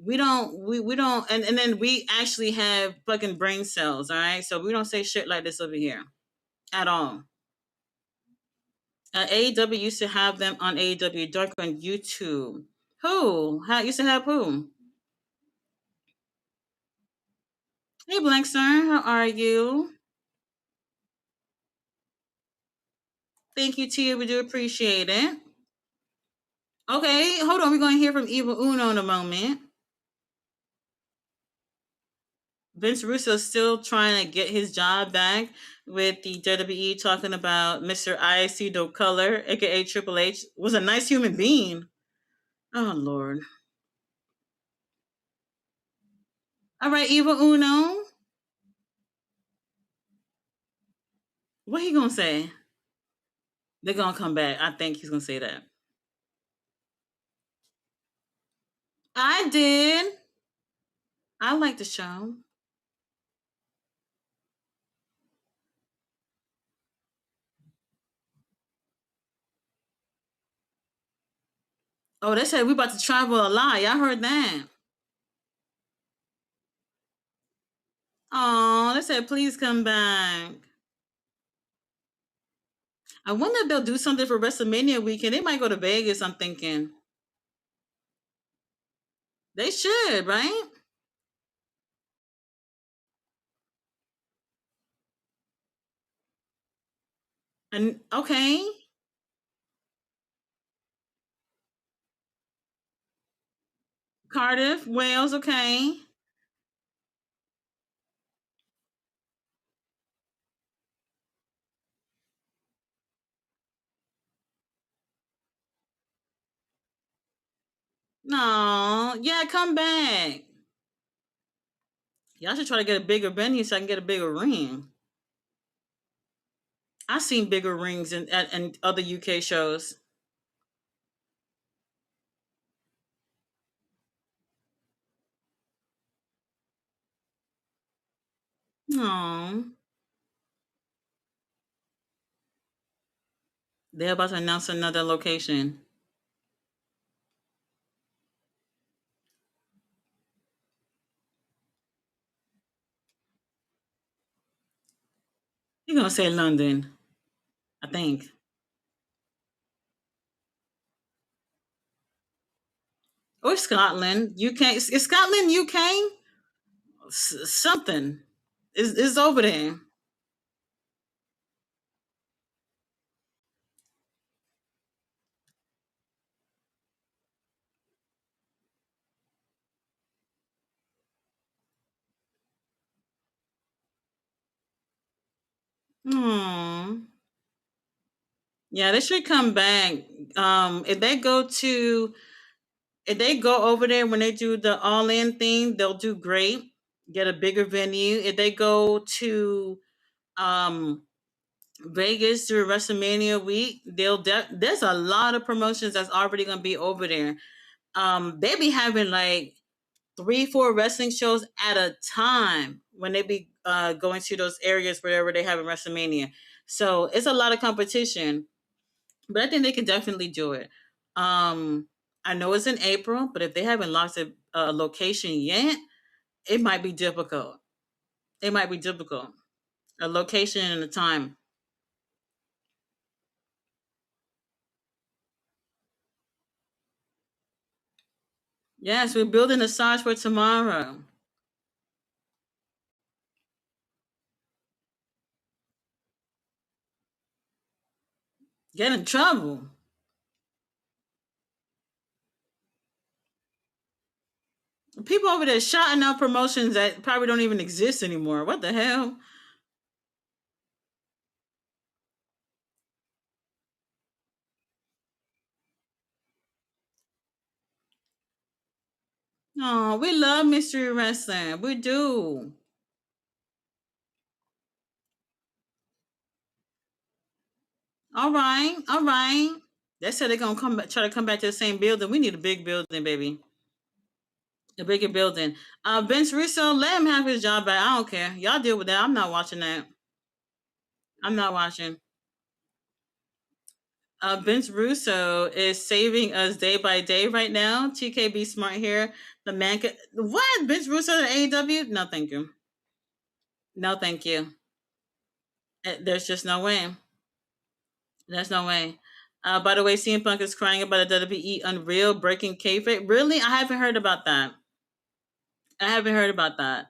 We don't, and then we actually have fucking brain cells. All right, so we don't say shit like this over here at all. AEW used to have them on AEW Dark on YouTube. Who? How used to have who? Hey, Blank Sir, how are you? Thank you, Tia. We do appreciate it. Okay, hold on. We're going to hear from Evil Uno in a moment. Vince Russo still trying to get his job back with the WWE, talking about Mr. IC No Color, aka Triple H, was a nice human being. Oh, Lord. All right, Evil Uno. What he going to say? They're going to come back. I think he's going to say that. I did. I like the show. Oh, they said we about to travel a lot. Y'all heard that? Oh, they said please come back. I wonder if they'll do something for WrestleMania weekend. They might go to Vegas, I'm thinking. They should, right? And okay. Cardiff, Wales, okay. No, yeah, come back. Y'all should try to get a bigger venue so I can get a bigger ring. I've seen bigger rings in other UK shows. Oh, they're about to announce another location. You're gonna say London, I think, or Scotland. UK is Scotland, UK, something is over there. Hmm. Yeah, they should come back. If they go to if they go over there when they do the all in thing, they'll do great. Get a bigger venue. If they go to um Vegas during WrestleMania week, there's a lot of promotions that's already gonna be over there. They be having like three, four wrestling shows at a time when they be going to those areas wherever they have in WrestleMania. So it's a lot of competition, but I think they can definitely do it. Um, I know it's in April, but if they haven't locked a location yet, it might be difficult. It might be difficult. A location and a time. Yes, we're building a Saj for tomorrow. Get in trouble. People over there shouting out promotions that probably don't even exist anymore. What the hell? Oh, we love mystery wrestling. We do. All right, all right. They said they're gonna come back, try to come back to the same building. We need a big building, baby. A bigger building. Vince Russo, let him have his job back. I don't care. Y'all deal with that. I'm not watching that. I'm not watching. Vince Russo is saving us day by day right now. TKB Smart here. The man. What? Vince Russo to AEW? No, thank you. No, thank you. There's just no way. There's no way. By the way, CM Punk is crying about the WWE Unreal breaking kayfabe. Really? I haven't heard about that. I haven't heard about that.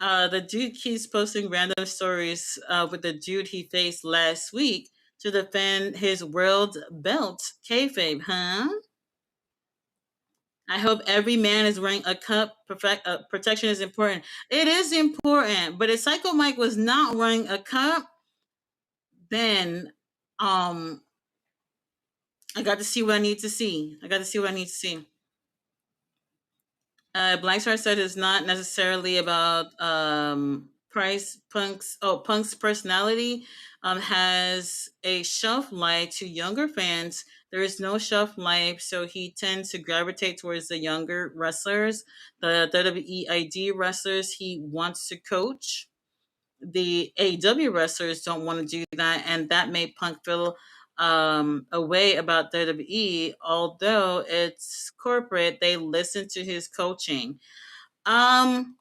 The dude keeps posting random stories with the dude he faced last week to defend his world belt. Kayfabe, huh? I hope every man is wearing a cup. Protection is important. It is important, but if Psycho Mike was not wearing a cup, then um, I got to see what I need to see. I got to see what I need to see. Blank Star said it's not necessarily about Price Punk's. Oh, Punk's personality has a shelf life to younger fans. There is no shelf life, so he tends to gravitate towards the younger wrestlers, the WWE ID wrestlers he wants to coach. The AEW wrestlers don't want to do that, and that made Punk feel a way about WWE. Although it's corporate, they listen to his coaching. Um,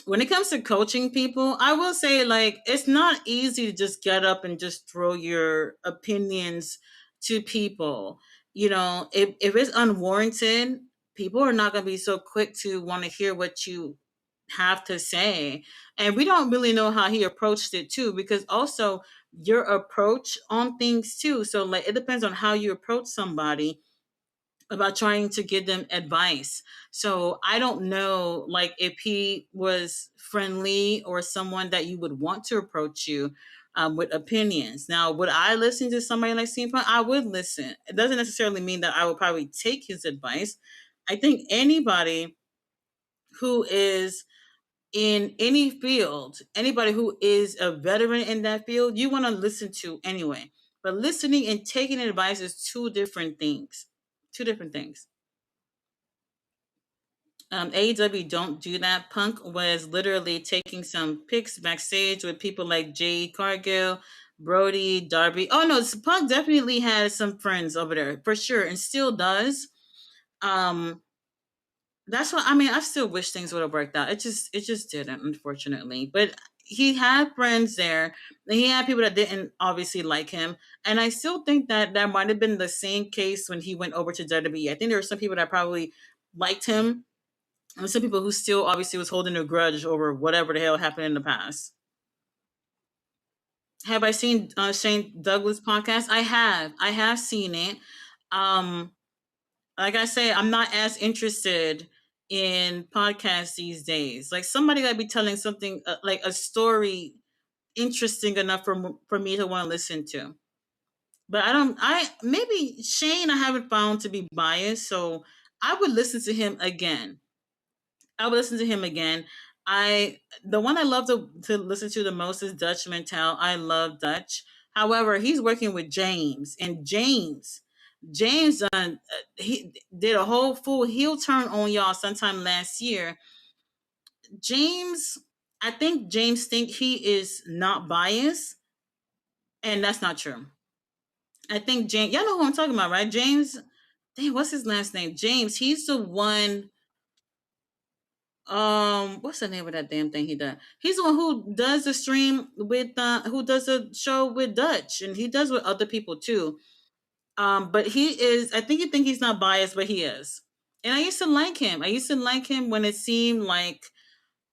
when it comes to coaching people, I will say like it's not easy to just get up and just throw your opinions to people. You know, if it's unwarranted, people are not going to be so quick to want to hear what you have to say. And we don't really know how he approached it too, because also your approach on things too. So like it depends on how you approach somebody about trying to give them advice. So I don't know, like if he was friendly or someone that you would want to approach you with opinions. Now, would I listen to somebody like CM Punk? I would listen. It doesn't necessarily mean that I would probably take his advice. I think anybody who is in any field, anybody who is a veteran in that field, you want to listen to anyway. But listening and taking advice is two different things. Two different things. AEW don't do that. Punk was literally taking some pics backstage with people like Jay Cargill, Brody, Darby. Oh no, Punk definitely has some friends over there for sure, and still does. Um, that's what I mean. I still wish things would have worked out. It just didn't, unfortunately. But he had friends there. And he had people that didn't obviously like him, and I still think that that might have been the same case when he went over to WWE. I think there were some people that probably liked him, and some people who still obviously was holding a grudge over whatever the hell happened in the past. Have I seen Shane Douglas podcast? I have. I have seen it. Um, like I say, I'm not as interested in podcasts these days. Like somebody got to be telling something like a story interesting enough for me to want to listen to. But I don't. I maybe Shane I haven't found to be biased, so I would listen to him again. I would listen to him again. I the one I love to listen to the most is Dutch Mantel. I love Dutch. However, he's working with James, and James he did a whole full heel turn on y'all sometime last year. James, I think James think he is not biased, and that's not true. I think James, y'all know who I'm talking about, right? James, dang, what's his last name? James. He's the one. What's the name of that damn thing he done? He's the one who does the stream with who does the show with Dutch, and he does with other people too. But he is, I think you think he's not biased, but he is. And I used to like him. I used to like him when it seemed like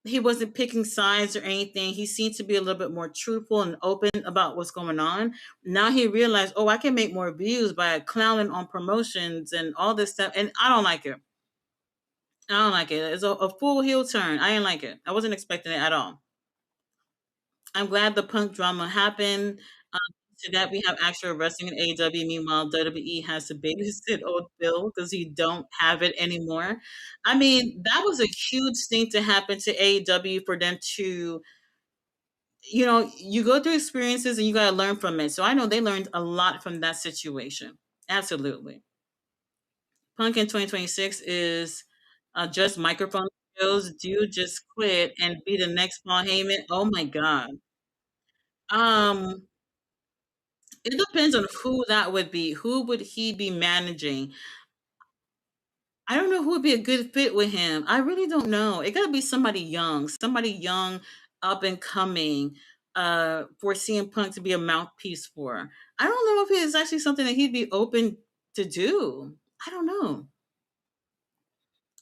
he wasn't picking sides or anything. He seemed to be a little bit more truthful and open about what's going on. Now he realized, oh, I can make more views by clowning on promotions and all this stuff. And I don't like it. I don't like it. It's a full heel turn. I didn't like it. I wasn't expecting it at all. I'm glad the punk drama happened. Um, to that, we have actual wrestling in AEW. Meanwhile, WWE has to babysit old Phil because he don't have it anymore. I mean, that was a huge thing to happen to AEW for them to, you go through experiences and you got to learn from it. So I know they learned a lot from that situation. Absolutely. Punk in 2026 is just microphone skills. Dude just quit and be the next Paul Heyman. Oh my God. Um, it depends on who that would be. Who would he be managing? I don't know who would be a good fit with him. I really don't know. It got to be somebody young, up and coming, for CM Punk to be a mouthpiece for. I don't know if it is actually something that he'd be open to do. I don't know.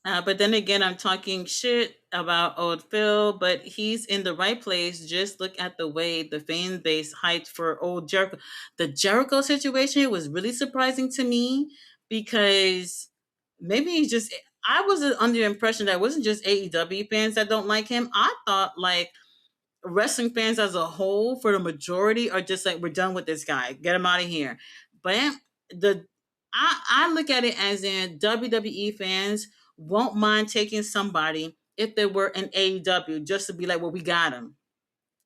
But then again, I'm talking shit about old Phil, but he's in the right place. Just look at the way the fan base hyped for old Jericho. The Jericho situation was really surprising to me because maybe he's just. I was under the impression that it wasn't just AEW fans that don't like him. I thought like wrestling fans as a whole, for the majority, are just like, we're done with this guy. Get him out of here. But the I look at it as in WWE fans won't mind taking somebody if they were in AEW just to be like, well, we got him.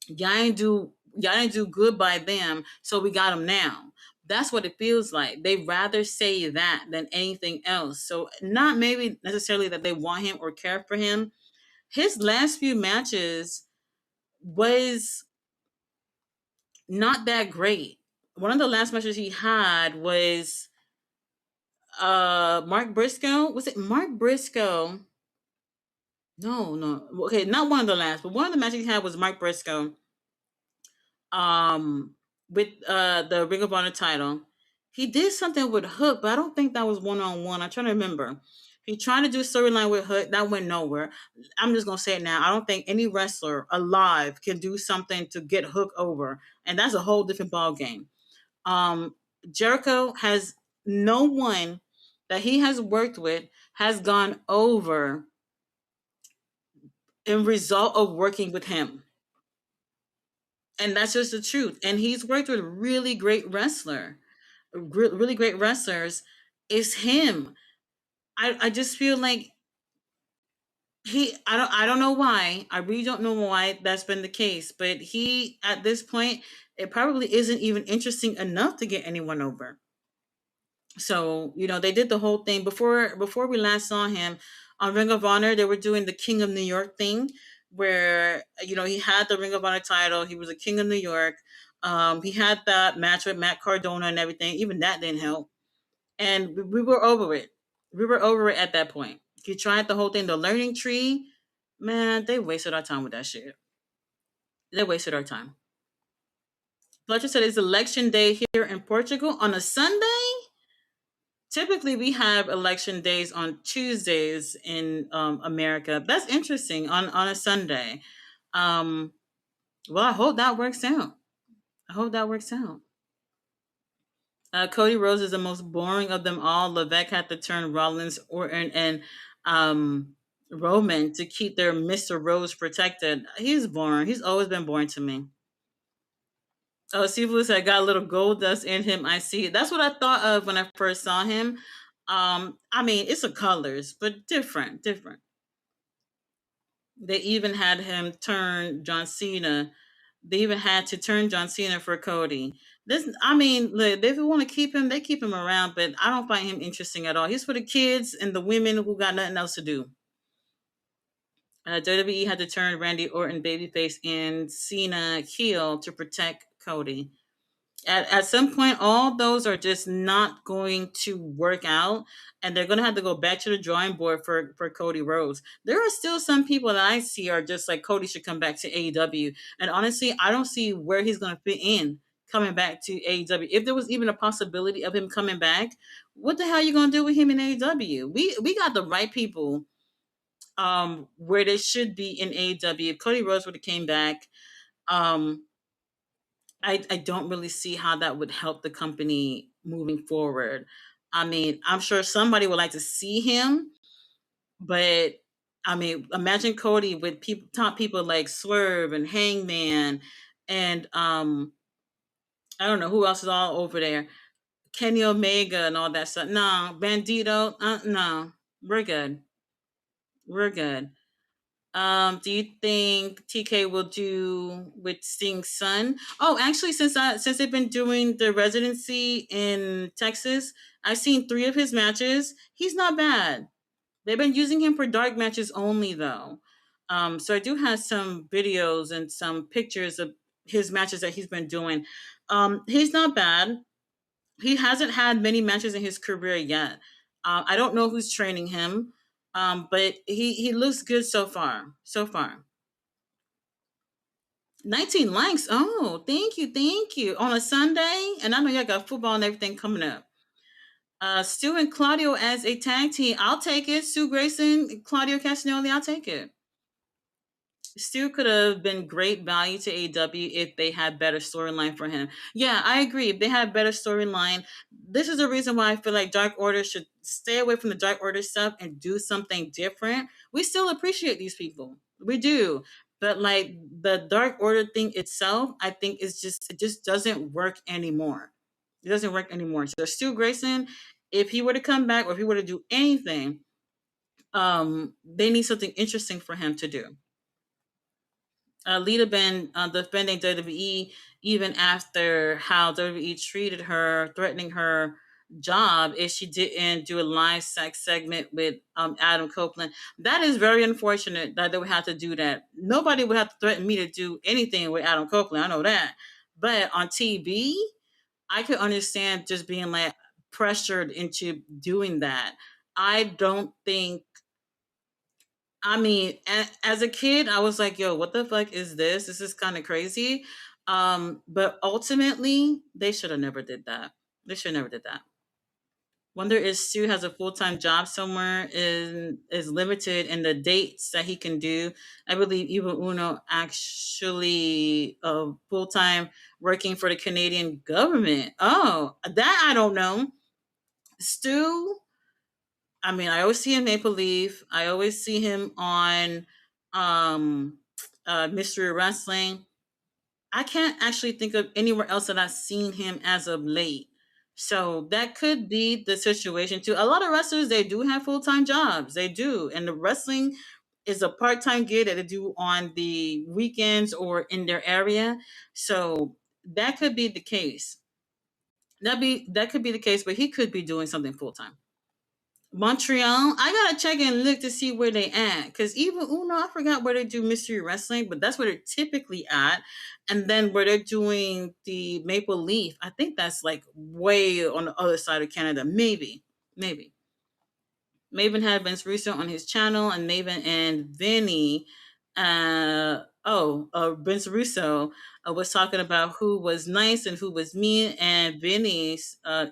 Y'all ain't do good by them, so we got him now. That's what it feels like. They rather say that than anything else. So not maybe necessarily that they want him or care for him. His last few matches was not that great. One of the last matches he had was Mark Briscoe. Was it Mark Briscoe? No, no. Okay, not one of the last, but one of the matches he had was Mark Briscoe. Um, with the Ring of Honor title, he did something with Hook, but I don't think that was 1-on-one. I'm trying to remember. He tried to do a storyline with Hook that went nowhere. I'm just gonna say it now. I don't think any wrestler alive can do something to get Hook over, and that's a whole different ball game. Um, Jericho has no one that he has worked with has gone over in result of working with him. And that's just the truth. And he's worked with really great wrestlers. It's him. I just feel like I don't know why. I really don't know why that's been the case, but he at this point it probably isn't even interesting enough to get anyone over. So, they did the whole thing before we last saw him on Ring of Honor. They were doing the King of New York thing, where he had the Ring of Honor title. He was a King of New York. He had that match with Matt Cardona and everything. Even that didn't help, and we were over it. We were over it at that point. He tried the whole thing, the learning tree. Man, they wasted our time with that shit. They wasted our time. Fletcher said it's election day here in Portugal on a Sunday. Typically, we have election days on Tuesdays in America. That's interesting on a Sunday. Um, well, I hope that works out. I hope that works out. Cody Rhodes is the most boring of them all. Levesque had to turn Rollins, Orton, and Roman to keep their Mr. Rose protected. He's boring. He's always been boring to me. Oh, Seafood said, got a little gold dust in him. I see. That's what I thought of when I first saw him. I mean, it's the colors, but different, different. They even had him turn John Cena. They even had to turn John Cena for Cody. This, I mean, look, if they want to keep him, they keep him around, but I don't find him interesting at all. He's for the kids and the women who got nothing else to do. WWE had to turn Randy Orton babyface and Cena heel to protect Cody. At some point, all those are just not going to work out, and they're going to have to go back to the drawing board for Cody Rhodes. There are still some people that I see are just like Cody should come back to AEW, and honestly, I don't see where he's going to fit in coming back to AEW. If there was even a possibility of him coming back, what the hell are you going to do with him in AEW? We got the right people where they should be in AEW. If Cody Rhodes would have came back, um, I don't really see how that would help the company moving forward. I mean, I'm sure somebody would like to see him, but I mean, imagine Cody with people, top people like Swerve and Hangman, and I don't know who else is all over there. Kenny Omega and all that stuff. No, Bandito. No, we're good. We're good. Do you think TK will do with Sting's son? Oh, actually, since they've been doing the residency in Texas, I've seen 3 of his matches. He's not bad. They've been using him for dark matches only, though. So I do have some videos and some pictures of his matches that he's been doing. He's not bad. He hasn't had many matches in his career yet. I don't know who's training him, but he looks good so far. So far, 19 likes. Oh, thank you, thank you. On a Sunday, and I know y'all got football and everything coming up. Stu and Claudio as a tag team. I'll take it. Stu Grayson, Claudio Castagnoli. I'll take it. Stu could have been great value to AEW if they had better storyline for him. Yeah, I agree. If they had better storyline, this is the reason why I feel like Dark Order should stay away from the Dark Order stuff and do something different. We still appreciate these people. We do. But like the Dark Order thing itself, I think it just doesn't work anymore. It doesn't work anymore. So Stu Grayson, if he were to come back or if he were to do anything, they need something interesting for him to do. Lita been defending WWE even after how WWE treated her, threatening her job if she didn't do a live sex segment with Adam Copeland. That is very unfortunate that they would have to do that. Nobody would have to threaten me to do anything with Adam Copeland. I know that. But on TV, I could understand just being like pressured into doing that. I don't think I mean, as a kid, I was like, "Yo, what the fuck is this? This is kind of crazy." But ultimately, they should have never did that. They should have never did that. Wonder if Stu has a full time job somewhere is limited in the dates that he can do. I believe Ivo Uno actually full time working for the Canadian government. Oh, that I don't know. Stu, I mean, I always see him Maple Leaf. I always see him on um, Mystery Wrestling. I can't actually think of anywhere else that I've seen him as of late. So that could be the situation too. A lot of wrestlers they do have full time jobs. They do, and the wrestling is a part-time gig that they do on the weekends or in their area. So that could be the case. That could be the case, but he could be doing something full time. Montreal, I gotta check and look to see where they at. Cause even Uno, I forgot where they do mystery wrestling, but that's where they're typically at. And then where they're doing the Maple Leaf, I think that's like way on the other side of Canada. Maybe. Maven had Vince Russo on his channel, and Maven and Vinny, Vince Russo was talking about who was nice and who was mean, and Vinny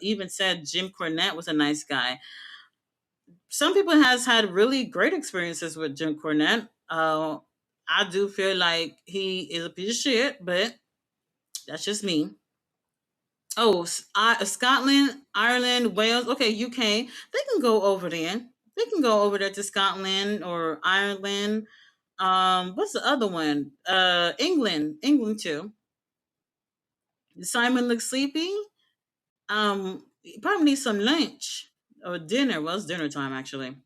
even said Jim Cornette was a nice guy. Some people has had really great experiences with Jim Cornette. I do feel like he is a piece of shit, but that's just me. Oh, Scotland, Ireland, Wales. Okay, UK. They can go over there. They can go over there to Scotland or Ireland. What's the other one? England too. Simon looks sleepy. He probably needs some lunch or dinner. Well, it's dinner time actually.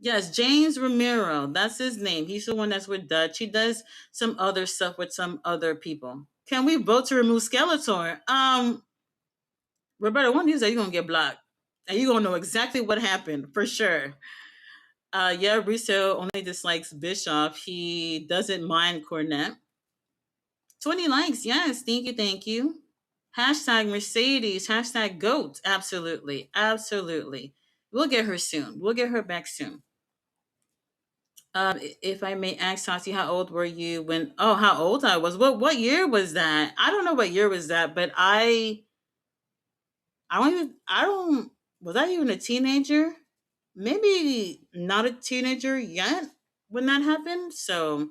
Yes, James Ramiro. That's his name. He's the one that's with Dutch. He does some other stuff with some other people. Can we vote to remove Skeletor? Roberta, one of these days you're gonna get blocked. And you're gonna know exactly what happened for sure. Yeah, Riso only dislikes Bischoff. He doesn't mind Cornette. 20 likes, yes, thank you. Hashtag Mercedes, hashtag GOAT. Absolutely. Absolutely. We'll get her soon. We'll get her back soon. If I may ask Tati, how old were you when? Oh, how old I was? What year was that? I don't know what year was that, but I don't even I don't was I even a teenager? Maybe not a teenager yet when that happened. So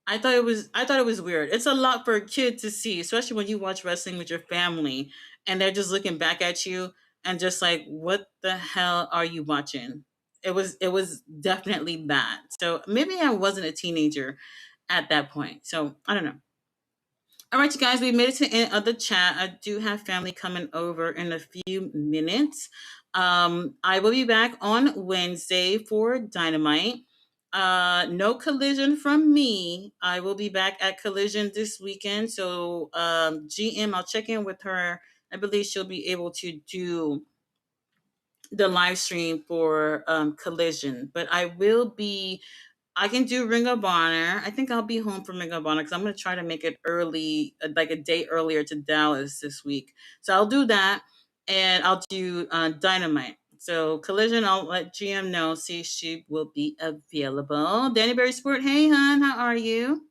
I thought it was weird. It's a lot for a kid to see, especially when you watch wrestling with your family and they're just looking back at you and just like, what the hell are you watching? It was definitely that. So maybe I wasn't a teenager at that point. So I don't know. All right, you guys, we made it to the end of the chat. I do have family coming over in a few minutes. I will be back on Wednesday for Dynamite. No collision from me. I will be back at Collision this weekend. So, GM, I'll check in with her. I believe she'll be able to do the live stream for Collision, but I can do Ring of Honor. I think I'll be home from Ring of Honor because I'm going to try to make it early, like a day earlier to Dallas this week. So I'll do that, and I'll do Dynamite. So Collision, I'll let GM know, see if she will be available. Danny Berry Sport, hey, hon, how are you?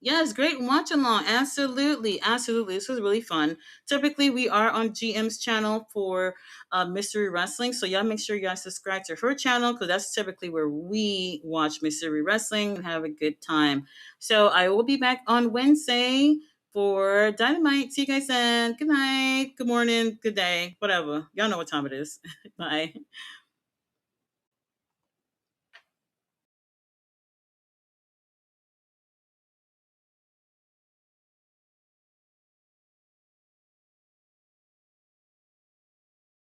Yes, great watch along. Absolutely, absolutely. This was really fun. Typically, we are on GM's channel for Mystery Wrestling, so y'all make sure y'all subscribe to her channel because that's typically where we watch Mystery Wrestling and have a good time. So I will be back on Wednesday for Dynamite. See you guys then. Good night, good morning, good day, whatever. Y'all know what time it is. Bye.